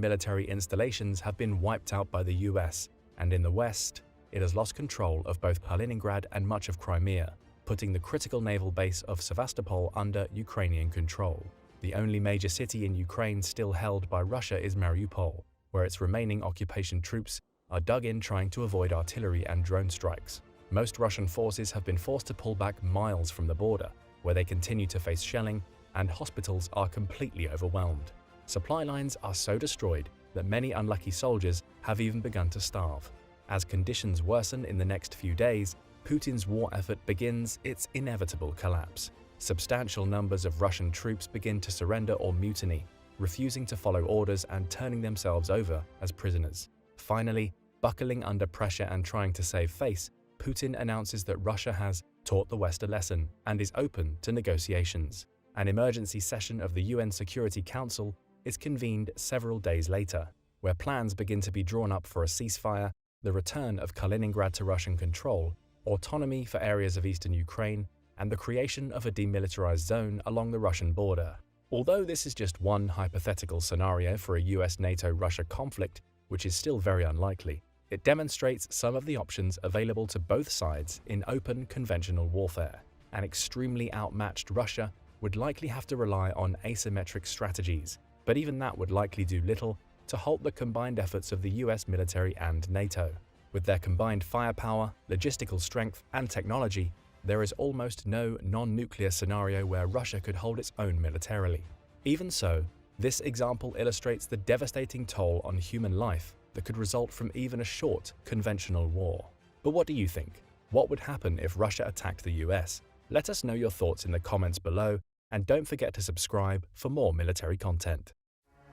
military installations have been wiped out by the US, and in the West, it has lost control of both Kaliningrad and much of Crimea, putting the critical naval base of Sevastopol under Ukrainian control. The only major city in Ukraine still held by Russia is Mariupol, where its remaining occupation troops are dug in trying to avoid artillery and drone strikes. Most Russian forces have been forced to pull back miles from the border, where they continue to face shelling, and hospitals are completely overwhelmed. Supply lines are so destroyed that many unlucky soldiers have even begun to starve. As conditions worsen in the next few days, Putin's war effort begins its inevitable collapse. Substantial numbers of Russian troops begin to surrender or mutiny, refusing to follow orders and turning themselves over as prisoners. Finally, buckling under pressure and trying to save face, Putin announces that Russia has taught the West a lesson and is open to negotiations. An emergency session of the UN Security Council is convened several days later, where plans begin to be drawn up for a ceasefire, the return of Kaliningrad to Russian control, autonomy for areas of eastern Ukraine, and the creation of a demilitarized zone along the Russian border. Although this is just one hypothetical scenario for a US-NATO-Russia conflict, which is still very unlikely, it demonstrates some of the options available to both sides in open conventional warfare. An extremely outmatched Russia would likely have to rely on asymmetric strategies, but even that would likely do little to halt the combined efforts of the US military and NATO. With their combined firepower, logistical strength, and technology, there is almost no non-nuclear scenario where Russia could hold its own militarily. Even so, this example illustrates the devastating toll on human life that could result from even a short conventional war. But what do you think? What would happen if Russia attacked the US? Let us know your thoughts in the comments below, and don't forget to subscribe for more military content.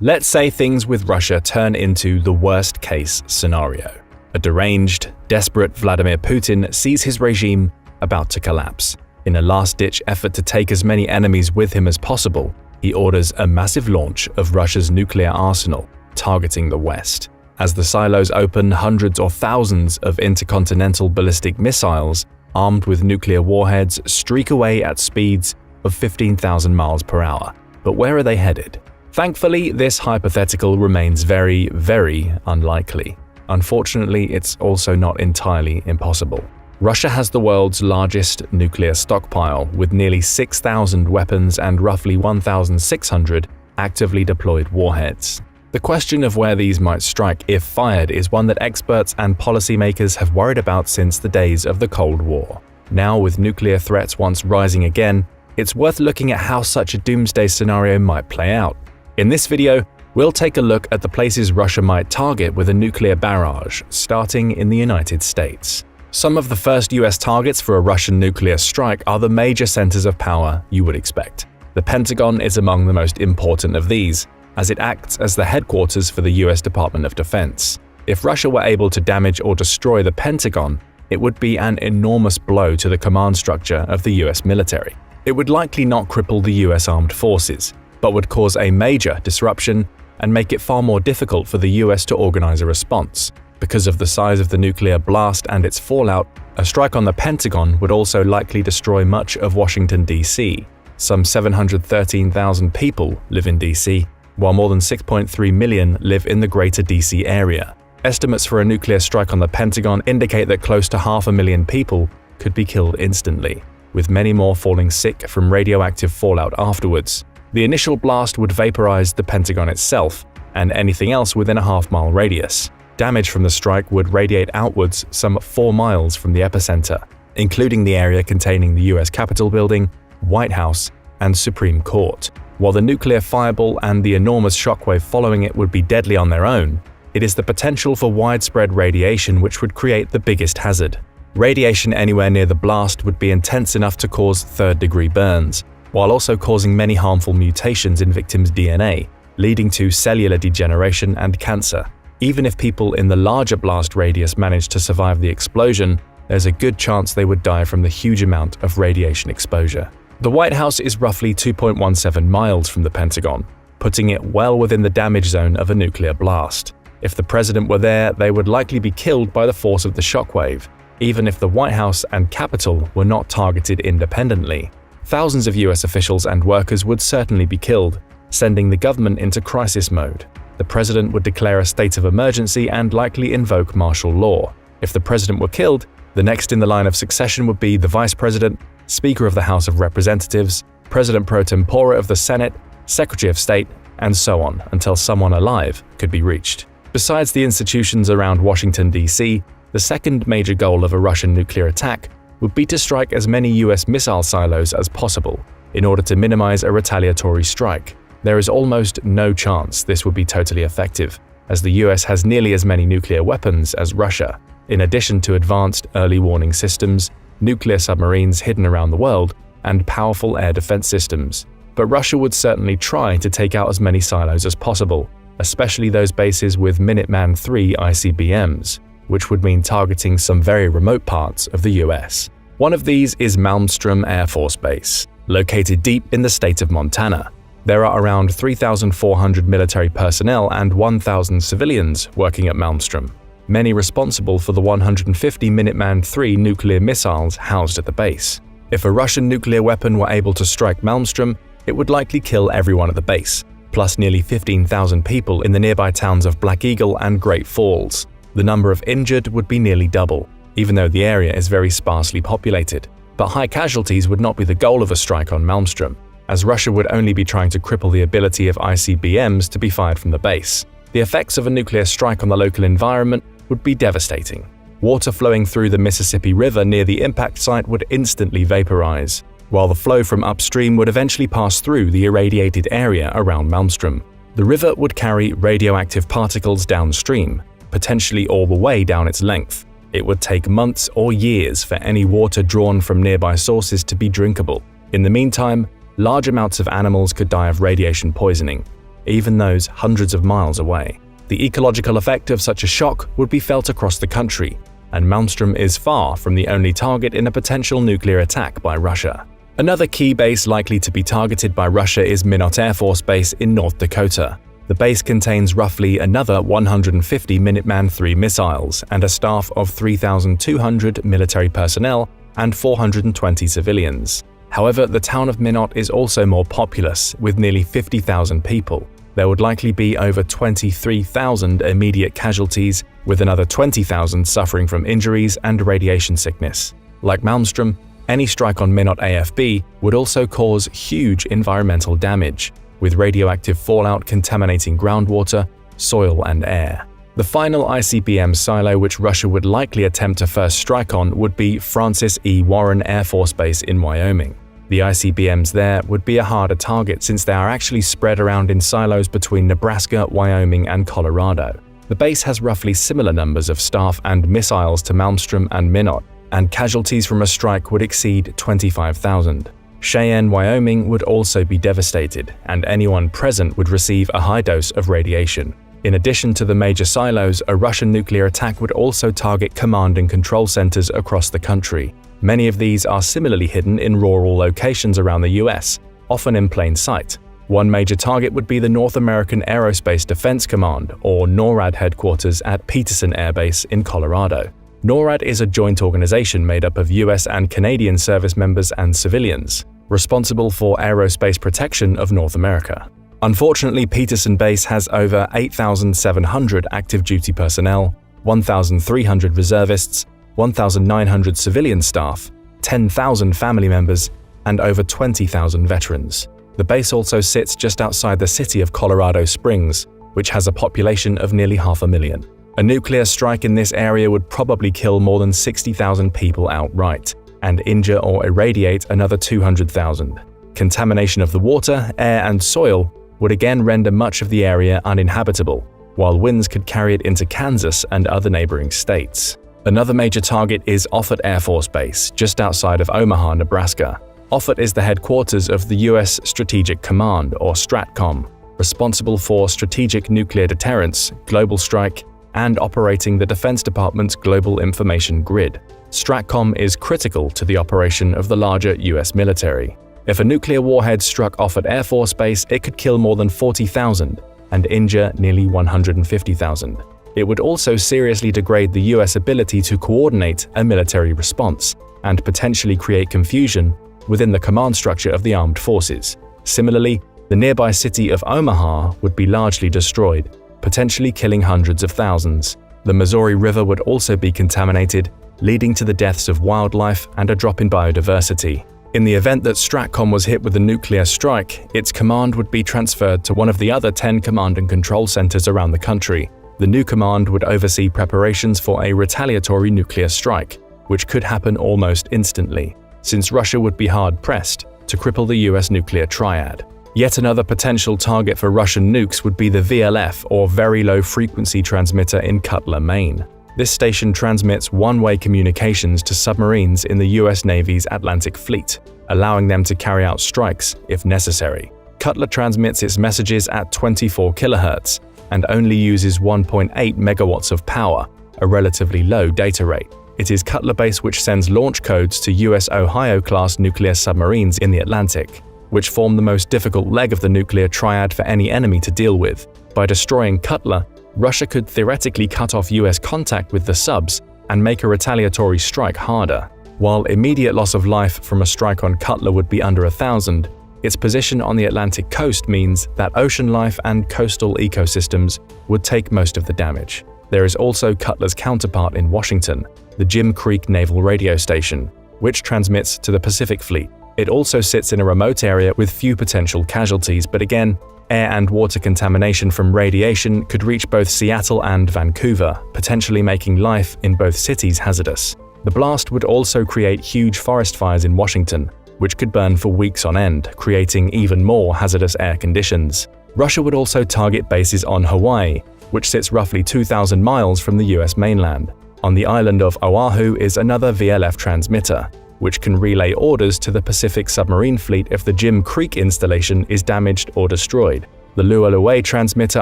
Let's say things with Russia turn into the worst-case scenario. A deranged, desperate Vladimir Putin sees his regime about to collapse. In a last-ditch effort to take as many enemies with him as possible, he orders a massive launch of Russia's nuclear arsenal, targeting the West. As the silos open, hundreds or thousands of intercontinental ballistic missiles armed with nuclear warheads streak away at speeds of 15,000 miles per hour. But where are they headed? Thankfully, this hypothetical remains very, very unlikely. Unfortunately, it's also not entirely impossible. Russia has the world's largest nuclear stockpile, with nearly 6,000 weapons and roughly 1,600 actively deployed warheads. The question of where these might strike if fired is one that experts and policymakers have worried about since the days of the Cold War. Now, with nuclear threats once rising again, it's worth looking at how such a doomsday scenario might play out. In this video, we'll take a look at the places Russia might target with a nuclear barrage, starting in the United States. Some of the first US targets for a Russian nuclear strike are the major centers of power you would expect. The Pentagon is among the most important of these, as it acts as the headquarters for the US Department of Defense. If Russia were able to damage or destroy the Pentagon, it would be an enormous blow to the command structure of the US military. It would likely not cripple the US armed forces, but would cause a major disruption and make it far more difficult for the US to organize a response. Because of the size of the nuclear blast and its fallout, a strike on the Pentagon would also likely destroy much of Washington, D.C. Some 713,000 people live in D.C., while more than 6.3 million live in the greater D.C. area. Estimates for a nuclear strike on the Pentagon indicate that close to 500,000 people could be killed instantly, with many more falling sick from radioactive fallout afterwards. The initial blast would vaporize the Pentagon itself and anything else within a half-mile radius. Damage from the strike would radiate outwards some 4 miles from the epicenter. including the area containing the US Capitol building, White House, and Supreme Court. While the nuclear fireball and the enormous shockwave following it would be deadly on their own, it is the potential for widespread radiation which would create the biggest hazard. Radiation anywhere near the blast would be intense enough to cause third-degree burns, while also causing many harmful mutations in victims' DNA, leading to cellular degeneration and cancer. Even if people in the larger blast radius managed to survive the explosion, there's a good chance they would die from the huge amount of radiation exposure. The White House is roughly 2.17 miles from the Pentagon, putting it well within the damage zone of a nuclear blast. If the president were there, they would likely be killed by the force of the shockwave, even if the White House and Capitol were not targeted independently. Thousands of US officials and workers would certainly be killed, sending the government into crisis mode. The president would declare a state of emergency and likely invoke martial law. If the president were killed, the next in the line of succession would be the vice president, Speaker of the House of Representatives, President pro tempore of the Senate, Secretary of State, and so on until someone alive could be reached. Besides the institutions around Washington, D.C., the second major goal of a Russian nuclear attack would be to strike as many US missile silos as possible in order to minimize a retaliatory strike. There is almost no chance this would be totally effective, as the US has nearly as many nuclear weapons as Russia, in addition to advanced early warning systems, nuclear submarines hidden around the world, and powerful air defense systems. But Russia would certainly try to take out as many silos as possible, especially those bases with Minuteman III ICBMs, which would mean targeting some very remote parts of the US. One of these is Malmstrom Air Force Base, located deep in the state of Montana. There are around 3,400 military personnel and 1,000 civilians working at Malmstrom, many responsible for the 150 Minuteman III nuclear missiles housed at the base. If a Russian nuclear weapon were able to strike Malmstrom, it would likely kill everyone at the base, plus nearly 15,000 people in the nearby towns of Black Eagle and Great Falls. The number of injured would be nearly double, even though the area is very sparsely populated. But high casualties would not be the goal of a strike on Malmstrom, as Russia would only be trying to cripple the ability of ICBMs to be fired from the base. The effects of a nuclear strike on the local environment would be devastating. Water flowing through the Mississippi River near the impact site would instantly vaporize, while the flow from upstream would eventually pass through the irradiated area around Malmstrom. The river would carry radioactive particles downstream, potentially all the way down its length. It would take months or years for any water drawn from nearby sources to be drinkable. In the meantime, large amounts of animals could die of radiation poisoning, even those hundreds of miles away. The ecological effect of such a shock would be felt across the country, and Malmstrom is far from the only target in a potential nuclear attack by Russia. Another key base likely to be targeted by Russia is Minot Air Force Base in North Dakota. The base contains roughly another 150 Minuteman III missiles and a staff of 3,200 military personnel and 420 civilians. However, the town of Minot is also more populous, with nearly 50,000 people. There would likely be over 23,000 immediate casualties, with another 20,000 suffering from injuries and radiation sickness. Like Malmstrom, any strike on Minot AFB would also cause huge environmental damage, with radioactive fallout contaminating groundwater, soil, and air. The final ICBM silo which Russia would likely attempt to first strike on would be Francis E. Warren Air Force Base in Wyoming. The ICBMs there would be a harder target since they are actually spread around in silos between Nebraska, Wyoming, and Colorado. The base has roughly similar numbers of staff and missiles to Malmstrom and Minot, and casualties from a strike would exceed 25,000. Cheyenne, Wyoming would also be devastated, and anyone present would receive a high dose of radiation. In addition to the major silos, a Russian nuclear attack would also target command and control centers across the country. Many of these are similarly hidden in rural locations around the US, often in plain sight. One major target would be the North American Aerospace Defense Command, or NORAD headquarters at Peterson Air Base in Colorado. NORAD is a joint organization made up of US and Canadian service members and civilians, responsible for aerospace protection of North America. Unfortunately, Peterson Base has over 8,700 active duty personnel, 1,300 reservists, 1,900 civilian staff, 10,000 family members, and over 20,000 veterans. The base also sits just outside the city of Colorado Springs, which has a population of nearly 500,000. A nuclear strike in this area would probably kill more than 60,000 people outright. and injure or irradiate another 200,000. Contamination of the water, air, and soil would again render much of the area uninhabitable, while winds could carry it into Kansas and other neighboring states. Another major target is Offutt Air Force Base, just outside of Omaha, Nebraska. Offutt is the headquarters of the U.S. Strategic Command, or STRATCOM, responsible for strategic nuclear deterrence, global strike, and operating the Defense Department's global information grid. STRATCOM is critical to the operation of the larger U.S. military. If a nuclear warhead struck Offutt Air Force Base, it could kill more than 40,000 and injure nearly 150,000. It would also seriously degrade the U.S. ability to coordinate a military response and potentially create confusion within the command structure of the armed forces. Similarly, the nearby city of Omaha would be largely destroyed, potentially killing hundreds of thousands. The Missouri River would also be contaminated, leading to the deaths of wildlife and a drop in biodiversity. In the event that STRATCOM was hit with a nuclear strike, its command would be transferred to one of the other 10 command and control centers around the country. The new command would oversee preparations for a retaliatory nuclear strike, which could happen almost instantly, since Russia would be hard-pressed to cripple the US nuclear triad. Yet another potential target for Russian nukes would be the VLF, or Very Low Frequency Transmitter in Cutler, Maine. This station transmits one-way communications to submarines in the US Navy's Atlantic Fleet, allowing them to carry out strikes if necessary. Cutler transmits its messages at 24 kHz and only uses 1.8 megawatts of power, a relatively low data rate. It is Cutler Base which sends launch codes to US Ohio-class nuclear submarines in the Atlantic, which form the most difficult leg of the nuclear triad for any enemy to deal with. By destroying Cutler, Russia could theoretically cut off US contact with the subs and make a retaliatory strike harder. While immediate loss of life from a strike on Cutler would be under 1,000, its position on the Atlantic coast means that ocean life and coastal ecosystems would take most of the damage. There is also Cutler's counterpart in Washington, the Jim Creek Naval Radio Station, which transmits to the Pacific Fleet. It also sits in a remote area with few potential casualties, but again, air and water contamination from radiation could reach both Seattle and Vancouver, potentially making life in both cities hazardous. The blast would also create huge forest fires in Washington, which could burn for weeks on end, creating even more hazardous air conditions. Russia would also target bases on Hawaii, which sits roughly 2,000 miles from the US mainland. On the island of Oahu is another VLF transmitter, which can relay orders to the Pacific submarine fleet if the Jim Creek installation is damaged or destroyed. The Lualua transmitter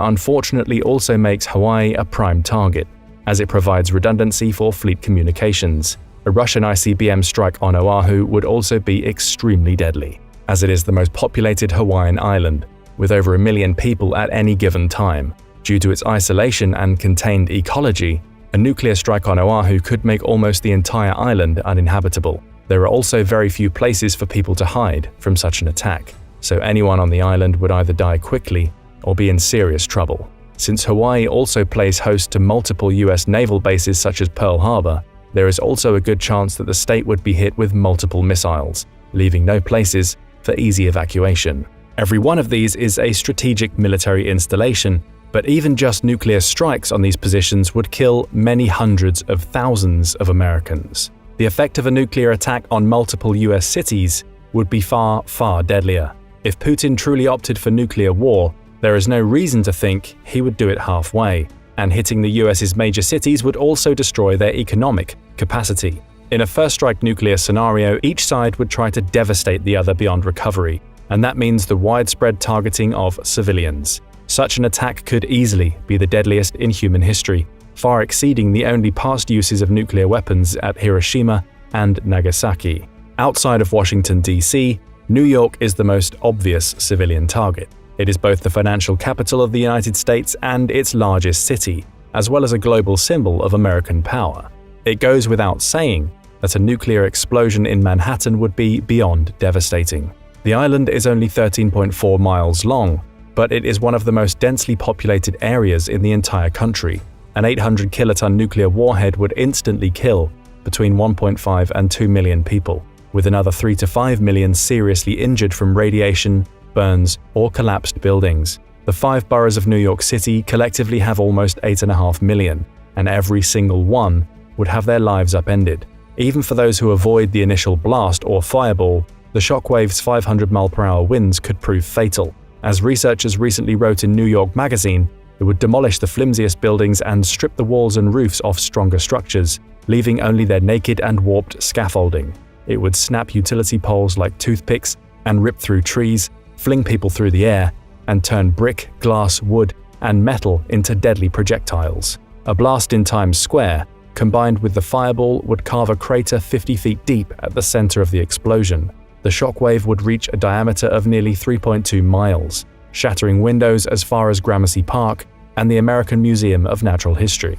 unfortunately also makes Hawaii a prime target, as it provides redundancy for fleet communications. A Russian ICBM strike on Oahu would also be extremely deadly, as it is the most populated Hawaiian island, with over 1 million people at any given time. Due to its isolation and contained ecology, a nuclear strike on Oahu could make almost the entire island uninhabitable. There are also very few places for people to hide from such an attack, so anyone on the island would either die quickly or be in serious trouble. Since Hawaii also plays host to multiple US naval bases such as Pearl Harbor, there is also a good chance that the state would be hit with multiple missiles, leaving no places for easy evacuation. Every one of these is a strategic military installation, but even just nuclear strikes on these positions would kill many hundreds of thousands of Americans. The effect of a nuclear attack on multiple US cities would be far, far deadlier. If Putin truly opted for nuclear war, there is no reason to think he would do it halfway, and hitting the US's major cities would also destroy their economic capacity. In a first-strike nuclear scenario, each side would try to devastate the other beyond recovery, and that means the widespread targeting of civilians. Such an attack could easily be the deadliest in human history, far exceeding the only past uses of nuclear weapons at Hiroshima and Nagasaki. Outside of Washington, D.C., New York is the most obvious civilian target. It is both the financial capital of the United States and its largest city, as well as a global symbol of American power. It goes without saying that a nuclear explosion in Manhattan would be beyond devastating. The island is only 13.4 miles long, but it is one of the most densely populated areas in the entire country. An 800-kiloton nuclear warhead would instantly kill between 1.5 and 2 million people, with another 3 to 5 million seriously injured from radiation, burns, or collapsed buildings. The 5 boroughs of New York City collectively have almost 8.5 million, and every single one would have their lives upended. Even for those who avoid the initial blast or fireball, the shockwave's 500 mph winds could prove fatal. As researchers recently wrote in New York Magazine, it would demolish the flimsiest buildings and strip the walls and roofs off stronger structures, leaving only their naked and warped scaffolding. It would snap utility poles like toothpicks and rip through trees, fling people through the air, and turn brick, glass, wood, and metal into deadly projectiles. A blast in Times Square, combined with the fireball, would carve a crater 50 feet deep at the center of the explosion. The shockwave would reach a diameter of nearly 3.2 miles, shattering windows as far as Gramercy Park and the American Museum of Natural History.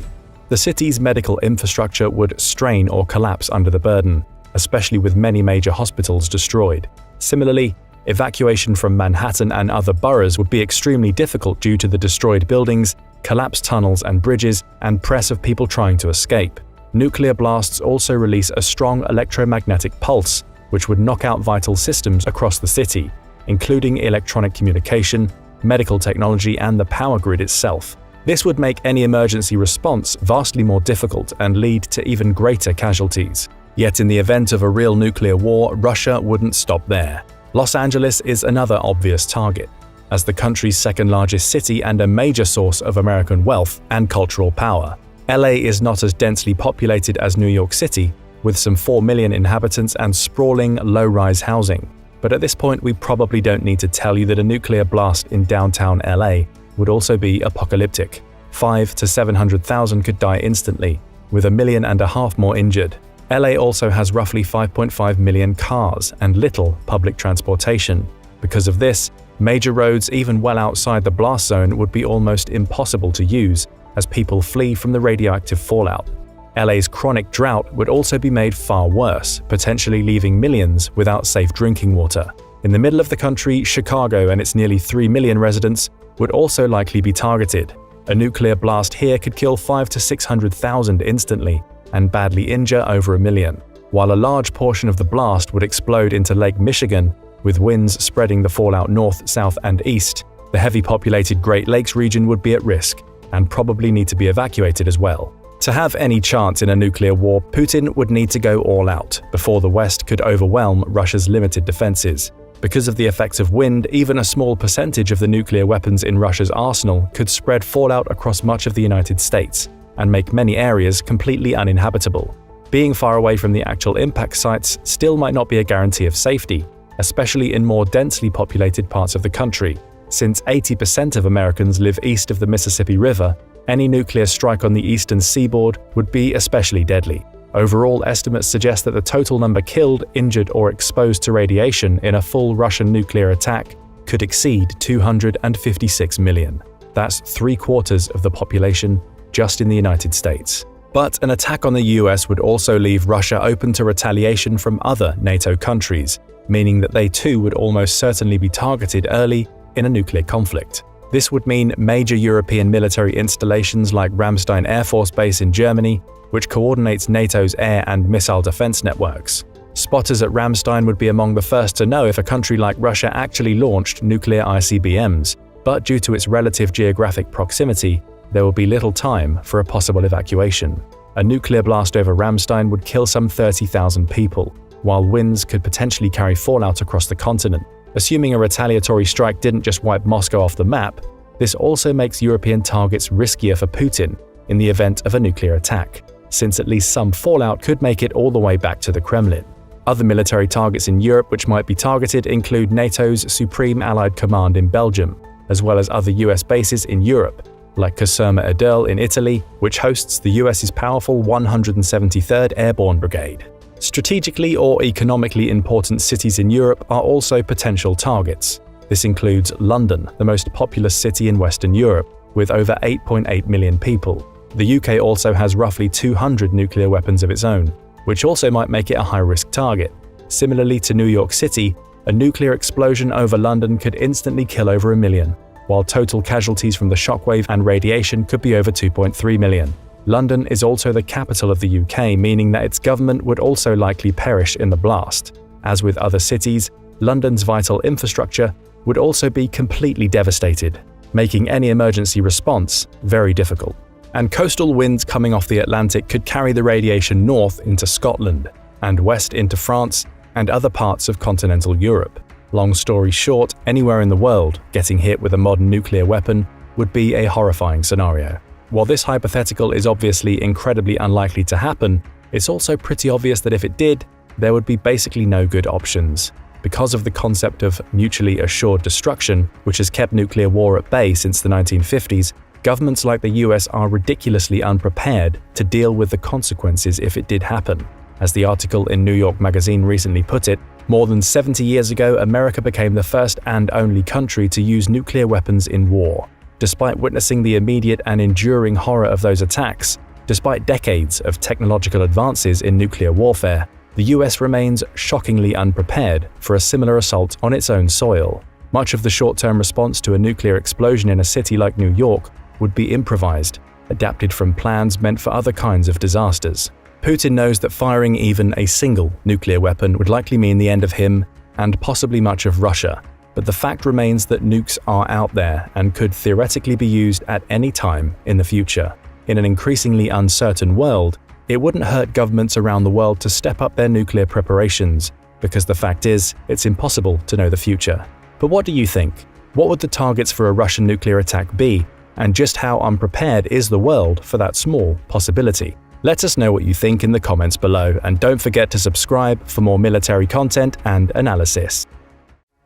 The city's medical infrastructure would strain or collapse under the burden, especially with many major hospitals destroyed. Similarly, evacuation from Manhattan and other boroughs would be extremely difficult due to the destroyed buildings, collapsed tunnels and bridges, and press of people trying to escape. Nuclear blasts also release a strong electromagnetic pulse, which would knock out vital systems across the city, including electronic communication, medical technology, and the power grid itself. This would make any emergency response vastly more difficult and lead to even greater casualties. Yet in the event of a real nuclear war, Russia wouldn't stop there. Los Angeles is another obvious target. As the country's second-largest city and a major source of American wealth and cultural power, LA is not as densely populated as New York City, with some 4 million inhabitants and sprawling, low-rise housing. But at this point, we probably don't need to tell you that a nuclear blast in downtown LA would also be apocalyptic. 500,000 to 700,000 could die instantly, with 1.5 million more injured. LA also has roughly 5.5 million cars and little public transportation. Because of this, major roads even well outside the blast zone would be almost impossible to use as people flee from the radioactive fallout. LA's chronic drought would also be made far worse, potentially leaving millions without safe drinking water. In the middle of the country, Chicago and its nearly 3 million residents would also likely be targeted. A nuclear blast here could kill 500,000 to 600,000 instantly and badly injure over 1 million, while a large portion of the blast would explode into Lake Michigan, with winds spreading the fallout north, south, and east. The heavy populated Great Lakes region would be at risk and probably need to be evacuated as well. To have any chance in a nuclear war, Putin would need to go all out before the West could overwhelm Russia's limited defenses. Because of the effects of wind, even a small percentage of the nuclear weapons in Russia's arsenal could spread fallout across much of the United States and make many areas completely uninhabitable. Being far away from the actual impact sites still might not be a guarantee of safety, especially in more densely populated parts of the country. Since 80% of Americans live east of the Mississippi River, any nuclear strike on the eastern seaboard would be especially deadly. Overall, estimates suggest that the total number killed, injured, or exposed to radiation in a full Russian nuclear attack could exceed 256 million. That's 3/4 of the population just in the United States. But an attack on the US would also leave Russia open to retaliation from other NATO countries, meaning that they too would almost certainly be targeted early in a nuclear conflict. This would mean major European military installations like Ramstein Air Force Base in Germany, which coordinates NATO's air and missile defense networks. Spotters at Ramstein would be among the first to know if a country like Russia actually launched nuclear ICBMs, but due to its relative geographic proximity, there will be little time for a possible evacuation. A nuclear blast over Ramstein would kill some 30,000 people, while winds could potentially carry fallout across the continent. Assuming a retaliatory strike didn't just wipe Moscow off the map, this also makes European targets riskier for Putin in the event of a nuclear attack, since at least some fallout could make it all the way back to the Kremlin. Other military targets in Europe which might be targeted include NATO's Supreme Allied Command in Belgium, as well as other US bases in Europe, like Caserma Ederle in Italy, which hosts the US's powerful 173rd Airborne Brigade. Strategically or economically important cities in Europe are also potential targets. This includes London, the most populous city in Western Europe, with over 8.8 million people. The UK also has roughly 200 nuclear weapons of its own, which also might make it a high-risk target. Similarly to New York City, a nuclear explosion over London could instantly kill over 1 million, while total casualties from the shockwave and radiation could be over 2.3 million. London is also the capital of the UK, meaning that its government would also likely perish in the blast. As with other cities, London's vital infrastructure would also be completely devastated, making any emergency response very difficult. and coastal winds coming off the Atlantic could carry the radiation north into Scotland, and west into France and other parts of continental Europe. Long story short, anywhere in the world, getting hit with a modern nuclear weapon would be a horrifying scenario. While this hypothetical is obviously incredibly unlikely to happen, it's also pretty obvious that if it did, there would be basically no good options. Because of the concept of mutually assured destruction, which has kept nuclear war at bay since the 1950s, governments like the US are ridiculously unprepared to deal with the consequences if it did happen. As the article in New York Magazine recently put it, more than 70 years ago, America became the first and only country to use nuclear weapons in war. Despite witnessing the immediate and enduring horror of those attacks, despite decades of technological advances in nuclear warfare, the US remains shockingly unprepared for a similar assault on its own soil. Much of the short-term response to a nuclear explosion in a city like New York would be improvised, adapted from plans meant for other kinds of disasters. Putin knows that firing even a single nuclear weapon would likely mean the end of him and possibly much of Russia, but the fact remains that nukes are out there and could theoretically be used at any time in the future. In an increasingly uncertain world, it wouldn't hurt governments around the world to step up their nuclear preparations, because the fact is, it's impossible to know the future. But what do you think? What would the targets for a Russian nuclear attack be, and just how unprepared is the world for that small possibility? Let us know what you think in the comments below, and don't forget to subscribe for more military content and analysis.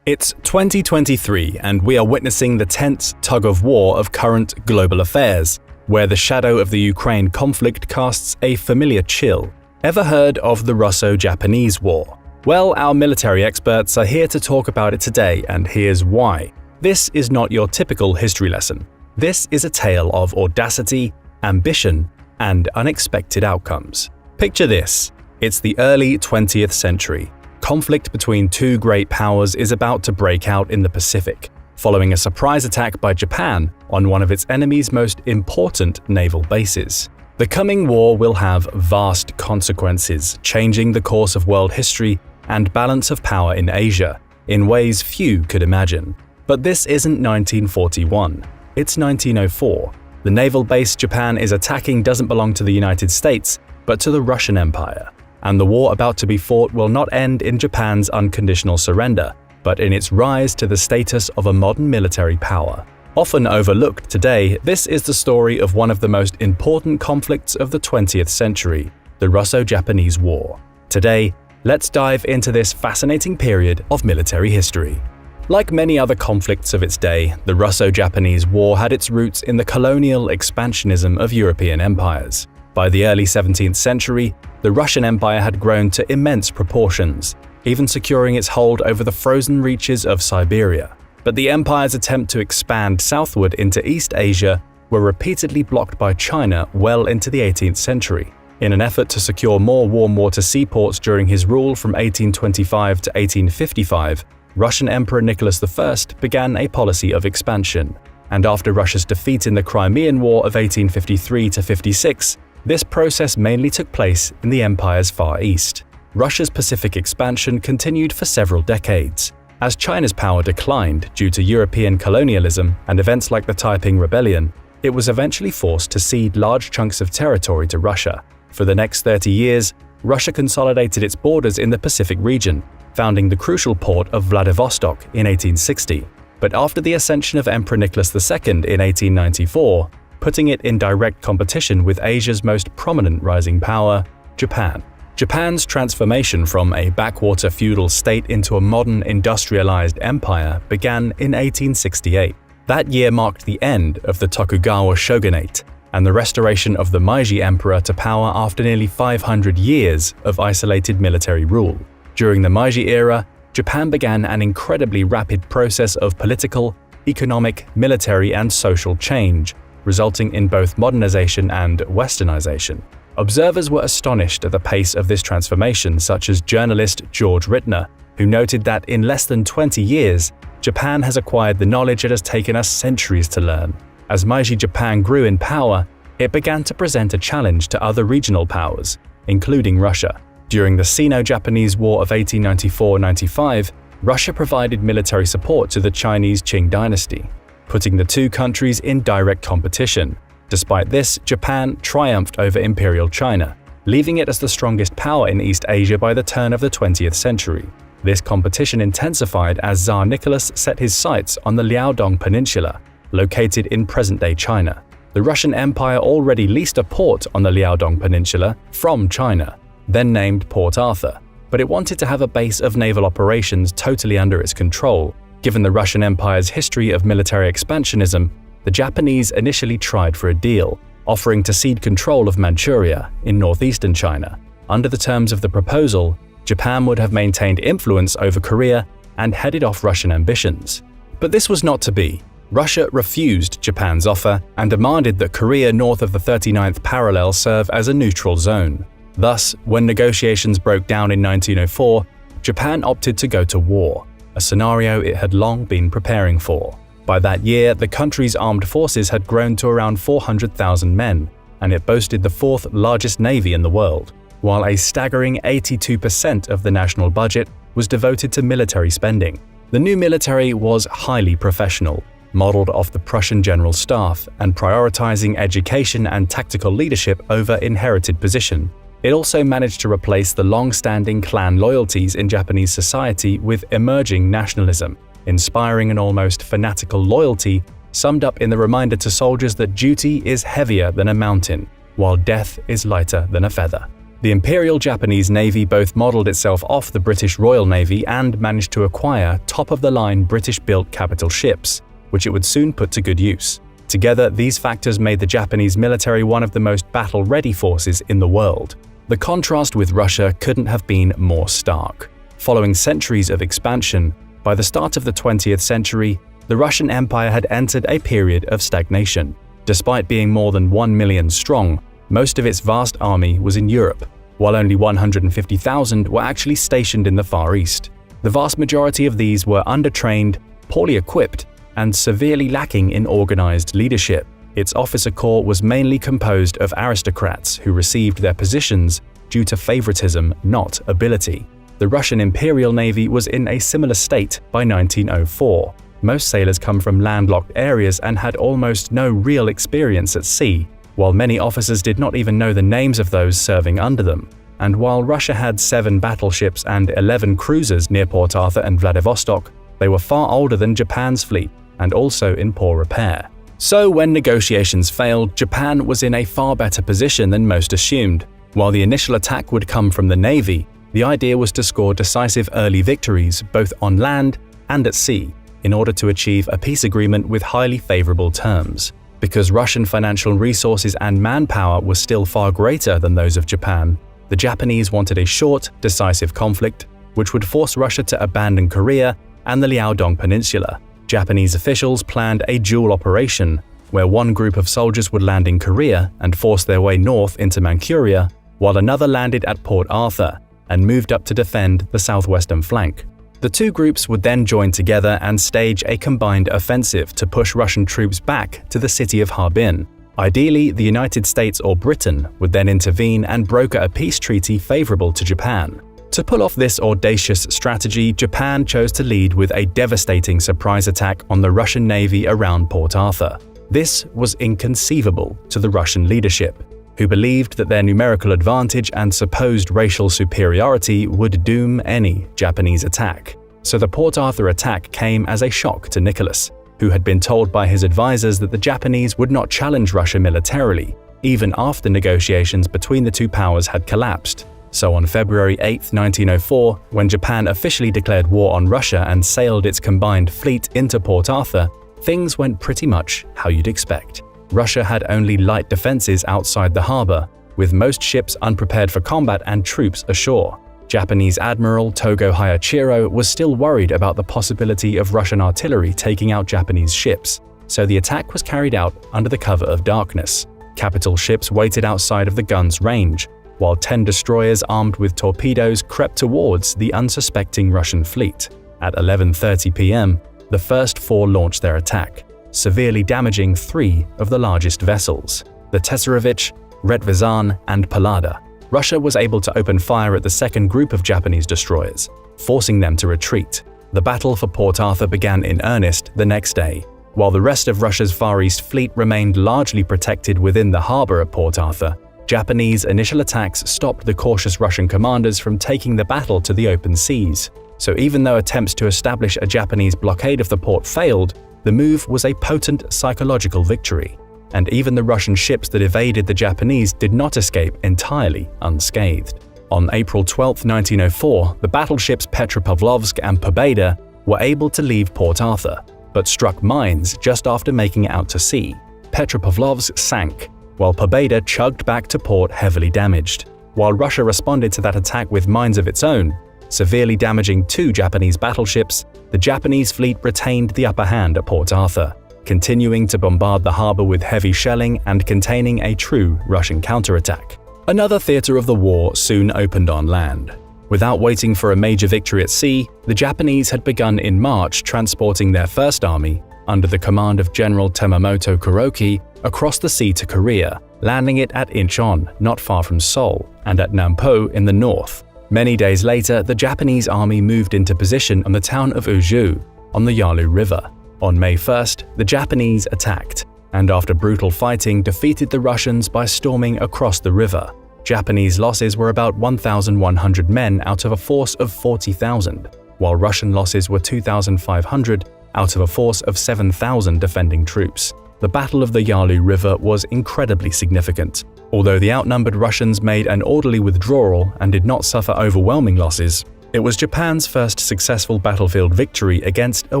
It's 2023, and we are witnessing the tense tug-of-war of current global affairs, where the shadow of the Ukraine conflict casts a familiar chill. Ever heard of the Russo-Japanese War? Well, our military experts are here to talk about it today, and here's why. This is not your typical history lesson. This is a tale of audacity, ambition, and unexpected outcomes. Picture this. It's the early 20th century. Conflict between two great powers is about to break out in the Pacific, following a surprise attack by Japan on one of its enemy's most important naval bases. The coming war will have vast consequences, changing the course of world history and balance of power in Asia in ways few could imagine. But this isn't 1941. It's 1904. The naval base Japan is attacking doesn't belong to the United States, but to the Russian Empire. And the war about to be fought will not end in Japan's unconditional surrender, but in its rise to the status of a modern military power. Often overlooked today, this is the story of one of the most important conflicts of the 20th century, the Russo-Japanese War. Today, let's dive into this fascinating period of military history. Like many other conflicts of its day, the Russo-Japanese War had its roots in the colonial expansionism of European empires. By the early 17th century, the Russian Empire had grown to immense proportions, even securing its hold over the frozen reaches of Siberia. But the empire's attempt to expand southward into East Asia were repeatedly blocked by China well into the 18th century. In an effort to secure more warm water seaports during his rule from 1825 to 1855, Russian Emperor Nicholas I began a policy of expansion. And after Russia's defeat in the Crimean War of 1853–56, this process mainly took place in the empire's Far East. Russia's Pacific expansion continued for several decades. As China's power declined due to European colonialism and events like the Taiping Rebellion, it was eventually forced to cede large chunks of territory to Russia. For the next 30 years, Russia consolidated its borders in the Pacific region, founding the crucial port of Vladivostok in 1860. But after the ascension of Emperor Nicholas II in 1894, putting it in direct competition with Asia's most prominent rising power, Japan. Japan's transformation from a backwater feudal state into a modern industrialized empire began in 1868. That year marked the end of the Tokugawa shogunate and the restoration of the Meiji Emperor to power after nearly 500 years of isolated military rule. During the Meiji era, Japan began an incredibly rapid process of political, economic, military, and social change, resulting in both modernization and westernization. Observers were astonished at the pace of this transformation, such as journalist George Rittner, who noted that in less than 20 years, Japan has acquired the knowledge it has taken us centuries to learn. As Meiji Japan grew in power, it began to present a challenge to other regional powers, including Russia. During the Sino-Japanese War of 1894–95, Russia provided military support to the Chinese Qing dynasty, putting the two countries in direct competition. Despite this, Japan triumphed over Imperial China, leaving it as the strongest power in East Asia by the turn of the 20th century. This competition intensified as Tsar Nicholas set his sights on the Liaodong Peninsula, located in present-day China. The Russian Empire already leased a port on the Liaodong Peninsula from China, then named Port Arthur, but it wanted to have a base of naval operations totally under its control. Given the Russian Empire's history of military expansionism, the Japanese initially tried for a deal, offering to cede control of Manchuria in northeastern China. Under the terms of the proposal, Japan would have maintained influence over Korea and headed off Russian ambitions. But this was not to be. Russia refused Japan's offer and demanded that Korea north of the 39th parallel serve as a neutral zone. Thus, when negotiations broke down in 1904, Japan opted to go to war, a scenario it had long been preparing for. By that year, the country's armed forces had grown to around 400,000 men, and it boasted the fourth largest navy in the world, while a staggering 82% of the national budget was devoted to military spending. The new military was highly professional, modeled off the Prussian General Staff and prioritizing education and tactical leadership over inherited position. It also managed to replace the long-standing clan loyalties in Japanese society with emerging nationalism, inspiring an almost fanatical loyalty summed up in the reminder to soldiers that duty is heavier than a mountain, while death is lighter than a feather. The Imperial Japanese Navy both modeled itself off the British Royal Navy and managed to acquire top-of-the-line British-built capital ships, which it would soon put to good use. Together, these factors made the Japanese military one of the most battle-ready forces in the world. The contrast with Russia couldn't have been more stark. Following centuries of expansion, by the start of the 20th century, the Russian Empire had entered a period of stagnation. Despite being more than 1 million strong, most of its vast army was in Europe, while only 150,000 were actually stationed in the Far East. The vast majority of these were undertrained, poorly equipped, and severely lacking in organized leadership. Its officer corps was mainly composed of aristocrats who received their positions due to favoritism, not ability. The Russian Imperial Navy was in a similar state by 1904. Most sailors come from landlocked areas and had almost no real experience at sea, while many officers did not even know the names of those serving under them. And while Russia had 7 battleships and 11 cruisers near Port Arthur and Vladivostok, they were far older than Japan's fleet and also in poor repair. So when negotiations failed, Japan was in a far better position than most assumed. While the initial attack would come from the Navy, the idea was to score decisive early victories both on land and at sea in order to achieve a peace agreement with highly favorable terms. Because Russian financial resources and manpower were still far greater than those of Japan, the Japanese wanted a short, decisive conflict, which would force Russia to abandon Korea and the Liaodong Peninsula. Japanese officials planned a dual operation, where one group of soldiers would land in Korea and force their way north into Manchuria, while another landed at Port Arthur and moved up to defend the southwestern flank. The two groups would then join together and stage a combined offensive to push Russian troops back to the city of Harbin. Ideally, the United States or Britain would then intervene and broker a peace treaty favorable to Japan. To pull off this audacious strategy, Japan chose to lead with a devastating surprise attack on the Russian Navy around Port Arthur. This was inconceivable to the Russian leadership, who believed that their numerical advantage and supposed racial superiority would doom any Japanese attack. So the Port Arthur attack came as a shock to Nicholas, who had been told by his advisors that the Japanese would not challenge Russia militarily, even after negotiations between the two powers had collapsed. So on February 8, 1904, when Japan officially declared war on Russia and sailed its combined fleet into Port Arthur, things went pretty much how you'd expect. Russia had only light defenses outside the harbor, with most ships unprepared for combat and troops ashore. Japanese Admiral Togo Hayachiro was still worried about the possibility of Russian artillery taking out Japanese ships, so the attack was carried out under the cover of darkness. Capital ships waited outside of the gun's range, while 10 destroyers armed with torpedoes crept towards the unsuspecting Russian fleet. At 11:30 p.m., the first 4 launched their attack, severely damaging 3 of the largest vessels, the Tsarevich, Retvizan, and Pallada. Russia was able to open fire at the second group of Japanese destroyers, forcing them to retreat. The battle for Port Arthur began in earnest the next day. While the rest of Russia's Far East Fleet remained largely protected within the harbor at Port Arthur, Japanese initial attacks stopped the cautious Russian commanders from taking the battle to the open seas. So even though attempts to establish a Japanese blockade of the port failed, the move was a potent psychological victory. And even the Russian ships that evaded the Japanese did not escape entirely unscathed. On April 12, 1904, the battleships Petropavlovsk and Pobeda were able to leave Port Arthur, but struck mines just after making it out to sea. Petropavlovsk sank, while Pobeda chugged back to port heavily damaged. While Russia responded to that attack with mines of its own, severely damaging 2 Japanese battleships, the Japanese fleet retained the upper hand at Port Arthur, continuing to bombard the harbor with heavy shelling and containing a true Russian counterattack. Another theater of the war soon opened on land. Without waiting for a major victory at sea, the Japanese had begun in March transporting their First Army, under the command of General Temamoto Kuroki, across the sea to Korea, landing it at Incheon, not far from Seoul, and at Nampo in the north. Many days later, the Japanese army moved into position on the town of Uju, on the Yalu River. On May 1st, the Japanese attacked, and after brutal fighting defeated the Russians by storming across the river. Japanese losses were about 1,100 men out of a force of 40,000, while Russian losses were 2,500 out of a force of 7,000 defending troops. The Battle of the Yalu River was incredibly significant. Although the outnumbered Russians made an orderly withdrawal and did not suffer overwhelming losses, it was Japan's first successful battlefield victory against a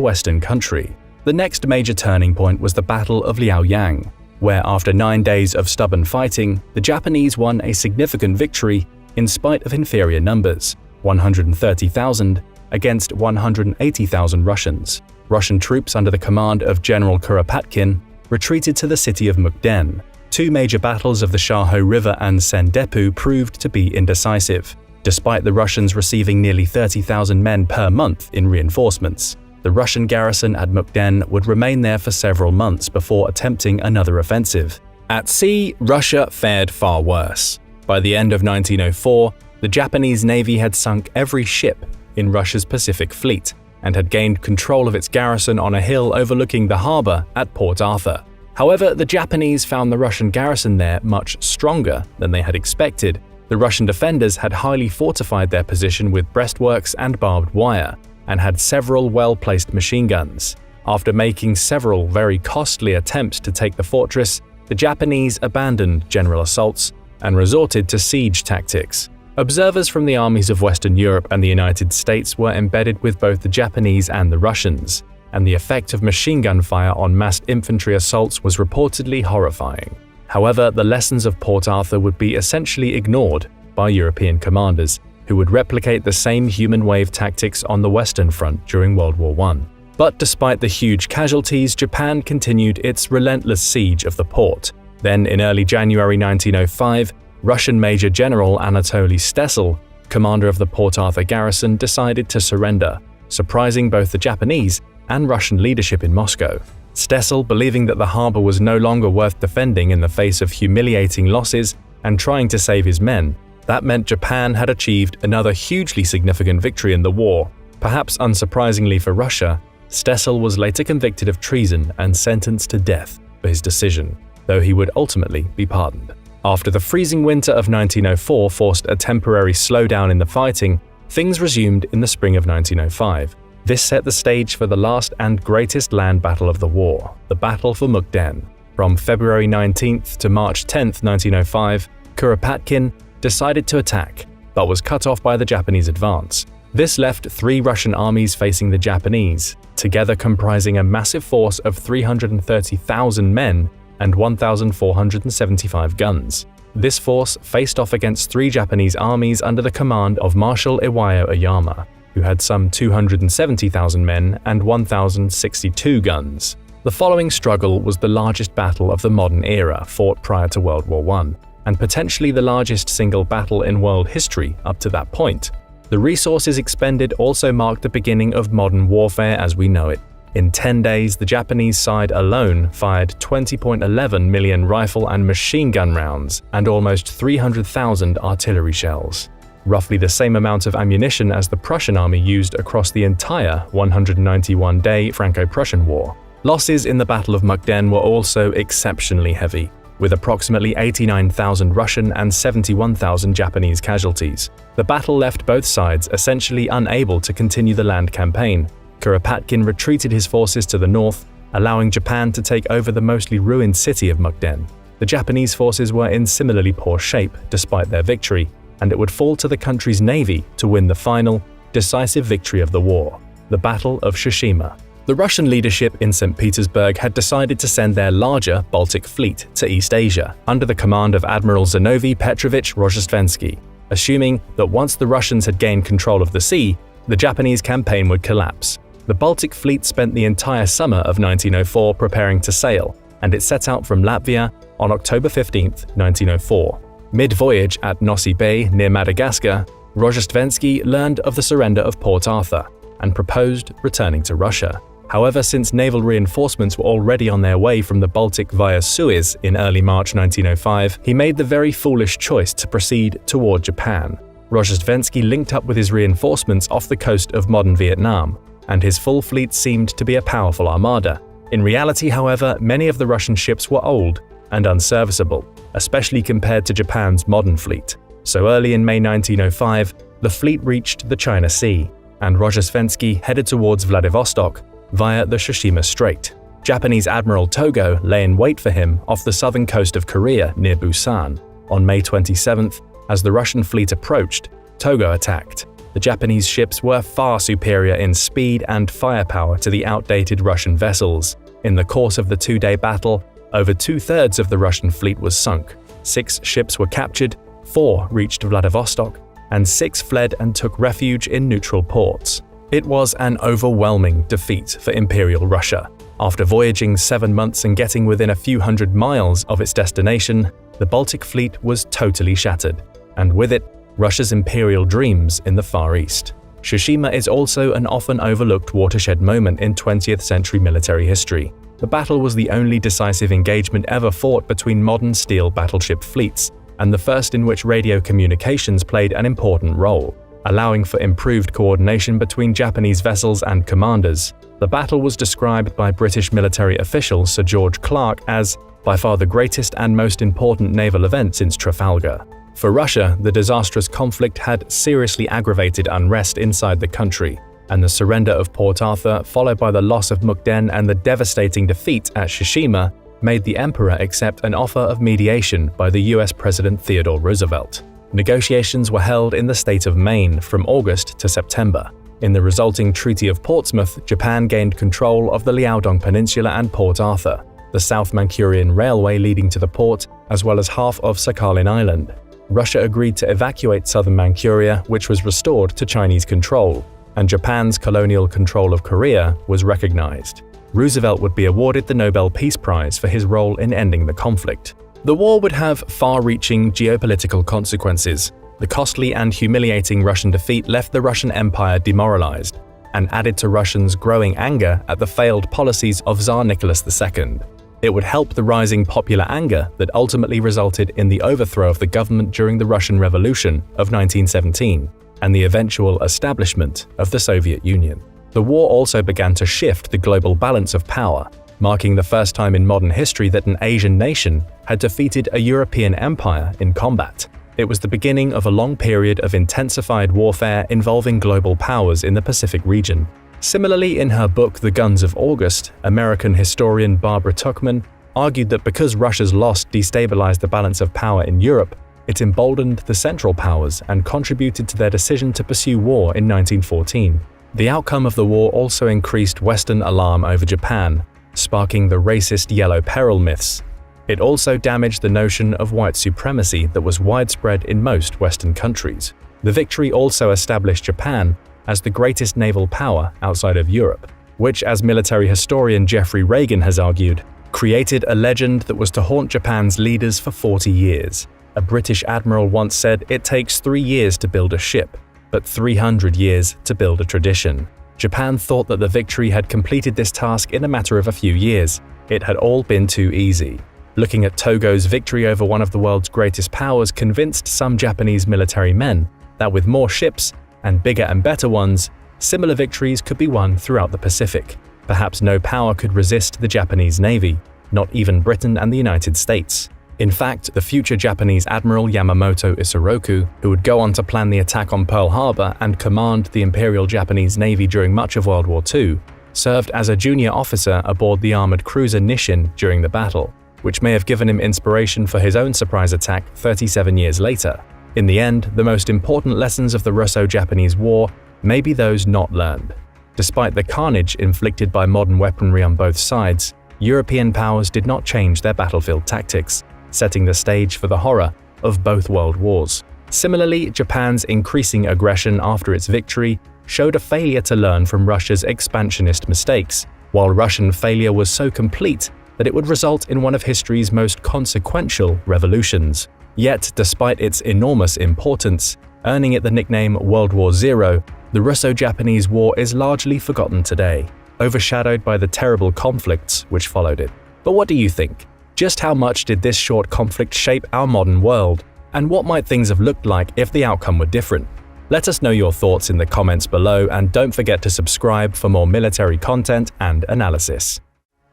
Western country. The next major turning point was the Battle of Liaoyang, where after 9 days of stubborn fighting, the Japanese won a significant victory in spite of inferior numbers, 130,000 against 180,000 Russians. Russian troops under the command of General Kuropatkin retreated to the city of Mukden. 2 major battles of the Shaho River and Sendepu proved to be indecisive, despite the Russians receiving nearly 30,000 men per month in reinforcements. The Russian garrison at Mukden would remain there for several months before attempting another offensive. At sea, Russia fared far worse. By the end of 1904, the Japanese Navy had sunk every ship in Russia's Pacific Fleet and had gained control of its garrison on a hill overlooking the harbor at Port Arthur. However, the Japanese found the Russian garrison there much stronger than they had expected. The Russian defenders had highly fortified their position with breastworks and barbed wire, and had several well-placed machine guns. After making several very costly attempts to take the fortress, the Japanese abandoned general assaults and resorted to siege tactics. Observers from the armies of Western Europe and the United States were embedded with both the Japanese and the Russians, and the effect of machine gun fire on massed infantry assaults was reportedly horrifying. However, the lessons of Port Arthur would be essentially ignored by European commanders, who would replicate the same human wave tactics on the Western Front during World War I. But despite the huge casualties, Japan continued its relentless siege of the port. Then, in early January 1905, Russian Major General Anatoly Stessel, commander of the Port Arthur garrison, decided to surrender, surprising both the Japanese and Russian leadership in Moscow. Stessel, believing that the harbor was no longer worth defending in the face of humiliating losses and trying to save his men, that meant Japan had achieved another hugely significant victory in the war. Perhaps unsurprisingly for Russia, Stessel was later convicted of treason and sentenced to death for his decision, though he would ultimately be pardoned. After the freezing winter of 1904 forced a temporary slowdown in the fighting, things resumed in the spring of 1905. This set the stage for the last and greatest land battle of the war, the Battle for Mukden. From February 19th to March 10th, 1905, Kuropatkin decided to attack, but was cut off by the Japanese advance. This left 3 Russian armies facing the Japanese, together comprising a massive force of 330,000 men and 1,475 guns. This force faced off against 3 Japanese armies under the command of Marshal Iwayo Oyama, who had some 270,000 men and 1,062 guns. The following struggle was the largest battle of the modern era fought prior to World War I, and potentially the largest single battle in world history up to that point. The resources expended also marked the beginning of modern warfare as we know it. In 10 days, the Japanese side alone fired 20.11 million rifle and machine gun rounds and almost 300,000 artillery shells, roughly the same amount of ammunition as the Prussian army used across the entire 191-day Franco-Prussian War. Losses in the Battle of Mukden were also exceptionally heavy, with approximately 89,000 Russian and 71,000 Japanese casualties. The battle left both sides essentially unable to continue the land campaign. Kuropatkin retreated his forces to the north, allowing Japan to take over the mostly ruined city of Mukden. The Japanese forces were in similarly poor shape despite their victory, and it would fall to the country's navy to win the final, decisive victory of the war, the Battle of Tsushima. The Russian leadership in St. Petersburg had decided to send their larger Baltic fleet to East Asia under the command of Admiral Zinovy Petrovich Rozhestvensky, assuming that once the Russians had gained control of the sea, the Japanese campaign would collapse. The Baltic fleet spent the entire summer of 1904 preparing to sail, and it set out from Latvia on October 15, 1904. Mid-voyage at Nosy Bay near Madagascar, Rozhestvensky learned of the surrender of Port Arthur and proposed returning to Russia. However, since naval reinforcements were already on their way from the Baltic via Suez in early March 1905, he made the very foolish choice to proceed toward Japan. Rozhestvensky linked up with his reinforcements off the coast of modern Vietnam, and his full fleet seemed to be a powerful armada. In reality, however, many of the Russian ships were old and unserviceable, especially compared to Japan's modern fleet. So early in May 1905, the fleet reached the China Sea, and Rozhestvensky headed towards Vladivostok via the Tsushima Strait. Japanese Admiral Togo lay in wait for him off the southern coast of Korea near Busan. On May 27th, as the Russian fleet approached, Togo attacked. The Japanese ships were far superior in speed and firepower to the outdated Russian vessels. In the course of the two-day battle, over two-thirds of the Russian fleet was sunk. 6 ships were captured, 4 reached Vladivostok, and 6 fled and took refuge in neutral ports. It was an overwhelming defeat for Imperial Russia. After voyaging 7 months and getting within a few hundred miles of its destination, the Baltic fleet was totally shattered, and with it, Russia's imperial dreams in the Far East. Tsushima is also an often overlooked watershed moment in 20th century military history. The battle was the only decisive engagement ever fought between modern steel battleship fleets, and the first in which radio communications played an important role, allowing for improved coordination between Japanese vessels and commanders. The battle was described by British military official Sir George Clark as by far the greatest and most important naval event since Trafalgar. For Russia, the disastrous conflict had seriously aggravated unrest inside the country, and the surrender of Port Arthur, followed by the loss of Mukden and the devastating defeat at Tsushima, made the emperor accept an offer of mediation by the US President Theodore Roosevelt. Negotiations were held in the state of Maine from August to September. In the resulting Treaty of Portsmouth, Japan gained control of the Liaodong Peninsula and Port Arthur, the South Manchurian Railway leading to the port, as well as half of Sakhalin Island. Russia agreed to evacuate southern Manchuria, which was restored to Chinese control, and Japan's colonial control of Korea was recognized. Roosevelt would be awarded the Nobel Peace Prize for his role in ending the conflict. The war would have far-reaching geopolitical consequences. The costly and humiliating Russian defeat left the Russian Empire demoralized and added to Russians' growing anger at the failed policies of Tsar Nicholas II. It would help the rising popular anger that ultimately resulted in the overthrow of the government during the Russian Revolution of 1917 and the eventual establishment of the Soviet Union. The war also began to shift the global balance of power, marking the first time in modern history that an Asian nation had defeated a European empire in combat. It was the beginning of a long period of intensified warfare involving global powers in the Pacific region. Similarly, in her book The Guns of August, American historian Barbara Tuchman argued that because Russia's loss destabilized the balance of power in Europe, it emboldened the Central Powers and contributed to their decision to pursue war in 1914. The outcome of the war also increased Western alarm over Japan, sparking the racist Yellow Peril myths. It also damaged the notion of white supremacy that was widespread in most Western countries. The victory also established Japan as the greatest naval power outside of Europe, which, as military historian Jeffrey Reagan has argued, created a legend that was to haunt Japan's leaders for 40 years. A British admiral once said, "It takes 3 years to build a ship, but 300 years to build a tradition." Japan thought that the victory had completed this task in a matter of a few years. It had all been too easy. Looking at Togo's victory over one of the world's greatest powers convinced some Japanese military men that with more ships, and bigger and better ones, similar victories could be won throughout the Pacific. Perhaps no power could resist the Japanese Navy, not even Britain and the United States. In fact, the future Japanese Admiral Yamamoto Isoroku, who would go on to plan the attack on Pearl Harbor and command the Imperial Japanese Navy during much of World War II, served as a junior officer aboard the armored cruiser Nishin during the battle, which may have given him inspiration for his own surprise attack 37 years later. In the end, the most important lessons of the Russo-Japanese War may be those not learned. Despite the carnage inflicted by modern weaponry on both sides, European powers did not change their battlefield tactics, setting the stage for the horror of both world wars. Similarly, Japan's increasing aggression after its victory showed a failure to learn from Russia's expansionist mistakes, while Russian failure was so complete that it would result in one of history's most consequential revolutions. Yet, despite its enormous importance, earning it the nickname World War Zero, the Russo-Japanese War is largely forgotten today, overshadowed by the terrible conflicts which followed it. But what do you think? Just how much did this short conflict shape our modern world? And what might things have looked like if the outcome were different? Let us know your thoughts in the comments below, and don't forget to subscribe for more military content and analysis.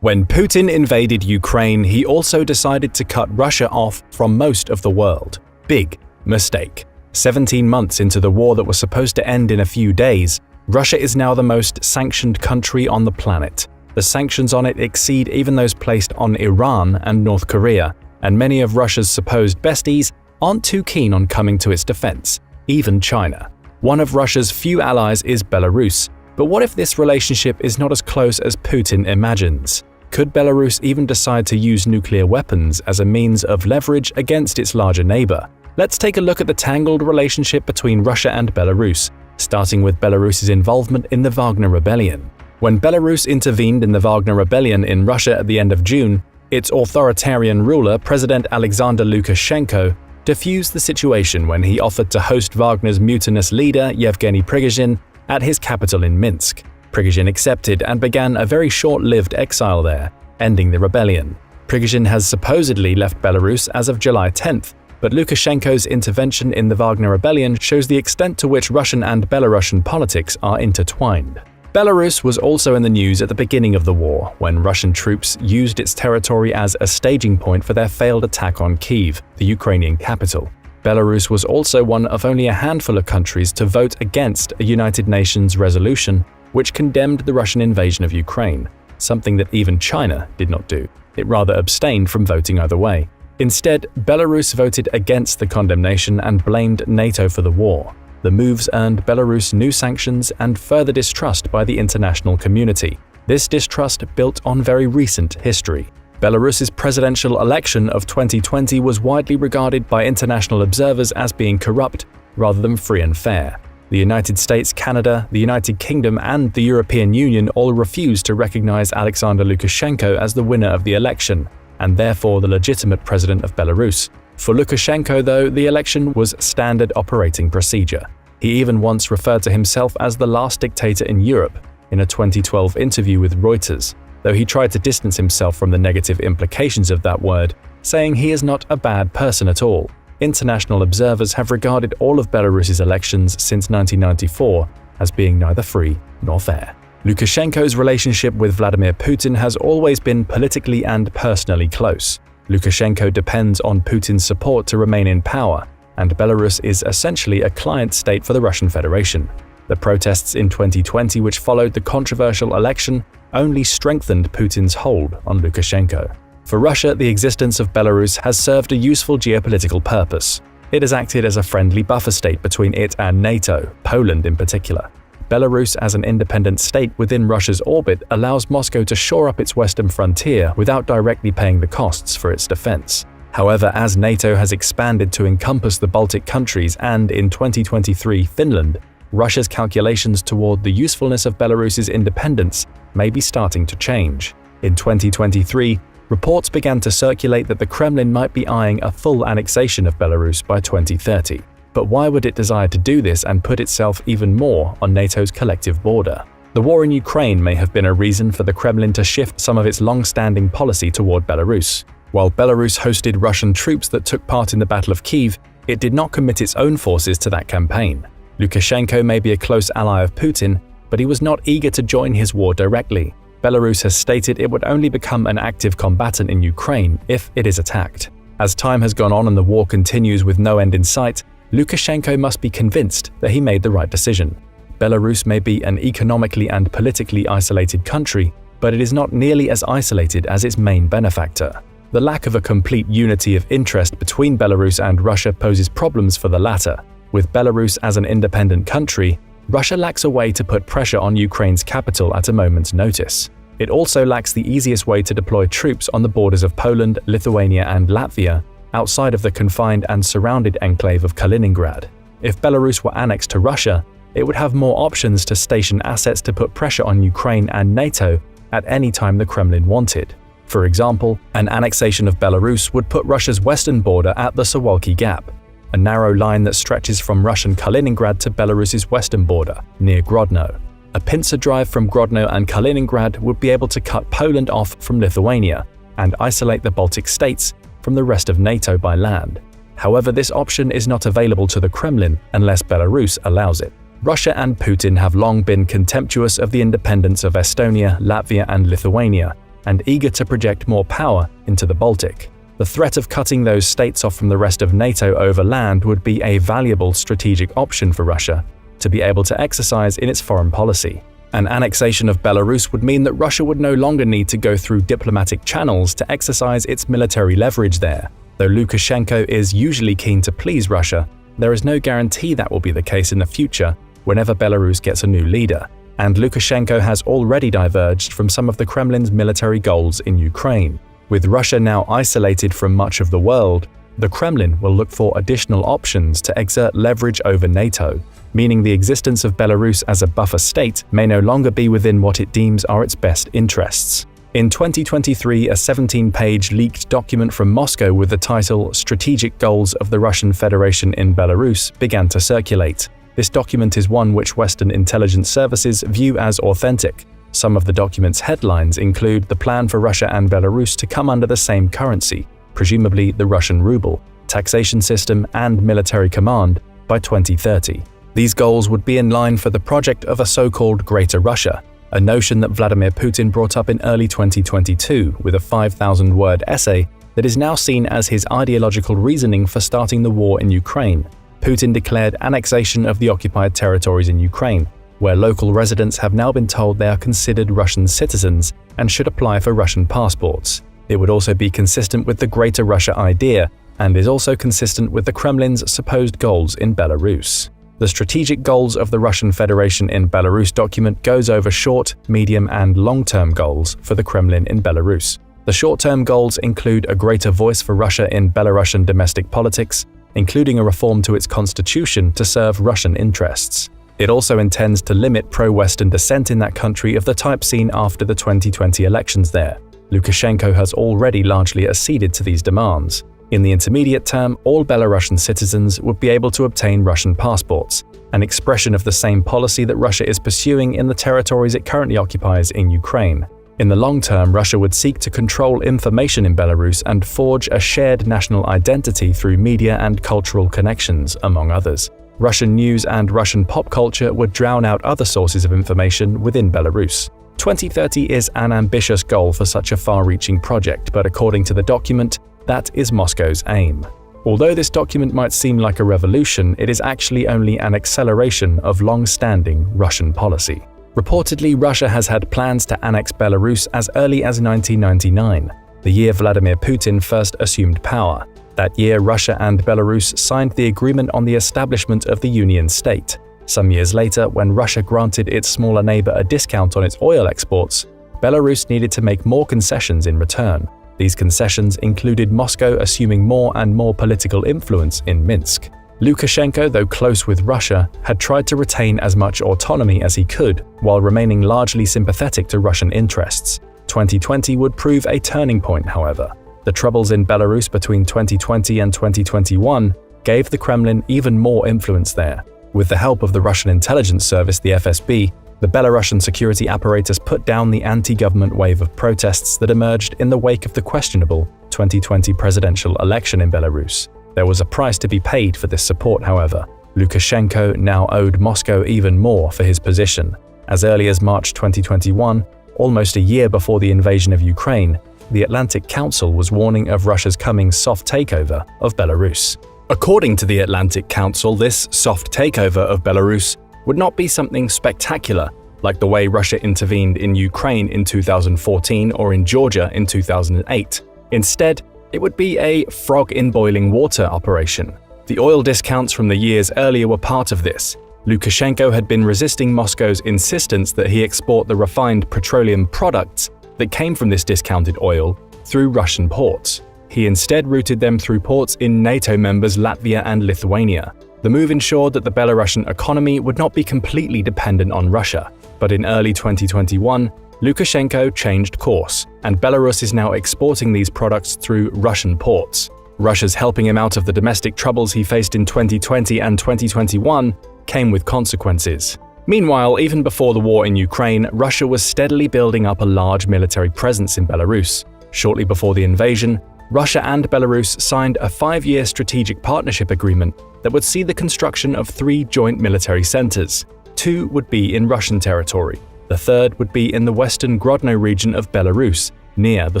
When Putin invaded Ukraine, he also decided to cut Russia off from most of the world. Big mistake. 17 months into the war that was supposed to end in a few days, Russia is now the most sanctioned country on the planet. The sanctions on it exceed even those placed on Iran and North Korea, and many of Russia's supposed besties aren't too keen on coming to its defense, even China. One of Russia's few allies is Belarus, but what if this relationship is not as close as Putin imagines? Could Belarus even decide to use nuclear weapons as a means of leverage against its larger neighbor? Let's take a look at the tangled relationship between Russia and Belarus, starting with Belarus's involvement in the Wagner Rebellion. When Belarus intervened in the Wagner Rebellion in Russia at the end of June, its authoritarian ruler, President Alexander Lukashenko, diffused the situation when he offered to host Wagner's mutinous leader, Yevgeny Prigozhin, at his capital in Minsk. Prigozhin accepted and began a very short-lived exile there, ending the rebellion. Prigozhin has supposedly left Belarus as of July 10th, but Lukashenko's intervention in the Wagner Rebellion shows the extent to which Russian and Belarusian politics are intertwined. Belarus was also in the news at the beginning of the war, when Russian troops used its territory as a staging point for their failed attack on Kyiv, the Ukrainian capital. Belarus was also one of only a handful of countries to vote against a United Nations resolution which condemned the Russian invasion of Ukraine, something that even China did not do. It rather abstained from voting either way. Instead, Belarus voted against the condemnation and blamed NATO for the war. The moves earned Belarus new sanctions and further distrust by the international community. This distrust built on very recent history. Belarus's presidential election of 2020 was widely regarded by international observers as being corrupt rather than free and fair. The United States, Canada, the United Kingdom, and the European Union all refused to recognize Alexander Lukashenko as the winner of the election, and therefore the legitimate president of Belarus. For Lukashenko, though, the election was standard operating procedure. He even once referred to himself as the last dictator in Europe in a 2012 interview with Reuters, though he tried to distance himself from the negative implications of that word, saying he is not a bad person at all. International observers have regarded all of Belarus's elections since 1994 as being neither free nor fair. Lukashenko's relationship with Vladimir Putin has always been politically and personally close. Lukashenko depends on Putin's support to remain in power, and Belarus is essentially a client state for the Russian Federation. The protests in 2020 which followed the controversial election only strengthened Putin's hold on Lukashenko. For Russia, the existence of Belarus has served a useful geopolitical purpose. It has acted as a friendly buffer state between it and NATO, Poland in particular. Belarus as an independent state within Russia's orbit allows Moscow to shore up its western frontier without directly paying the costs for its defense. However, as NATO has expanded to encompass the Baltic countries and, in 2023, Finland, Russia's calculations toward the usefulness of Belarus's independence may be starting to change. In 2023, reports began to circulate that the Kremlin might be eyeing a full annexation of Belarus by 2030. But why would it desire to do this and put itself even more on NATO's collective border? The war in Ukraine may have been a reason for the Kremlin to shift some of its long-standing policy toward Belarus. While Belarus hosted Russian troops that took part in the Battle of Kyiv, it did not commit its own forces to that campaign. Lukashenko may be a close ally of Putin, but he was not eager to join his war directly. Belarus has stated it would only become an active combatant in Ukraine if it is attacked. As time has gone on and the war continues with no end in sight, Lukashenko must be convinced that he made the right decision. Belarus may be an economically and politically isolated country, but it is not nearly as isolated as its main benefactor. The lack of a complete unity of interest between Belarus and Russia poses problems for the latter. With Belarus as an independent country, Russia lacks a way to put pressure on Ukraine's capital at a moment's notice. It also lacks the easiest way to deploy troops on the borders of Poland, Lithuania, and Latvia, outside of the confined and surrounded enclave of Kaliningrad. If Belarus were annexed to Russia, it would have more options to station assets to put pressure on Ukraine and NATO at any time the Kremlin wanted. For example, an annexation of Belarus would put Russia's western border at the Suwalki Gap, a narrow line that stretches from Russian Kaliningrad to Belarus's western border, near Grodno. A pincer drive from Grodno and Kaliningrad would be able to cut Poland off from Lithuania and isolate the Baltic states from the rest of NATO by land. However, this option is not available to the Kremlin unless Belarus allows it. Russia and Putin have long been contemptuous of the independence of Estonia, Latvia, and Lithuania, and eager to project more power into the Baltic. The threat of cutting those states off from the rest of NATO over land would be a valuable strategic option for Russia to be able to exercise in its foreign policy. An annexation of Belarus would mean that Russia would no longer need to go through diplomatic channels to exercise its military leverage there. Though Lukashenko is usually keen to please Russia, there is no guarantee that will be the case in the future whenever Belarus gets a new leader, and Lukashenko has already diverged from some of the Kremlin's military goals in Ukraine. With Russia now isolated from much of the world, the Kremlin will look for additional options to exert leverage over NATO, meaning the existence of Belarus as a buffer state may no longer be within what it deems are its best interests. In 2023, a 17-page leaked document from Moscow with the title "Strategic Goals of the Russian Federation in Belarus" began to circulate. This document is one which Western intelligence services view as authentic. Some of the document's headlines include the plan for Russia and Belarus to come under the same currency, presumably the Russian ruble, taxation system, and military command by 2030. These goals would be in line for the project of a so-called Greater Russia, a notion that Vladimir Putin brought up in early 2022 with a 5,000-word essay that is now seen as his ideological reasoning for starting the war in Ukraine. Putin declared annexation of the occupied territories in Ukraine, where local residents have now been told they are considered Russian citizens and should apply for Russian passports. It would also be consistent with the Greater Russia idea and is also consistent with the Kremlin's supposed goals in Belarus. The strategic goals of the Russian Federation in Belarus document goes over short, medium, and long-term goals for the Kremlin in Belarus. The short-term goals include a greater voice for Russia in Belarusian domestic politics, including a reform to its constitution to serve Russian interests. It also intends to limit pro-Western dissent in that country of the type seen after the 2020 elections there. Lukashenko has already largely acceded to these demands. In the intermediate term, all Belarusian citizens would be able to obtain Russian passports, an expression of the same policy that Russia is pursuing in the territories it currently occupies in Ukraine. In the long term, Russia would seek to control information in Belarus and forge a shared national identity through media and cultural connections, among others. Russian news and Russian pop culture would drown out other sources of information within Belarus. 2030 is an ambitious goal for such a far-reaching project, but according to the document, that is Moscow's aim. Although this document might seem like a revolution, it is actually only an acceleration of long-standing Russian policy. Reportedly, Russia has had plans to annex Belarus as early as 1999, the year Vladimir Putin first assumed power. That year, Russia and Belarus signed the agreement on the establishment of the Union State. Some years later, when Russia granted its smaller neighbor a discount on its oil exports, Belarus needed to make more concessions in return. These concessions included Moscow assuming more and more political influence in Minsk. Lukashenko, though close with Russia, had tried to retain as much autonomy as he could while remaining largely sympathetic to Russian interests. 2020 would prove a turning point, however. The troubles in Belarus between 2020 and 2021 gave the Kremlin even more influence there. With the help of the Russian intelligence service, the FSB, the Belarusian security apparatus put down the anti-government wave of protests that emerged in the wake of the questionable 2020 presidential election in Belarus. There was a price to be paid for this support, however. Lukashenko now owed Moscow even more for his position. As early as March 2021, almost a year before the invasion of Ukraine, the Atlantic Council was warning of Russia's coming soft takeover of Belarus. According to the Atlantic Council, this soft takeover of Belarus would not be something spectacular, like the way Russia intervened in Ukraine in 2014 or in Georgia in 2008. Instead, it would be a frog in boiling water operation. The oil discounts from the years earlier were part of this. Lukashenko had been resisting Moscow's insistence that he export the refined petroleum products that came from this discounted oil through Russian ports. He instead routed them through ports in NATO members Latvia and Lithuania. The move ensured that the Belarusian economy would not be completely dependent on Russia. But in early 2021, Lukashenko changed course, and Belarus is now exporting these products through Russian ports. Russia's helping him out of the domestic troubles he faced in 2020 and 2021 came with consequences. Meanwhile, even before the war in Ukraine, Russia was steadily building up a large military presence in Belarus. Shortly before the invasion, Russia and Belarus signed a 5-year strategic partnership agreement that would see the construction of 3 joint military centers. 2 would be in Russian territory. The third would be in the western Grodno region of Belarus, near the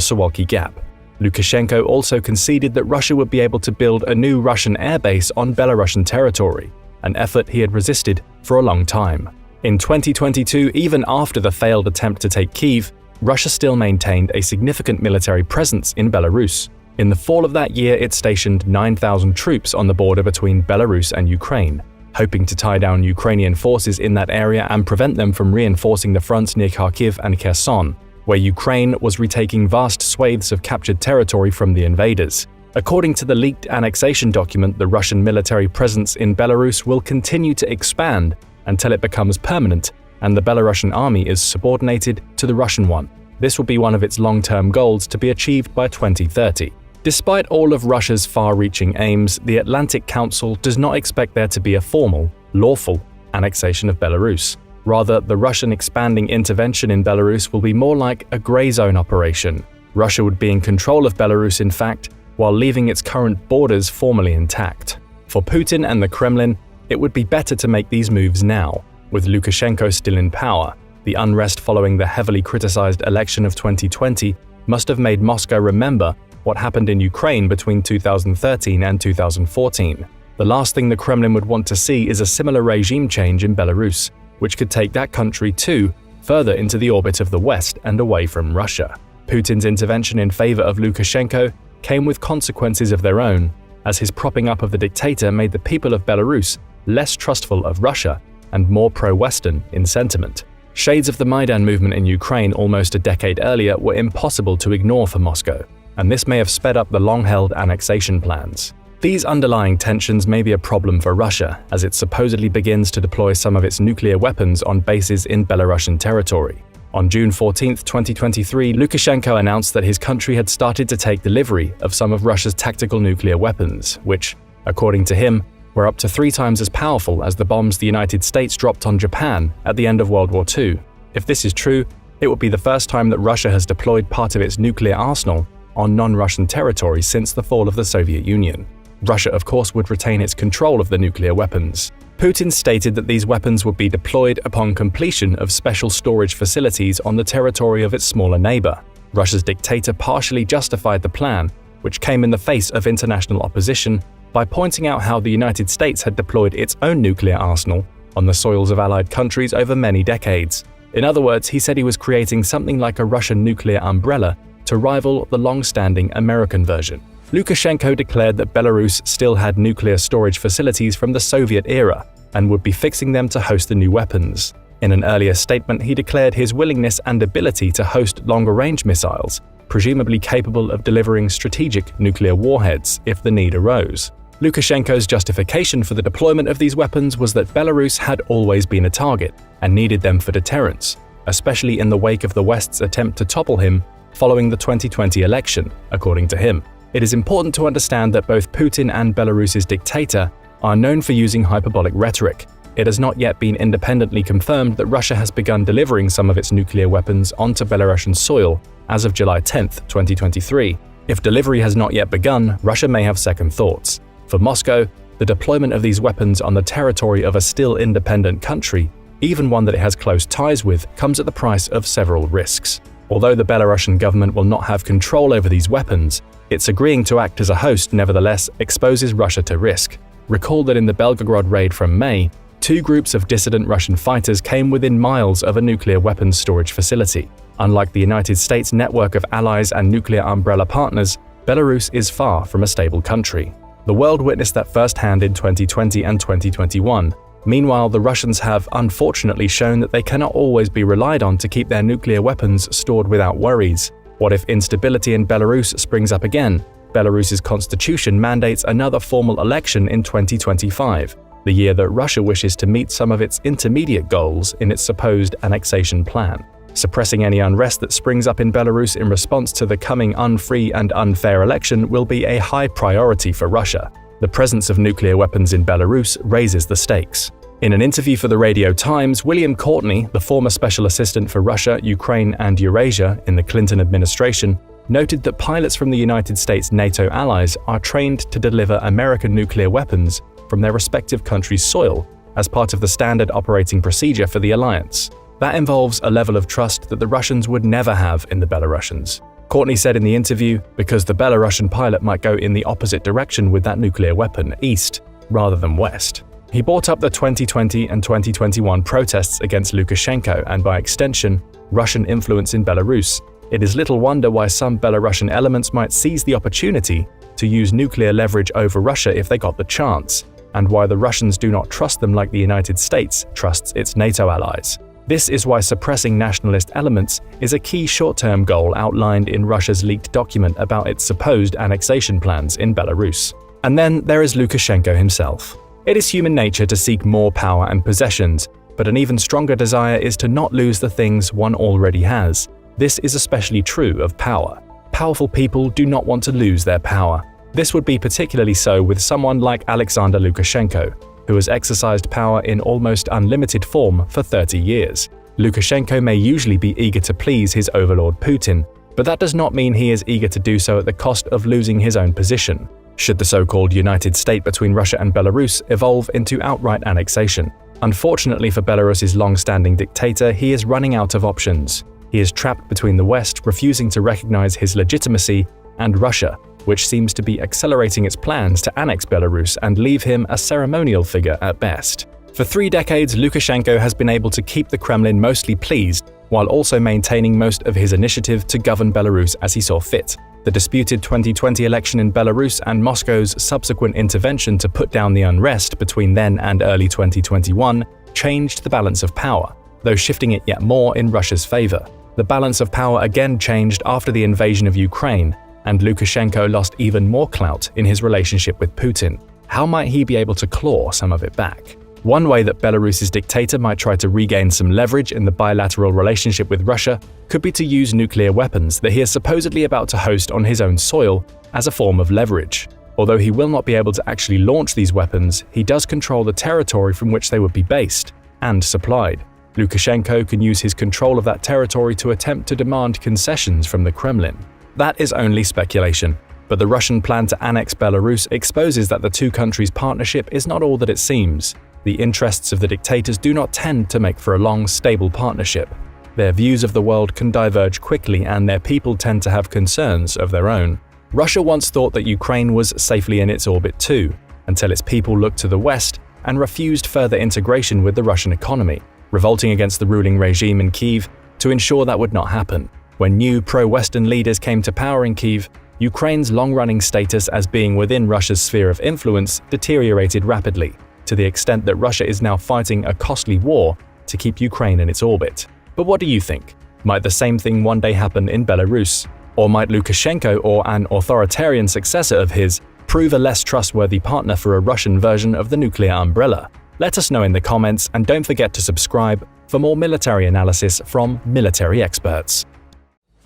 Suwalki Gap. Lukashenko also conceded that Russia would be able to build a new Russian airbase on Belarusian territory, an effort he had resisted for a long time. In 2022, even after the failed attempt to take Kyiv, Russia still maintained a significant military presence in Belarus. In the fall of that year, it stationed 9,000 troops on the border between Belarus and Ukraine, hoping to tie down Ukrainian forces in that area and prevent them from reinforcing the fronts near Kharkiv and Kherson, where Ukraine was retaking vast swathes of captured territory from the invaders. According to the leaked annexation document, the Russian military presence in Belarus will continue to expand until it becomes permanent and the Belarusian army is subordinated to the Russian one. This will be one of its long-term goals to be achieved by 2030. Despite all of Russia's far-reaching aims, the Atlantic Council does not expect there to be a formal, lawful annexation of Belarus. Rather, the Russian expanding intervention in Belarus will be more like a grey zone operation. Russia would be in control of Belarus, in fact, while leaving its current borders formally intact. For Putin and the Kremlin, it would be better to make these moves now, with Lukashenko still in power. The unrest following the heavily criticized election of 2020 must have made Moscow remember what happened in Ukraine between 2013 and 2014. The last thing the Kremlin would want to see is a similar regime change in Belarus, which could take that country too further into the orbit of the West and away from Russia. Putin's intervention in favor of Lukashenko came with consequences of their own, as his propping up of the dictator made the people of Belarus less trustful of Russia and more pro-Western in sentiment. Shades of the Maidan movement in Ukraine almost a decade earlier were impossible to ignore for Moscow, and this may have sped up the long-held annexation plans. These underlying tensions may be a problem for Russia, as it supposedly begins to deploy some of its nuclear weapons on bases in Belarusian territory. On June 14, 2023, Lukashenko announced that his country had started to take delivery of some of Russia's tactical nuclear weapons, which, according to him, were up to 3 times as powerful as the bombs the United States dropped on Japan at the end of World War II. If this is true, it would be the first time that Russia has deployed part of its nuclear arsenal on non-Russian territory since the fall of the Soviet Union. Russia, of course, would retain its control of the nuclear weapons. Putin stated that these weapons would be deployed upon completion of special storage facilities on the territory of its smaller neighbor. Russia's dictator partially justified the plan, which came in the face of international opposition, by pointing out how the United States had deployed its own nuclear arsenal on the soils of allied countries over many decades. In other words, he said he was creating something like a Russian nuclear umbrella to rival the long-standing American version. Lukashenko declared that Belarus still had nuclear storage facilities from the Soviet era and would be fixing them to host the new weapons. In an earlier statement, he declared his willingness and ability to host longer-range missiles, presumably capable of delivering strategic nuclear warheads if the need arose. Lukashenko's justification for the deployment of these weapons was that Belarus had always been a target and needed them for deterrence, especially in the wake of the West's attempt to topple him following the 2020 election, according to him. It is important to understand that both Putin and Belarus's dictator are known for using hyperbolic rhetoric. It has not yet been independently confirmed that Russia has begun delivering some of its nuclear weapons onto Belarusian soil as of July 10, 2023. If delivery has not yet begun, Russia may have second thoughts. For Moscow, the deployment of these weapons on the territory of a still independent country even one that it has close ties with, comes at the price of several risks. Although the Belarusian government will not have control over these weapons, its agreeing to act as a host nevertheless exposes Russia to risk. Recall that in the Belgorod raid from May, 2 groups of dissident Russian fighters came within miles of a nuclear weapons storage facility. Unlike the United States' network of allies and nuclear umbrella partners, Belarus is far from a stable country. The world witnessed that firsthand in 2020 and 2021. Meanwhile, the Russians have unfortunately shown that they cannot always be relied on to keep their nuclear weapons stored without worries. What if instability in Belarus springs up again? Belarus's constitution mandates another formal election in 2025, the year that Russia wishes to meet some of its intermediate goals in its supposed annexation plan. Suppressing any unrest that springs up in Belarus in response to the coming unfree and unfair election will be a high priority for Russia. The presence of nuclear weapons in Belarus raises the stakes. In an interview for the Radio Times, William Courtney, the former special assistant for Russia, Ukraine, and Eurasia in the Clinton administration, noted that pilots from the United States' NATO allies are trained to deliver American nuclear weapons from their respective countries' soil as part of the standard operating procedure for the alliance. That involves a level of trust that the Russians would never have in the Belarusians. Courtney said in the interview, because the Belarusian pilot might go in the opposite direction with that nuclear weapon, east, rather than west. He brought up the 2020 and 2021 protests against Lukashenko and, by extension, Russian influence in Belarus. It is little wonder why some Belarusian elements might seize the opportunity to use nuclear leverage over Russia if they got the chance, and why the Russians do not trust them like the United States trusts its NATO allies. This is why suppressing nationalist elements is a key short-term goal outlined in Russia's leaked document about its supposed annexation plans in Belarus. And then there is Lukashenko himself. It is human nature to seek more power and possessions, but an even stronger desire is to not lose the things one already has. This is especially true of power. Powerful people do not want to lose their power. This would be particularly so with someone like Alexander Lukashenko, who has exercised power in almost unlimited form for 30 years. Lukashenko may usually be eager to please his overlord Putin, but that does not mean he is eager to do so at the cost of losing his own position. Should the so-called United State between Russia and Belarus evolve into outright annexation? Unfortunately for Belarus's long-standing dictator, he is running out of options. He is trapped between the West, refusing to recognize his legitimacy, and Russia, which seems to be accelerating its plans to annex Belarus and leave him a ceremonial figure at best. For 3 decades, Lukashenko has been able to keep the Kremlin mostly pleased, while also maintaining most of his initiative to govern Belarus as he saw fit. The disputed 2020 election in Belarus and Moscow's subsequent intervention to put down the unrest between then and early 2021 changed the balance of power, though shifting it yet more in Russia's favor. The balance of power again changed after the invasion of Ukraine, and Lukashenko lost even more clout in his relationship with Putin. How might he be able to claw some of it back? One way that Belarus's dictator might try to regain some leverage in the bilateral relationship with Russia could be to use nuclear weapons that he is supposedly about to host on his own soil as a form of leverage. Although he will not be able to actually launch these weapons, he does control the territory from which they would be based and supplied. Lukashenko can use his control of that territory to attempt to demand concessions from the Kremlin. That is only speculation, but the Russian plan to annex Belarus exposes that the two countries' partnership is not all that it seems. The interests of the dictators do not tend to make for a long, stable partnership. Their views of the world can diverge quickly, and their people tend to have concerns of their own. Russia once thought that Ukraine was safely in its orbit too, until its people looked to the West and refused further integration with the Russian economy, revolting against the ruling regime in Kyiv to ensure that would not happen. When new pro-Western leaders came to power in Kyiv, Ukraine's long-running status as being within Russia's sphere of influence deteriorated rapidly, to the extent that Russia is now fighting a costly war to keep Ukraine in its orbit. But what do you think? Might the same thing one day happen in Belarus? Or might Lukashenko or an authoritarian successor of his prove a less trustworthy partner for a Russian version of the nuclear umbrella? Let us know in the comments, and don't forget to subscribe for more military analysis from military experts.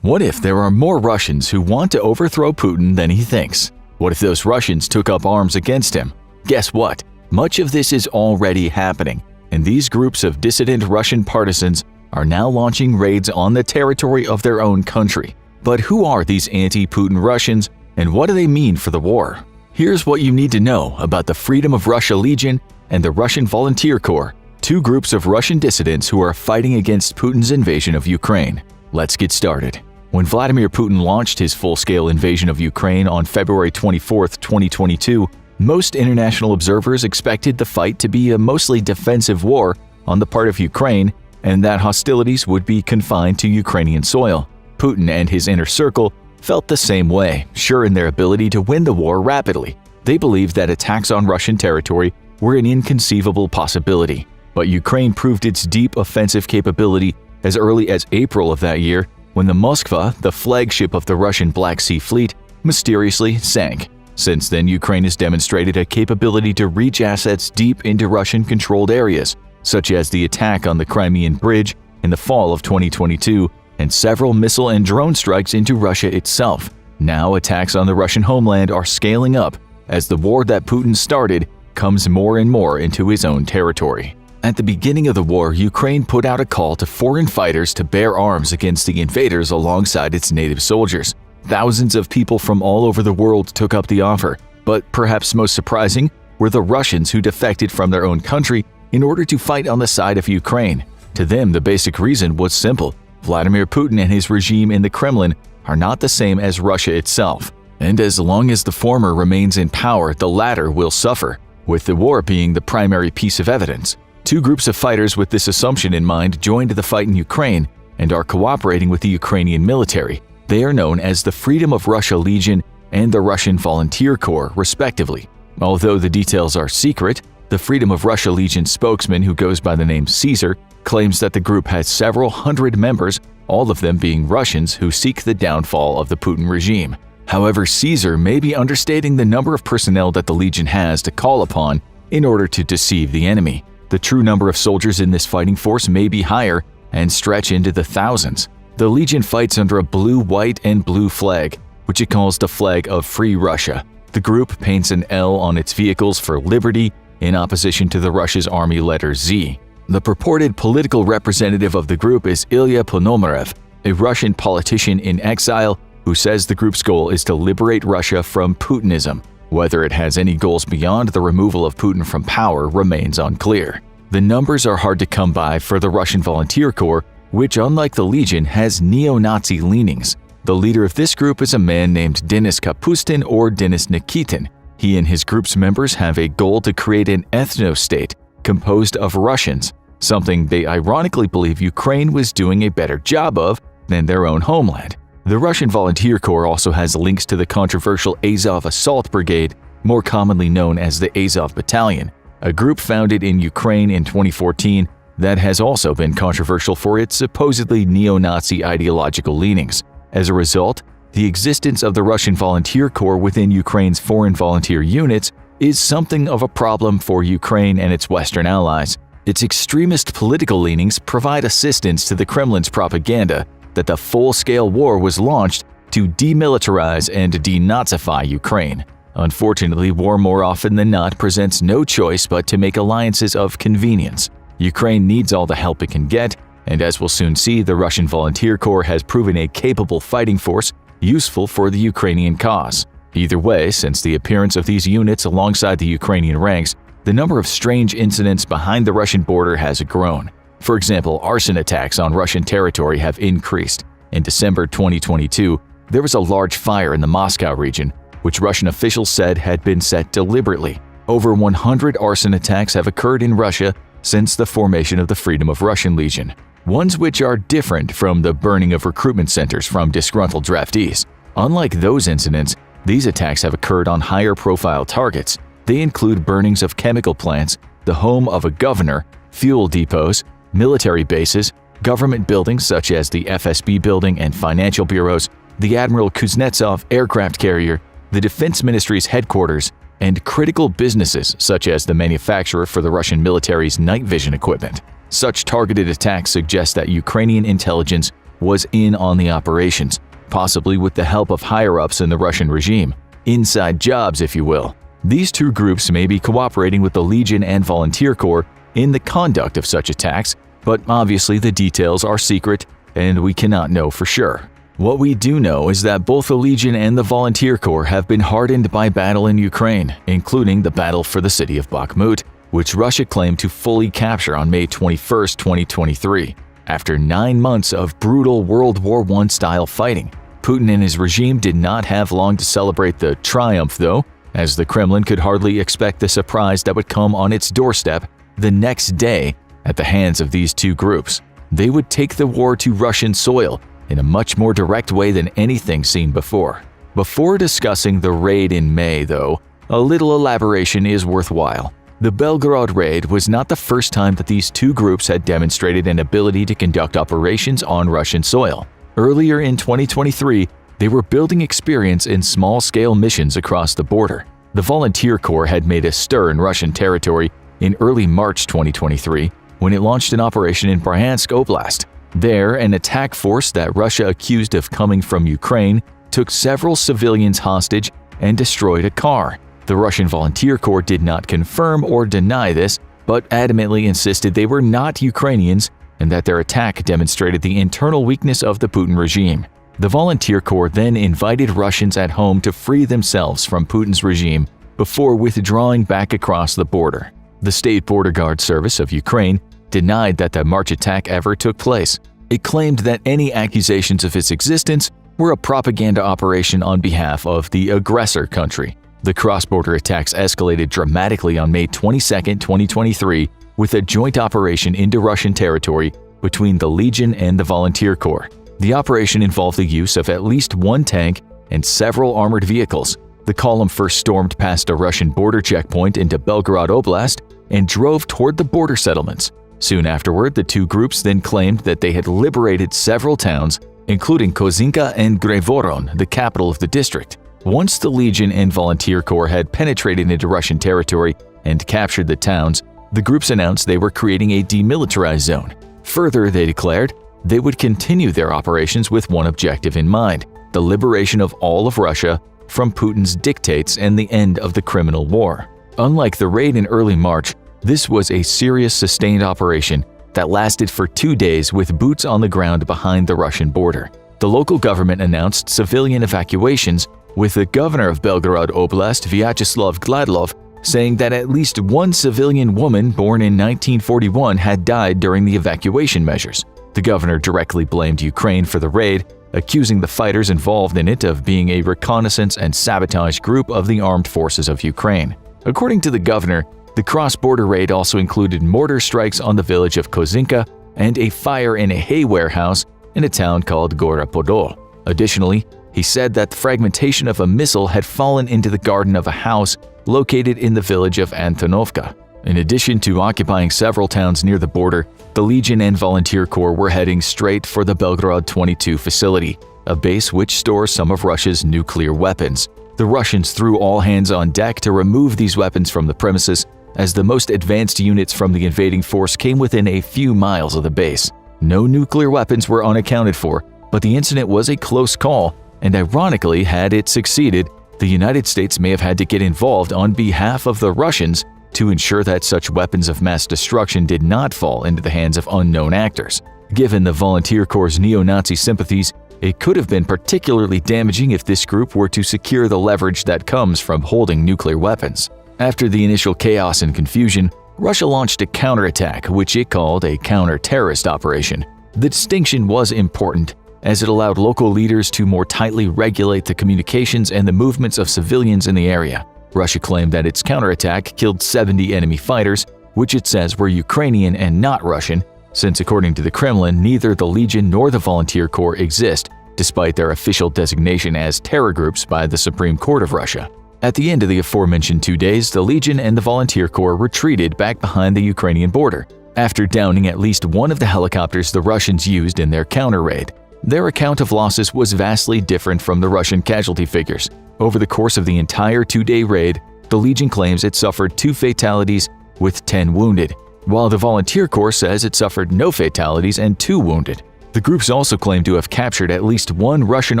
What if there are more Russians who want to overthrow Putin than he thinks? What if those Russians took up arms against him? Guess what? Much of this is already happening, and these groups of dissident Russian partisans are now launching raids on the territory of their own country. But who are these anti-Putin Russians, and what do they mean for the war? Here's what you need to know about the Freedom of Russia Legion and the Russian Volunteer Corps. two groups of Russian dissidents who are fighting against Putin's invasion of Ukraine. Let's get started. When Vladimir Putin launched his full-scale invasion of Ukraine on February 24, 2022, most international observers expected the fight to be a mostly defensive war on the part of Ukraine and that hostilities would be confined to Ukrainian soil. Putin and his inner circle felt the same way, sure in their ability to win the war rapidly. They believed that attacks on Russian territory were an inconceivable possibility. But Ukraine proved its deep offensive capability as early as April of that year, when the Moskva, the flagship of the Russian Black Sea Fleet, mysteriously sank. Since then, Ukraine has demonstrated a capability to reach assets deep into Russian-controlled areas, such as the attack on the Crimean Bridge in the fall of 2022 and several missile and drone strikes into Russia itself. Now, attacks on the Russian homeland are scaling up as the war that Putin started comes more and more into his own territory. At the beginning of the war, Ukraine put out a call to foreign fighters to bear arms against the invaders alongside its native soldiers. Thousands of people from all over the world took up the offer, but perhaps most surprising were the Russians who defected from their own country in order to fight on the side of Ukraine. To them, the basic reason was simple. Vladimir Putin and his regime in the Kremlin are not the same as Russia itself, and as long as the former remains in power, the latter will suffer, with the war being the primary piece of evidence. Two groups of fighters with this assumption in mind joined the fight in Ukraine and are cooperating with the Ukrainian military. They are known as the Freedom of Russia Legion and the Russian Volunteer Corps, respectively. Although the details are secret, the Freedom of Russia Legion spokesman, who goes by the name Caesar, claims that the group has several hundred members, all of them being Russians who seek the downfall of the Putin regime. However, Caesar may be understating the number of personnel that the Legion has to call upon in order to deceive the enemy. The true number of soldiers in this fighting force may be higher and stretch into the thousands. The Legion fights under a blue, white, and blue flag, which it calls the flag of Free Russia. The group paints an L on its vehicles for liberty in opposition to the Russia's army letter Z. The purported political representative of the group is Ilya Ponomarev, a Russian politician in exile who says the group's goal is to liberate Russia from Putinism. Whether it has any goals beyond the removal of Putin from power remains unclear. The numbers are hard to come by for the Russian Volunteer Corps, which, unlike the Legion, has neo-Nazi leanings. The leader of this group is a man named Denis Kapustin or Denis Nikitin. He and his group's members have a goal to create an ethno-state composed of Russians, something they ironically believe Ukraine was doing a better job of than their own homeland. The Russian Volunteer Corps also has links to the controversial Azov Assault Brigade, more commonly known as the Azov Battalion, a group founded in Ukraine in 2014 that has also been controversial for its supposedly neo-Nazi ideological leanings. As a result, the existence of the Russian Volunteer Corps within Ukraine's foreign volunteer units is something of a problem for Ukraine and its Western allies. Its extremist political leanings provide assistance to the Kremlin's propaganda that the full-scale war was launched to demilitarize and denazify Ukraine. Unfortunately, war more often than not presents no choice but to make alliances of convenience. Ukraine needs all the help it can get, and as we'll soon see, the Russian Volunteer Corps has proven a capable fighting force useful for the Ukrainian cause. Either way, since the appearance of these units alongside the Ukrainian ranks, the number of strange incidents behind the Russian border has grown. For example, arson attacks on Russian territory have increased. In December 2022, there was a large fire in the Moscow region, which Russian officials said had been set deliberately. Over 100 arson attacks have occurred in Russia since the formation of the Freedom of Russian Legion, ones which are different from the burning of recruitment centers from disgruntled draftees. Unlike those incidents, these attacks have occurred on higher-profile targets. They include burnings of chemical plants, the home of a governor, fuel depots, military bases, government buildings such as the FSB building and financial bureaus, the Admiral Kuznetsov aircraft carrier, the Defense Ministry's headquarters, and critical businesses such as the manufacturer for the Russian military's night vision equipment. Such targeted attacks suggest that Ukrainian intelligence was in on the operations, possibly with the help of higher-ups in the Russian regime. Inside jobs, if you will. These two groups may be cooperating with the Legion and Volunteer Corps in the conduct of such attacks, but obviously the details are secret and we cannot know for sure. What we do know is that both the Legion and the Volunteer Corps have been hardened by battle in Ukraine, including the battle for the city of Bakhmut, which Russia claimed to fully capture on May 21, 2023. After 9 months of brutal World War I-style fighting, Putin and his regime did not have long to celebrate the triumph, though, as the Kremlin could hardly expect the surprise that would come on its doorstep the next day at the hands of these two groups. They would take the war to Russian soil in a much more direct way than anything seen before. Before discussing the raid in May, though, a little elaboration is worthwhile. The Belgorod raid was not the first time that these two groups had demonstrated an ability to conduct operations on Russian soil. Earlier in 2023, they were building experience in small-scale missions across the border. The Volunteer Corps had made a stir in Russian territory in early March 2023 when it launched an operation in Bryansk Oblast. There, an attack force that Russia accused of coming from Ukraine took several civilians hostage and destroyed a car. The Russian Volunteer Corps did not confirm or deny this, but adamantly insisted they were not Ukrainians and that their attack demonstrated the internal weakness of the Putin regime. The Volunteer Corps then invited Russians at home to free themselves from Putin's regime before withdrawing back across the border. The State Border Guard Service of Ukraine denied that the March attack ever took place. It claimed that any accusations of its existence were a propaganda operation on behalf of the aggressor country. The cross-border attacks escalated dramatically on May 22, 2023, with a joint operation into Russian territory between the Legion and the Volunteer Corps. The operation involved the use of at least one tank and several armored vehicles. The column first stormed past a Russian border checkpoint into Belgorod Oblast and drove toward the border settlements. Soon afterward, the two groups then claimed that they had liberated several towns, including Kozinka and Grevoron, the capital of the district. Once the Legion and Volunteer Corps had penetrated into Russian territory and captured the towns, the groups announced they were creating a demilitarized zone. Further, they declared they would continue their operations with one objective in mind: the liberation of all of Russia from Putin's dictates and the end of the criminal war. Unlike the raid in early March, this was a serious sustained operation that lasted for 2 days with boots on the ground behind the Russian border. The local government announced civilian evacuations, with the governor of Belgorod Oblast, Vyacheslav Gladlov, saying that at least one civilian woman born in 1941 had died during the evacuation measures. The governor directly blamed Ukraine for the raid, accusing the fighters involved in it of being a reconnaissance and sabotage group of the armed forces of Ukraine. According to the governor, the cross-border raid also included mortar strikes on the village of Kozinka and a fire in a hay warehouse in a town called Gora Podol. Additionally, he said that the fragmentation of a missile had fallen into the garden of a house located in the village of Antonovka. In addition to occupying several towns near the border, the Legion and Volunteer Corps were heading straight for the Belgorod 22 facility, a base which stores some of Russia's nuclear weapons. The Russians threw all hands on deck to remove these weapons from the premises, as the most advanced units from the invading force came within a few miles of the base. No nuclear weapons were unaccounted for, but the incident was a close call, and ironically, had it succeeded, the United States may have had to get involved on behalf of the Russians to ensure that such weapons of mass destruction did not fall into the hands of unknown actors. Given the Volunteer Corps' neo-Nazi sympathies, it could have been particularly damaging if this group were to secure the leverage that comes from holding nuclear weapons. After the initial chaos and confusion, Russia launched a counterattack, which it called a counter-terrorist operation. The distinction was important, as it allowed local leaders to more tightly regulate the communications and the movements of civilians in the area. Russia claimed that its counterattack killed 70 enemy fighters, which it says were Ukrainian and not Russian, since according to the Kremlin, neither the Legion nor the Volunteer Corps exist, despite their official designation as terror groups by the Supreme Court of Russia. At the end of the aforementioned 2 days, the Legion and the Volunteer Corps retreated back behind the Ukrainian border, after downing at least one of the helicopters the Russians used in their counter-raid. Their account of losses was vastly different from the Russian casualty figures. Over the course of the entire 2-day raid, the Legion claims it suffered 2 fatalities with 10 wounded, while the Volunteer Corps says it suffered no fatalities and 2 wounded. The groups also claim to have captured at least 1 Russian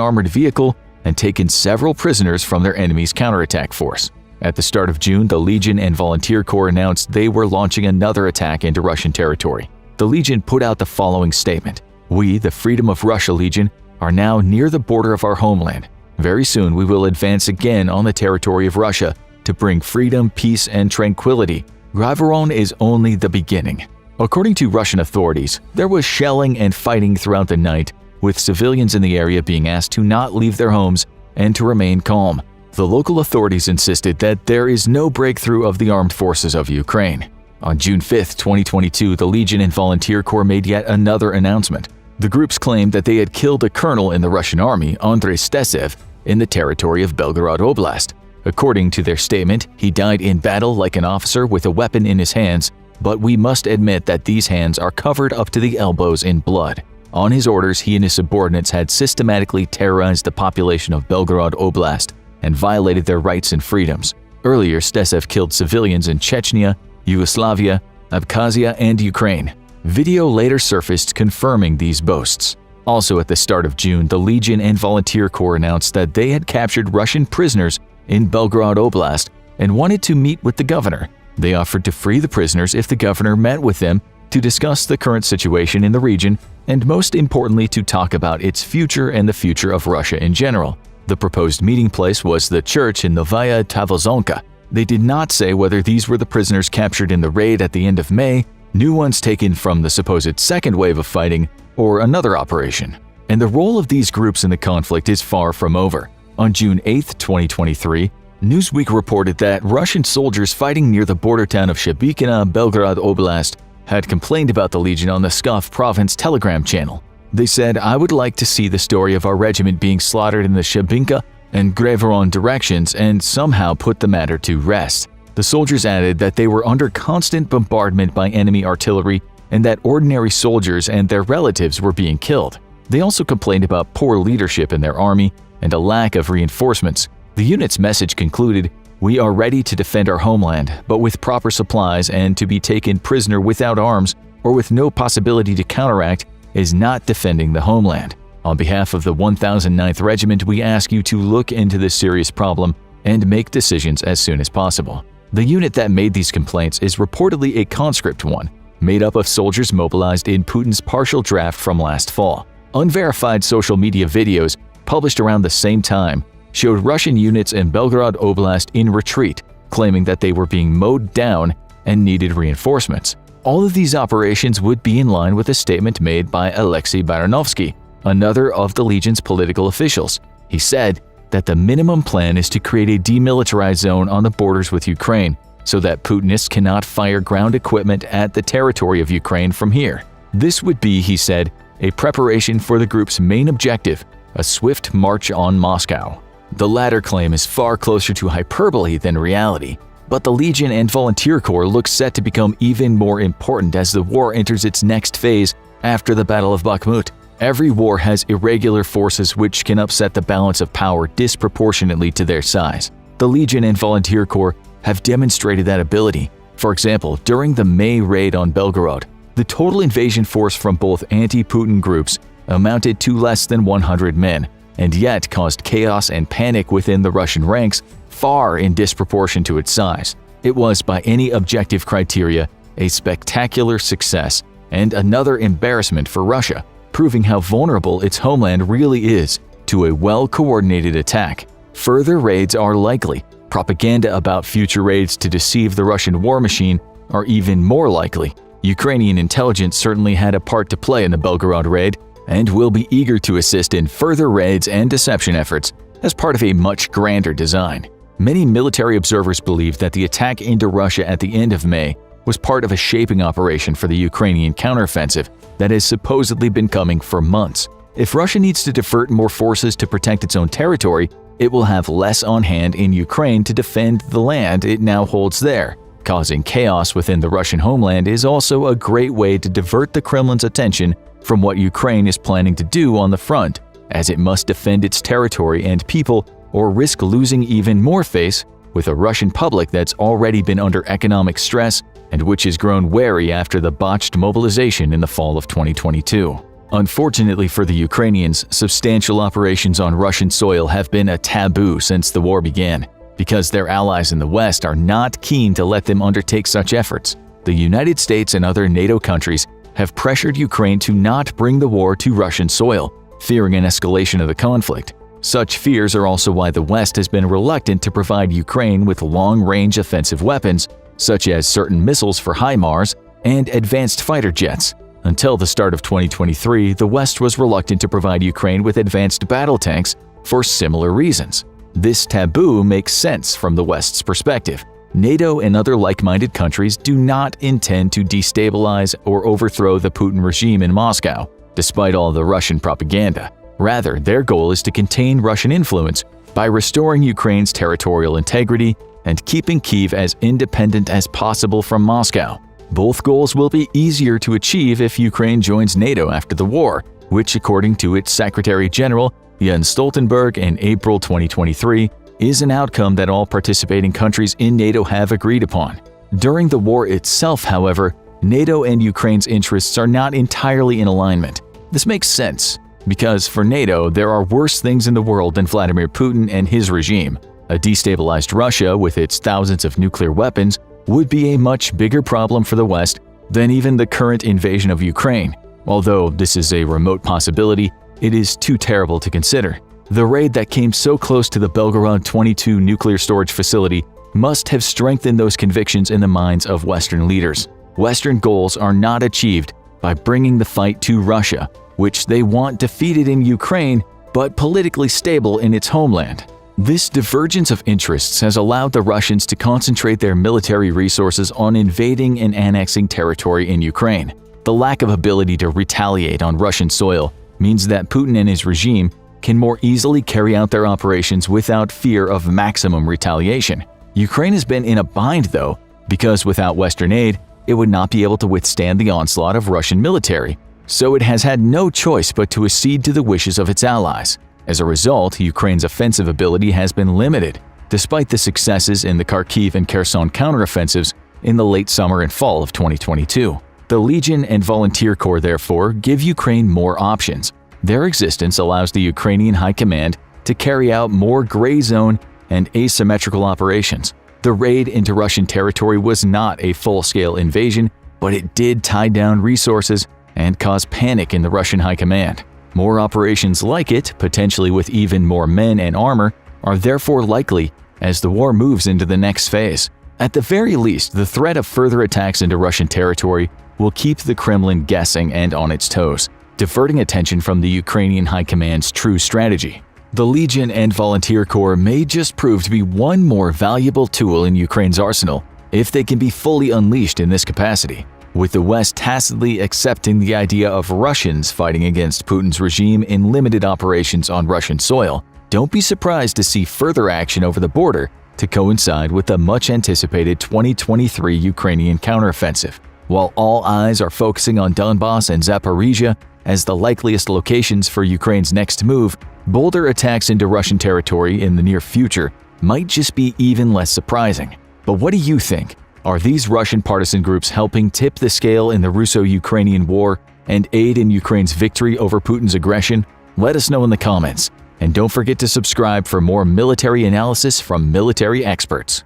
armored vehicle and taken several prisoners from their enemy's counterattack force. At the start of June, the Legion and Volunteer Corps announced they were launching another attack into Russian territory. The Legion put out the following statement: "We, the Freedom of Russia Legion, are now near the border of our homeland. Very soon we will advance again on the territory of Russia to bring freedom, peace, and tranquility Graveron is only the beginning. According to Russian authorities, there was shelling and fighting throughout the night, with civilians in the area being asked to not leave their homes and to remain calm. The local authorities insisted that there is no breakthrough of the armed forces of Ukraine. On June 5, 2022, the Legion and Volunteer Corps made yet another announcement. The groups claimed that they had killed a colonel in the Russian army, Andrei Stesev, in the territory of Belgorod Oblast. According to their statement, he died in battle like an officer with a weapon in his hands, but we must admit that these hands are covered up to the elbows in blood. On his orders, he and his subordinates had systematically terrorized the population of Belgorod Oblast and violated their rights and freedoms. Earlier, Stesev killed civilians in Chechnya, Yugoslavia, Abkhazia, and Ukraine. Video later surfaced confirming these boasts. Also at the start of June, the Legion and Volunteer Corps announced that they had captured Russian prisoners in Belgorod Oblast and wanted to meet with the governor. They offered to free the prisoners if the governor met with them to discuss the current situation in the region and, most importantly, to talk about its future and the future of Russia in general. The proposed meeting place was the church in Novaya Tavozonka. They did not say whether these were the prisoners captured in the raid at the end of May, new ones taken from the supposed second wave of fighting, or another operation. And the role of these groups in the conflict is far from over. On June 8, 2023, Newsweek reported that Russian soldiers fighting near the border town of Shebykina, Belgorod Oblast, had complained about the Legion on the Pskov province Telegram channel. They said, "I would like to see the story of our regiment being slaughtered in the Shebynka and Graveron directions and somehow put the matter to rest." The soldiers added that they were under constant bombardment by enemy artillery and that ordinary soldiers and their relatives were being killed. They also complained about poor leadership in their army and a lack of reinforcements. The unit's message concluded, "We are ready to defend our homeland, but with proper supplies, and to be taken prisoner without arms or with no possibility to counteract is not defending the homeland. On behalf of the 1009th Regiment, we ask you to look into this serious problem and make decisions as soon as possible." The unit that made these complaints is reportedly a conscript one, made up of soldiers mobilized in Putin's partial draft from last fall. Unverified social media videos published around the same time showed Russian units in Belgorod Oblast in retreat, claiming that they were being mowed down and needed reinforcements. All of these operations would be in line with a statement made by Alexei Baranovsky, another of the Legion's political officials. He said that the minimum plan is to create a demilitarized zone on the borders with Ukraine so that Putinists cannot fire ground equipment at the territory of Ukraine from here. This would be, he said, a preparation for the group's main objective, a swift march on Moscow. The latter claim is far closer to hyperbole than reality, but the Legion and Volunteer Corps look set to become even more important as the war enters its next phase after the Battle of Bakhmut. Every war has irregular forces which can upset the balance of power disproportionately to their size. The Legion and Volunteer Corps have demonstrated that ability. For example, during the May raid on Belgorod, the total invasion force from both anti-Putin groups amounted to less than 100 men, and yet caused chaos and panic within the Russian ranks, far in disproportion to its size. It was, by any objective criteria, a spectacular success and another embarrassment for Russia, proving how vulnerable its homeland really is to a well-coordinated attack. Further raids are likely. Propaganda about future raids to deceive the Russian war machine are even more likely. Ukrainian intelligence certainly had a part to play in the Belgorod raid and will be eager to assist in further raids and deception efforts as part of a much grander design. Many military observers believe that the attack into Russia at the end of May was part of a shaping operation for the Ukrainian counteroffensive that has supposedly been coming for months. If Russia needs to divert more forces to protect its own territory, it will have less on hand in Ukraine to defend the land it now holds there. Causing chaos within the Russian homeland is also a great way to divert the Kremlin's attention from what Ukraine is planning to do on the front, as it must defend its territory and people or risk losing even more face with a Russian public that's already been under economic stress and which has grown wary after the botched mobilization in the fall of 2022. Unfortunately for the Ukrainians, substantial operations on Russian soil have been a taboo since the war began, because their allies in the West are not keen to let them undertake such efforts. The United States and other NATO countries have pressured Ukraine to not bring the war to Russian soil, fearing an escalation of the conflict. Such fears are also why the West has been reluctant to provide Ukraine with long-range offensive weapons such as certain missiles for HIMARS and advanced fighter jets. Until the start of 2023, the West was reluctant to provide Ukraine with advanced battle tanks for similar reasons. This taboo makes sense from the West's perspective. NATO and other like-minded countries do not intend to destabilize or overthrow the Putin regime in Moscow, despite all the Russian propaganda. Rather, their goal is to contain Russian influence by restoring Ukraine's territorial integrity and keeping Kyiv as independent as possible from Moscow. Both goals will be easier to achieve if Ukraine joins NATO after the war, which, according to its Secretary General Jens Stoltenberg in April 2023, is an outcome that all participating countries in NATO have agreed upon. During the war itself, however, NATO and Ukraine's interests are not entirely in alignment. This makes sense, because for NATO, there are worse things in the world than Vladimir Putin and his regime. A destabilized Russia with its thousands of nuclear weapons would be a much bigger problem for the West than even the current invasion of Ukraine. Although this is a remote possibility, it is too terrible to consider. The raid that came so close to the Belgorod 22 nuclear storage facility must have strengthened those convictions in the minds of Western leaders. Western goals are not achieved by bringing the fight to Russia, which they want defeated in Ukraine but politically stable in its homeland. This divergence of interests has allowed the Russians to concentrate their military resources on invading and annexing territory in Ukraine. The lack of ability to retaliate on Russian soil means that Putin and his regime can more easily carry out their operations without fear of maximum retaliation. Ukraine has been in a bind, though, because without Western aid, it would not be able to withstand the onslaught of Russian military, so it has had no choice but to accede to the wishes of its allies. As a result, Ukraine's offensive ability has been limited, despite the successes in the Kharkiv and Kherson counteroffensives in the late summer and fall of 2022. The Legion and Volunteer Corps, therefore, give Ukraine more options. Their existence allows the Ukrainian High Command to carry out more gray zone and asymmetrical operations. The raid into Russian territory was not a full-scale invasion, but it did tie down resources and cause panic in the Russian High Command. More operations like it, potentially with even more men and armor, are therefore likely as the war moves into the next phase. At the very least, the threat of further attacks into Russian territory will keep the Kremlin guessing and on its toes, diverting attention from the Ukrainian High Command's true strategy. The Legion and Volunteer Corps may just prove to be one more valuable tool in Ukraine's arsenal if they can be fully unleashed in this capacity. With the West tacitly accepting the idea of Russians fighting against Putin's regime in limited operations on Russian soil, don't be surprised to see further action over the border to coincide with the much-anticipated 2023 Ukrainian counteroffensive. While all eyes are focusing on Donbas and Zaporizhia as the likeliest locations for Ukraine's next move, bolder attacks into Russian territory in the near future might just be even less surprising. But what do you think? Are these Russian partisan groups helping tip the scale in the Russo-Ukrainian war and aid in Ukraine's victory over Putin's aggression? Let us know in the comments. And don't forget to subscribe for more military analysis from military experts.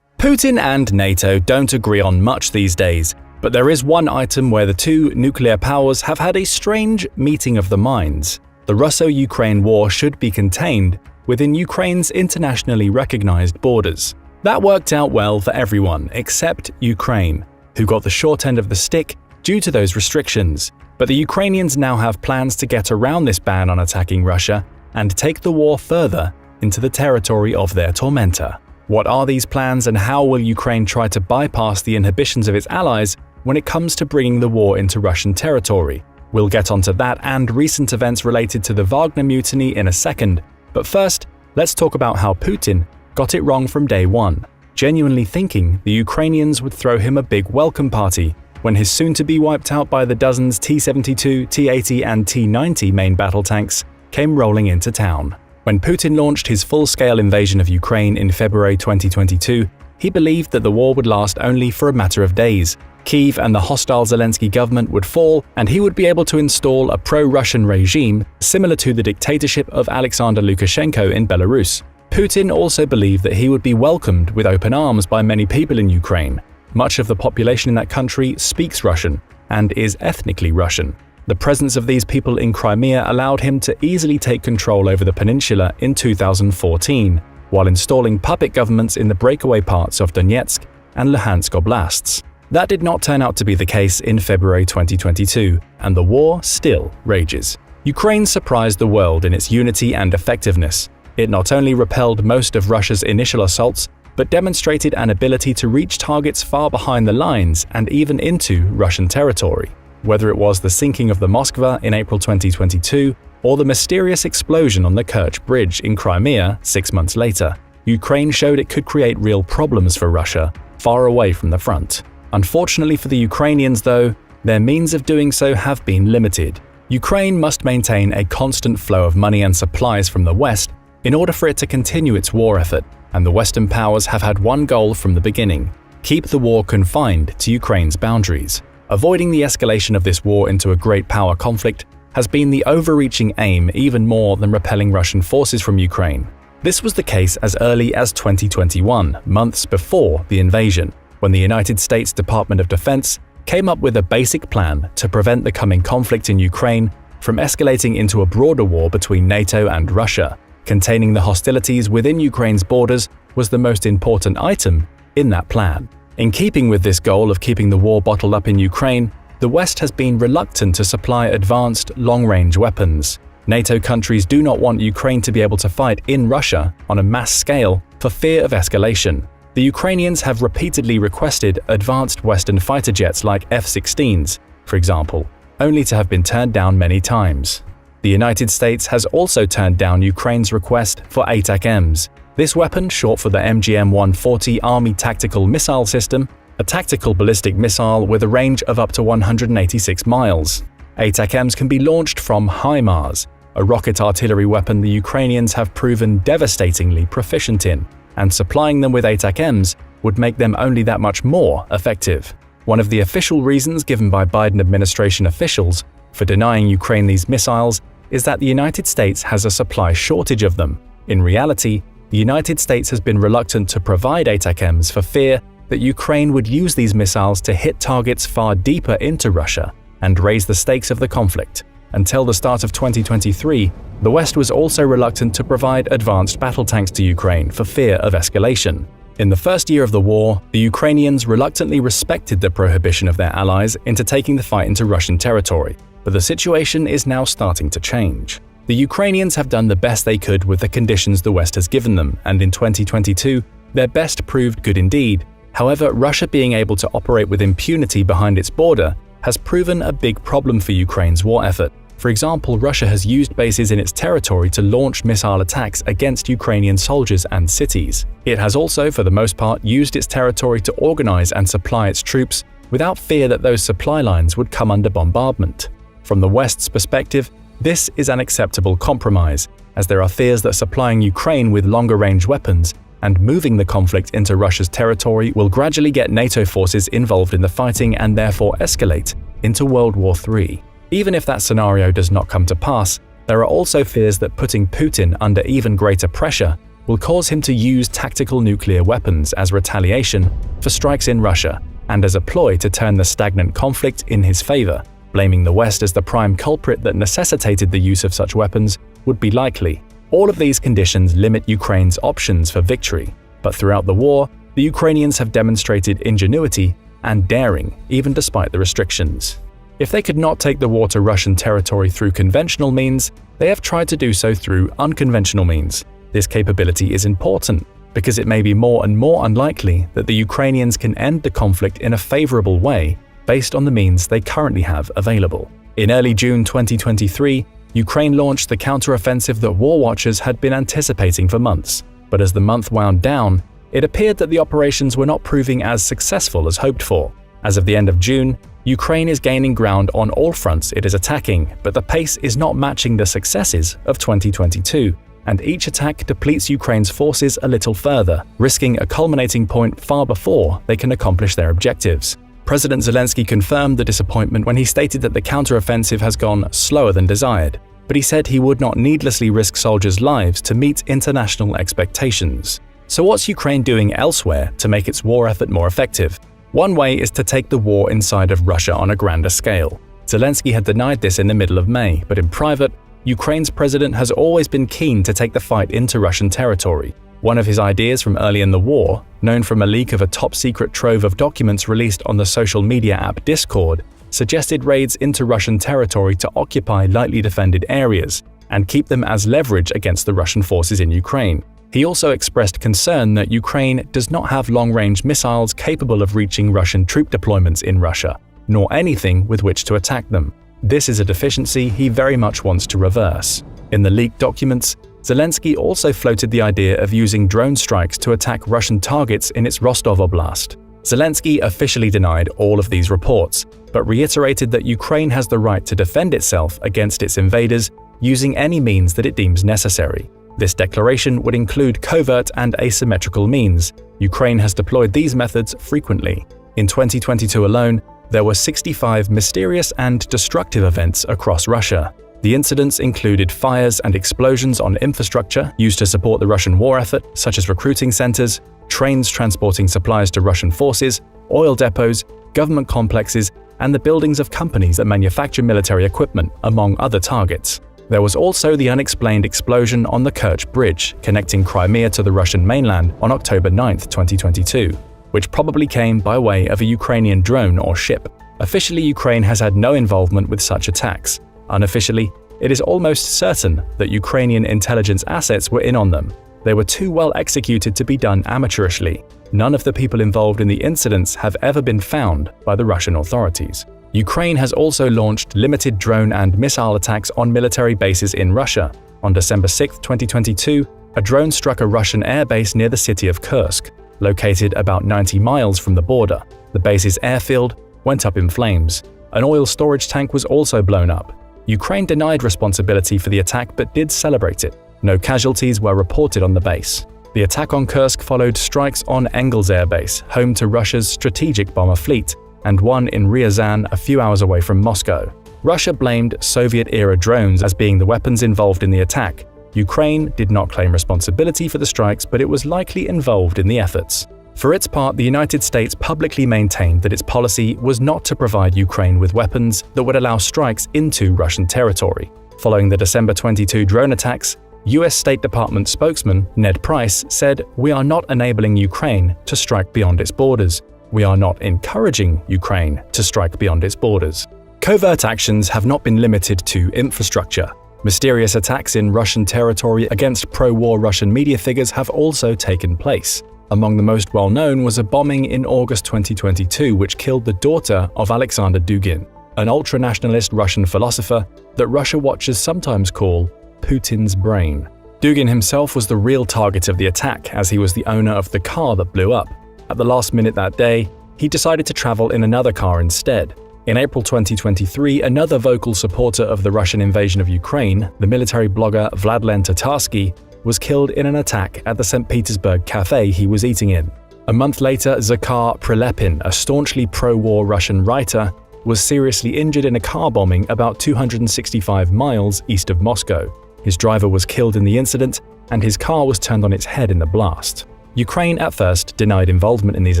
Putin and NATO don't agree on much these days, but there is one item where the two nuclear powers have had a strange meeting of the minds. The Russo-Ukraine war should be contained within Ukraine's internationally recognized borders. That worked out well for everyone except Ukraine, who got the short end of the stick due to those restrictions. But the Ukrainians now have plans to get around this ban on attacking Russia and take the war further into the territory of their tormentor. What are these plans, and how will Ukraine try to bypass the inhibitions of its allies when it comes to bringing the war into Russian territory? We'll get onto that and recent events related to the Wagner mutiny in a second, but first, let's talk about how Putin got it wrong from day one, genuinely thinking the Ukrainians would throw him a big welcome party when his soon-to-be wiped out by the dozens T-72, T-80 and T-90 main battle tanks came rolling into town. When Putin launched his full-scale invasion of Ukraine in February 2022, he believed that the war would last only for a matter of days. Kyiv and the hostile Zelensky government would fall, and he would be able to install a pro-Russian regime similar to the dictatorship of Alexander Lukashenko in Belarus. Putin also believed that he would be welcomed with open arms by many people in Ukraine. Much of the population in that country speaks Russian and is ethnically Russian. The presence of these people in Crimea allowed him to easily take control over the peninsula in 2014, while installing puppet governments in the breakaway parts of Donetsk and Luhansk oblasts. That did not turn out to be the case in February 2022, and the war still rages. Ukraine surprised the world in its unity and effectiveness. It not only repelled most of Russia's initial assaults, but demonstrated an ability to reach targets far behind the lines and even into Russian territory. Whether it was the sinking of the Moskva in April 2022 or the mysterious explosion on the Kerch Bridge in Crimea 6 months later, Ukraine showed it could create real problems for Russia far away from the front. Unfortunately for the Ukrainians, though, their means of doing so have been limited. Ukraine must maintain a constant flow of money and supplies from the West in order for it to continue its war effort, and the Western powers have had one goal from the beginning: keep the war confined to Ukraine's boundaries. Avoiding the escalation of this war into a great power conflict has been the overreaching aim even more than repelling Russian forces from Ukraine. This was the case as early as 2021, months before the invasion, when the United States Department of Defense came up with a basic plan to prevent the coming conflict in Ukraine from escalating into a broader war between NATO and Russia. Containing the hostilities within Ukraine's borders was the most important item in that plan. In keeping with this goal of keeping the war bottled up in Ukraine, the West has been reluctant to supply advanced, long-range weapons. NATO countries do not want Ukraine to be able to fight in Russia on a mass scale for fear of escalation. The Ukrainians have repeatedly requested advanced Western fighter jets like F-16s, for example, only to have been turned down many times. The United States has also turned down Ukraine's request for ATACMS. This weapon, short for the MGM-140 Army Tactical Missile System, a tactical ballistic missile with a range of up to 186 miles. ATACMS can be launched from HIMARS, a rocket artillery weapon the Ukrainians have proven devastatingly proficient in, and supplying them with ATACMS would make them only that much more effective. One of the official reasons given by Biden administration officials for denying Ukraine these missiles is that the United States has a supply shortage of them. In reality, the United States has been reluctant to provide ATACMS for fear that Ukraine would use these missiles to hit targets far deeper into Russia and raise the stakes of the conflict. Until the start of 2023, the West was also reluctant to provide advanced battle tanks to Ukraine for fear of escalation. In the first year of the war, the Ukrainians reluctantly respected the prohibition of their allies into taking the fight into Russian territory, but the situation is now starting to change. The Ukrainians have done the best they could with the conditions the West has given them, and in 2022, their best proved good indeed. However, Russia being able to operate with impunity behind its border has proven a big problem for Ukraine's war effort. For example, Russia has used bases in its territory to launch missile attacks against Ukrainian soldiers and cities. It has also, for the most part, used its territory to organize and supply its troops without fear that those supply lines would come under bombardment. From the West's perspective, this is an acceptable compromise, as there are fears that supplying Ukraine with longer-range weapons and moving the conflict into Russia's territory will gradually get NATO forces involved in the fighting and therefore escalate into World War III. Even if that scenario does not come to pass, there are also fears that putting Putin under even greater pressure will cause him to use tactical nuclear weapons as retaliation for strikes in Russia and as a ploy to turn the stagnant conflict in his favor. Blaming the West as the prime culprit that necessitated the use of such weapons would be likely. All of these conditions limit Ukraine's options for victory, but throughout the war, the Ukrainians have demonstrated ingenuity and daring even despite the restrictions. If they could not take the war to Russian territory through conventional means, they have tried to do so through unconventional means. This capability is important because it may be more and more unlikely that the Ukrainians can end the conflict in a favorable way based on the means they currently have available. In early June 2023, Ukraine launched the counteroffensive that war watchers had been anticipating for months. But as the month wound down, it appeared that the operations were not proving as successful as hoped for. As of the end of June, Ukraine is gaining ground on all fronts it is attacking, but the pace is not matching the successes of 2022, and each attack depletes Ukraine's forces a little further, risking a culminating point far before they can accomplish their objectives. President Zelensky confirmed the disappointment when he stated that the counteroffensive has gone slower than desired, but he said he would not needlessly risk soldiers' lives to meet international expectations. So what's Ukraine doing elsewhere to make its war effort more effective? One way is to take the war inside of Russia on a grander scale. Zelensky had denied this in the middle of May, but in private, Ukraine's president has always been keen to take the fight into Russian territory. One of his ideas from early in the war, known from a leak of a top-secret trove of documents released on the social media app Discord, suggested raids into Russian territory to occupy lightly defended areas and keep them as leverage against the Russian forces in Ukraine. He also expressed concern that Ukraine does not have long-range missiles capable of reaching Russian troop deployments in Russia, nor anything with which to attack them. This is a deficiency he very much wants to reverse. In the leaked documents, Zelensky also floated the idea of using drone strikes to attack Russian targets in its Rostov Oblast. Zelensky officially denied all of these reports, but reiterated that Ukraine has the right to defend itself against its invaders using any means that it deems necessary. This declaration would include covert and asymmetrical means. Ukraine has deployed these methods frequently. In 2022 alone, there were 65 mysterious and destructive events across Russia. The incidents included fires and explosions on infrastructure used to support the Russian war effort, such as recruiting centers, trains transporting supplies to Russian forces, oil depots, government complexes, and the buildings of companies that manufacture military equipment, among other targets. There was also the unexplained explosion on the Kerch Bridge, connecting Crimea to the Russian mainland on October 9, 2022, which probably came by way of a Ukrainian drone or ship. Officially, Ukraine has had no involvement with such attacks. Unofficially, it is almost certain that Ukrainian intelligence assets were in on them. They were too well executed to be done amateurishly. None of the people involved in the incidents have ever been found by the Russian authorities. Ukraine has also launched limited drone and missile attacks on military bases in Russia. On December 6, 2022, a drone struck a Russian airbase near the city of Kursk, located about 90 miles from the border. The base's airfield went up in flames. An oil storage tank was also blown up. Ukraine denied responsibility for the attack but did celebrate it. No casualties were reported on the base. The attack on Kursk followed strikes on Engels Air Base, home to Russia's strategic bomber fleet, and one in Ryazan a few hours away from Moscow. Russia blamed Soviet-era drones as being the weapons involved in the attack. Ukraine did not claim responsibility for the strikes, but it was likely involved in the efforts. For its part, the United States publicly maintained that its policy was not to provide Ukraine with weapons that would allow strikes into Russian territory. Following the December 22 drone attacks, US State Department spokesman Ned Price said, "We are not enabling Ukraine to strike beyond its borders. We are not encouraging Ukraine to strike beyond its borders." Covert actions have not been limited to infrastructure. Mysterious attacks in Russian territory against pro-war Russian media figures have also taken place. Among the most well-known was a bombing in August 2022 which killed the daughter of Alexander Dugin, an ultra-nationalist Russian philosopher that Russia watchers sometimes call Putin's brain. Dugin himself was the real target of the attack, as he was the owner of the car that blew up. At the last minute that day, he decided to travel in another car instead. In April 2023, another vocal supporter of the Russian invasion of Ukraine, the military blogger Vladlen Tatarsky, was killed in an attack at the St. Petersburg cafe he was eating in. A month later, Zakhar Prilepin, a staunchly pro-war Russian writer, was seriously injured in a car bombing about 265 miles east of Moscow. His driver was killed in the incident, and his car was turned on its head in the blast. Ukraine at first denied involvement in these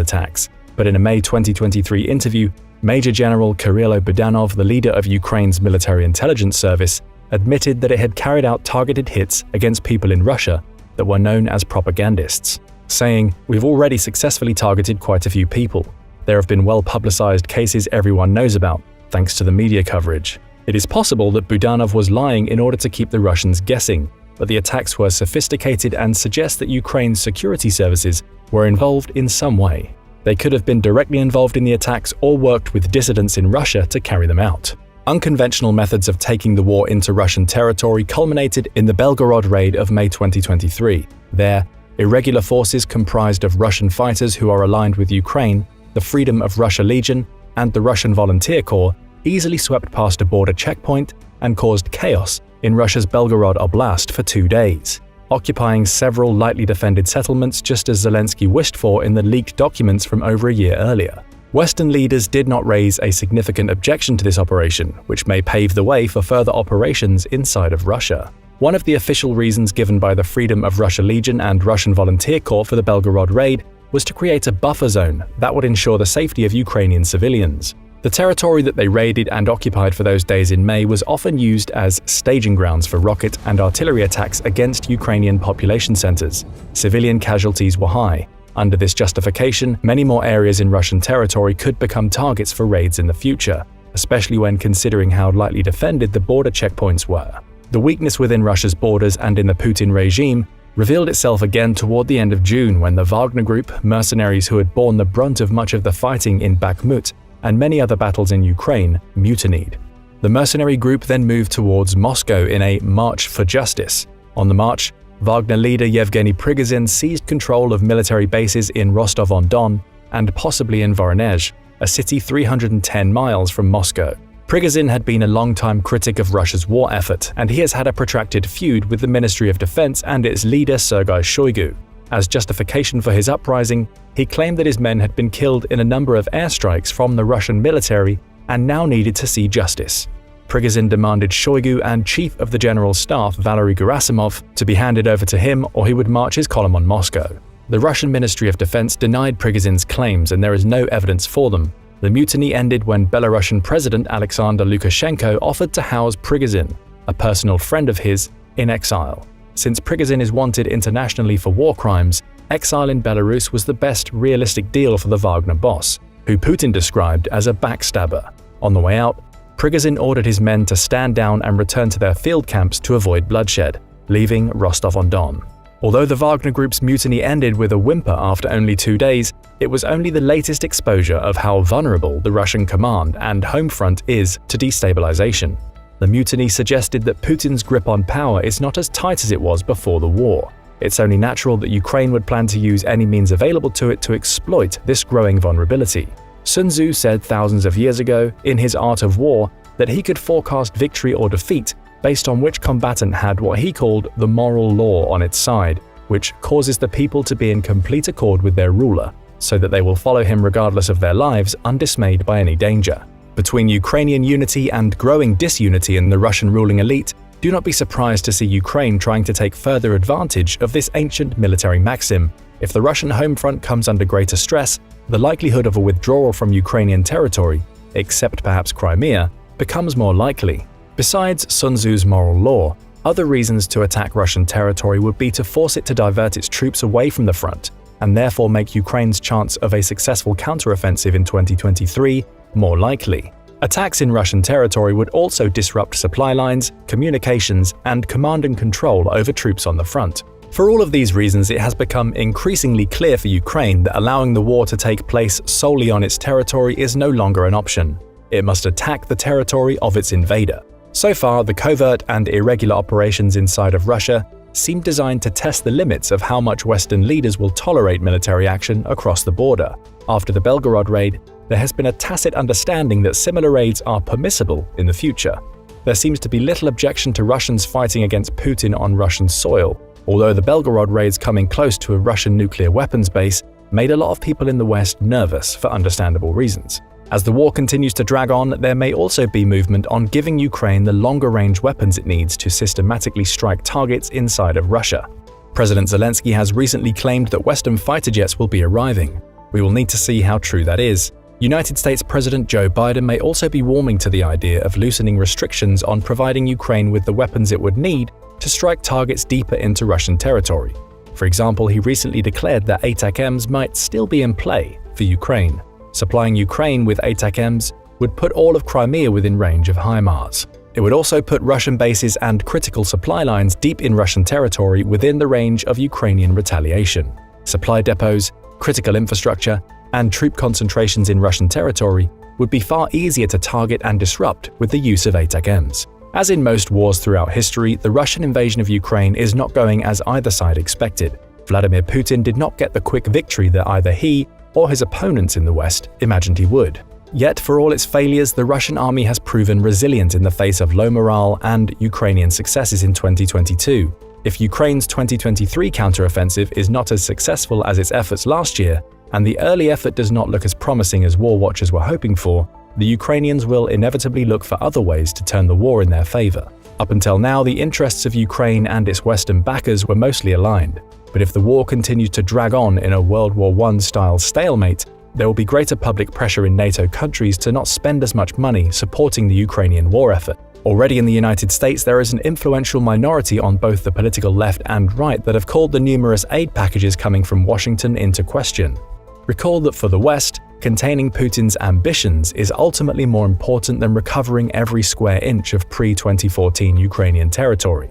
attacks, but in a May 2023 interview, Major General Kirilo Budanov, the leader of Ukraine's military intelligence service, admitted that it had carried out targeted hits against people in Russia that were known as propagandists, saying, "We've already successfully targeted quite a few people. There have been well-publicized cases everyone knows about, thanks to the media coverage." It is possible that Budanov was lying in order to keep the Russians guessing, but the attacks were sophisticated and suggest that Ukraine's security services were involved in some way. They could have been directly involved in the attacks or worked with dissidents in Russia to carry them out. Unconventional methods of taking the war into Russian territory culminated in the Belgorod raid of May 2023. There, irregular forces comprised of Russian fighters who are aligned with Ukraine, the Freedom of Russia Legion, and the Russian Volunteer Corps easily swept past a border checkpoint and caused chaos in Russia's Belgorod Oblast for 2 days, occupying several lightly defended settlements just as Zelensky wished for in the leaked documents from over a year earlier. Western leaders did not raise a significant objection to this operation, which may pave the way for further operations inside of Russia. One of the official reasons given by the Freedom of Russia Legion and Russian Volunteer Corps for the Belgorod raid was to create a buffer zone that would ensure the safety of Ukrainian civilians. The territory that they raided and occupied for those days in May was often used as staging grounds for rocket and artillery attacks against Ukrainian population centers. Civilian casualties were high. Under this justification, many more areas in Russian territory could become targets for raids in the future, especially when considering how lightly defended the border checkpoints were. The weakness within Russia's borders and in the Putin regime revealed itself again toward the end of June when the Wagner Group, mercenaries who had borne the brunt of much of the fighting in Bakhmut and many other battles in Ukraine, mutinied. The mercenary group then moved towards Moscow in a march for justice. On the march, Wagner leader Yevgeny Prigozhin seized control of military bases in Rostov-on-Don and possibly in Voronezh, a city 310 miles from Moscow. Prigozhin had been a long-time critic of Russia's war effort, and he has had a protracted feud with the Ministry of Defense and its leader Sergei Shoigu. As justification for his uprising, he claimed that his men had been killed in a number of airstrikes from the Russian military and now needed to see justice. Prigozhin demanded Shoigu and Chief of the General Staff Valery Gerasimov to be handed over to him or he would march his column on Moscow. The Russian Ministry of Defense denied Prigozhin's claims and there is no evidence for them. The mutiny ended when Belarusian President Alexander Lukashenko offered to house Prigozhin, a personal friend of his, in exile. Since Prigozhin is wanted internationally for war crimes, exile in Belarus was the best realistic deal for the Wagner boss, who Putin described as a backstabber. On the way out, Prigozhin ordered his men to stand down and return to their field camps to avoid bloodshed, leaving Rostov-on-Don. Although the Wagner Group's mutiny ended with a whimper after only 2 days, it was only the latest exposure of how vulnerable the Russian command and home front is to destabilization. The mutiny suggested that Putin's grip on power is not as tight as it was before the war. It's only natural that Ukraine would plan to use any means available to it to exploit this growing vulnerability. Sun Tzu said thousands of years ago, in his Art of War, that he could forecast victory or defeat based on which combatant had what he called the moral law on its side, which causes the people to be in complete accord with their ruler, so that they will follow him regardless of their lives, undismayed by any danger. Between Ukrainian unity and growing disunity in the Russian ruling elite, do not be surprised to see Ukraine trying to take further advantage of this ancient military maxim. If the Russian home front comes under greater stress, the likelihood of a withdrawal from Ukrainian territory, except perhaps Crimea, becomes more likely. Besides Sun Tzu's moral law, other reasons to attack Russian territory would be to force it to divert its troops away from the front, and therefore make Ukraine's chance of a successful counteroffensive in 2023 more likely. Attacks in Russian territory would also disrupt supply lines, communications, and command and control over troops on the front. For all of these reasons, it has become increasingly clear for Ukraine that allowing the war to take place solely on its territory is no longer an option. It must attack the territory of its invader. So far, the covert and irregular operations inside of Russia seem designed to test the limits of how much Western leaders will tolerate military action across the border. After the Belgorod raid, there has been a tacit understanding that similar raids are permissible in the future. There seems to be little objection to Russians fighting against Putin on Russian soil, although the Belgorod raids coming close to a Russian nuclear weapons base made a lot of people in the West nervous for understandable reasons. As the war continues to drag on, there may also be movement on giving Ukraine the longer-range weapons it needs to systematically strike targets inside of Russia. President Zelensky has recently claimed that Western fighter jets will be arriving. We will need to see how true that is. United States President Joe Biden may also be warming to the idea of loosening restrictions on providing Ukraine with the weapons it would need to strike targets deeper into Russian territory. For example, he recently declared that ATACMS might still be in play for Ukraine. Supplying Ukraine with ATACMS would put all of Crimea within range of HIMARS. It would also put Russian bases and critical supply lines deep in Russian territory within the range of Ukrainian retaliation. Supply depots, critical infrastructure, and troop concentrations in Russian territory would be far easier to target and disrupt with the use of ATACMS. As in most wars throughout history, the Russian invasion of Ukraine is not going as either side expected. Vladimir Putin did not get the quick victory that either he or his opponents in the West imagined he would. Yet, for all its failures, the Russian army has proven resilient in the face of low morale and Ukrainian successes in 2022. If Ukraine's 2023 counteroffensive is not as successful as its efforts last year, and the early effort does not look as promising as war watchers were hoping for, the Ukrainians will inevitably look for other ways to turn the war in their favor. Up until now, the interests of Ukraine and its Western backers were mostly aligned. But if the war continues to drag on in a World War I-style stalemate, there will be greater public pressure in NATO countries to not spend as much money supporting the Ukrainian war effort. Already in the United States, there is an influential minority on both the political left and right that have called the numerous aid packages coming from Washington into question. Recall that for the West, containing Putin's ambitions is ultimately more important than recovering every square inch of pre-2014 Ukrainian territory.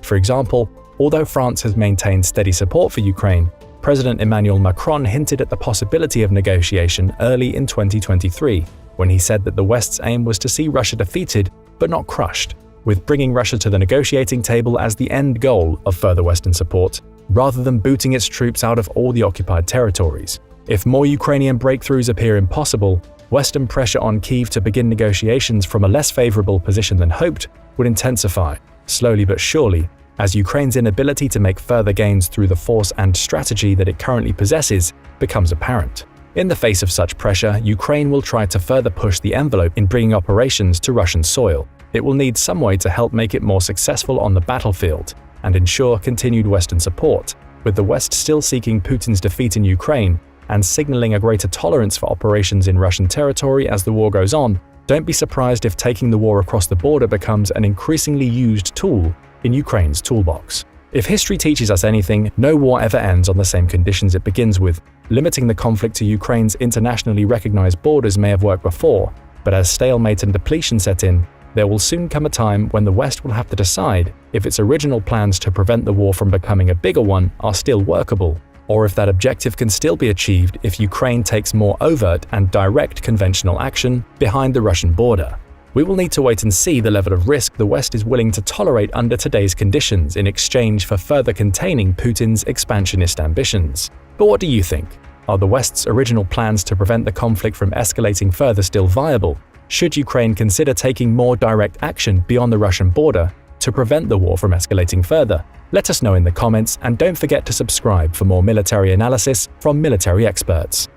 For example, although France has maintained steady support for Ukraine, President Emmanuel Macron hinted at the possibility of negotiation early in 2023, when he said that the West's aim was to see Russia defeated but not crushed, with bringing Russia to the negotiating table as the end goal of further Western support, rather than booting its troops out of all the occupied territories. If more Ukrainian breakthroughs appear impossible, Western pressure on Kyiv to begin negotiations from a less favorable position than hoped would intensify, slowly but surely, as Ukraine's inability to make further gains through the force and strategy that it currently possesses becomes apparent. In the face of such pressure, Ukraine will try to further push the envelope in bringing operations to Russian soil. It will need some way to help make it more successful on the battlefield and ensure continued Western support, with the West still seeking Putin's defeat in Ukraine and signaling a greater tolerance for operations in Russian territory as the war goes on. Don't be surprised if taking the war across the border becomes an increasingly used tool in Ukraine's toolbox. If history teaches us anything, no war ever ends on the same conditions it begins with. Limiting the conflict to Ukraine's internationally recognized borders may have worked before, but as stalemate and depletion set in, there will soon come a time when the West will have to decide if its original plans to prevent the war from becoming a bigger one are still workable, or if that objective can still be achieved if Ukraine takes more overt and direct conventional action behind the Russian border. We will need to wait and see the level of risk the West is willing to tolerate under today's conditions in exchange for further containing Putin's expansionist ambitions. But what do you think? Are the West's original plans to prevent the conflict from escalating further still viable? Should Ukraine consider taking more direct action beyond the Russian border to prevent the war from escalating further? Let us know in the comments, and don't forget to subscribe for more military analysis from military experts.